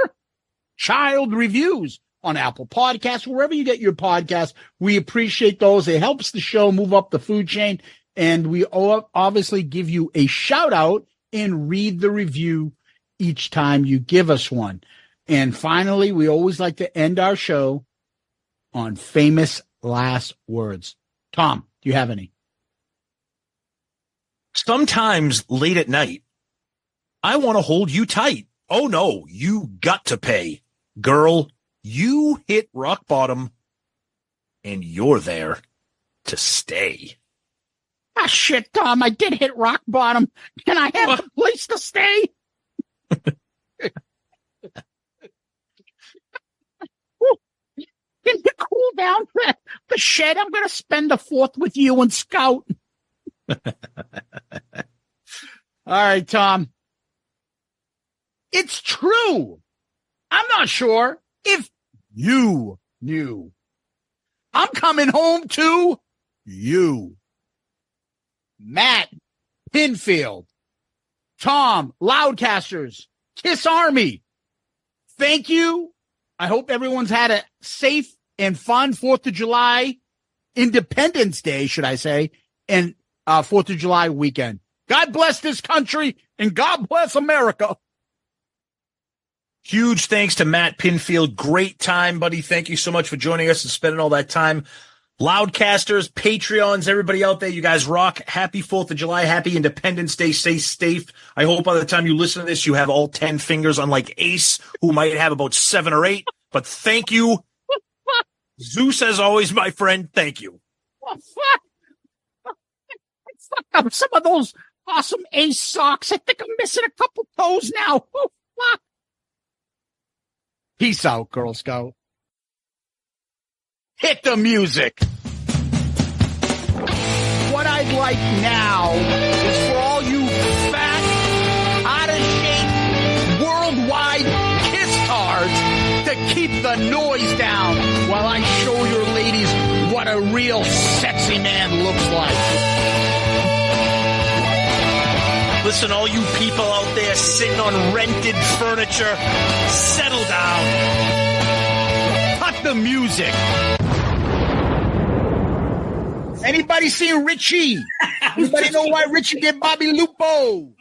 child reviews on Apple Podcasts, wherever you get your podcasts. We appreciate those. It helps the show move up the food chain, and we obviously give you a shout out and read the review each time you give us one. And finally, we always like to end our show on famous last words. Tom, do you have any? Sometimes late at night, I want to hold you tight. Oh no, you got to pay. Girl, you hit rock bottom and you're there to stay. Ah, shit, Tom, I did hit rock bottom. Can I have a place to stay? can you cool down the shed? I'm going to spend the 4th with you and Scout. All right, Tom. It's true. I'm not sure if you knew. I'm coming home to you. Matt Pinfield, Tom, Loudcasters, Kiss Army. Thank you. I hope everyone's had a safe and fun 4th of July, Independence Day, should I say, and 4th of July weekend. God bless this country and God bless America. Huge thanks to Matt Pinfield. Great time, buddy. Thank you so much for joining us and spending all that time. Loudcasters, Patreons, everybody out there, you guys rock. Happy 4th of July. Happy Independence Day. Stay safe. I hope by the time you listen to this, you have all 10 fingers, unlike Ace, who might have about 7 or 8. But thank you. Zeus, as always, my friend, thank you. Oh, fuck. I fucked up some of those awesome Ace socks. I think I'm missing a couple toes now. Oh, fuck. Peace out, Girl Scout. Hit the music. What I'd like now is for all you fat, out-of-shape, worldwide kiss-tards to keep the noise down while I show your ladies what a real sexy man looks like. Listen, all you people out there sitting on rented furniture, settle down. Cut the music. Anybody seen Richie? Anybody know why Richie did Bobby Lupo?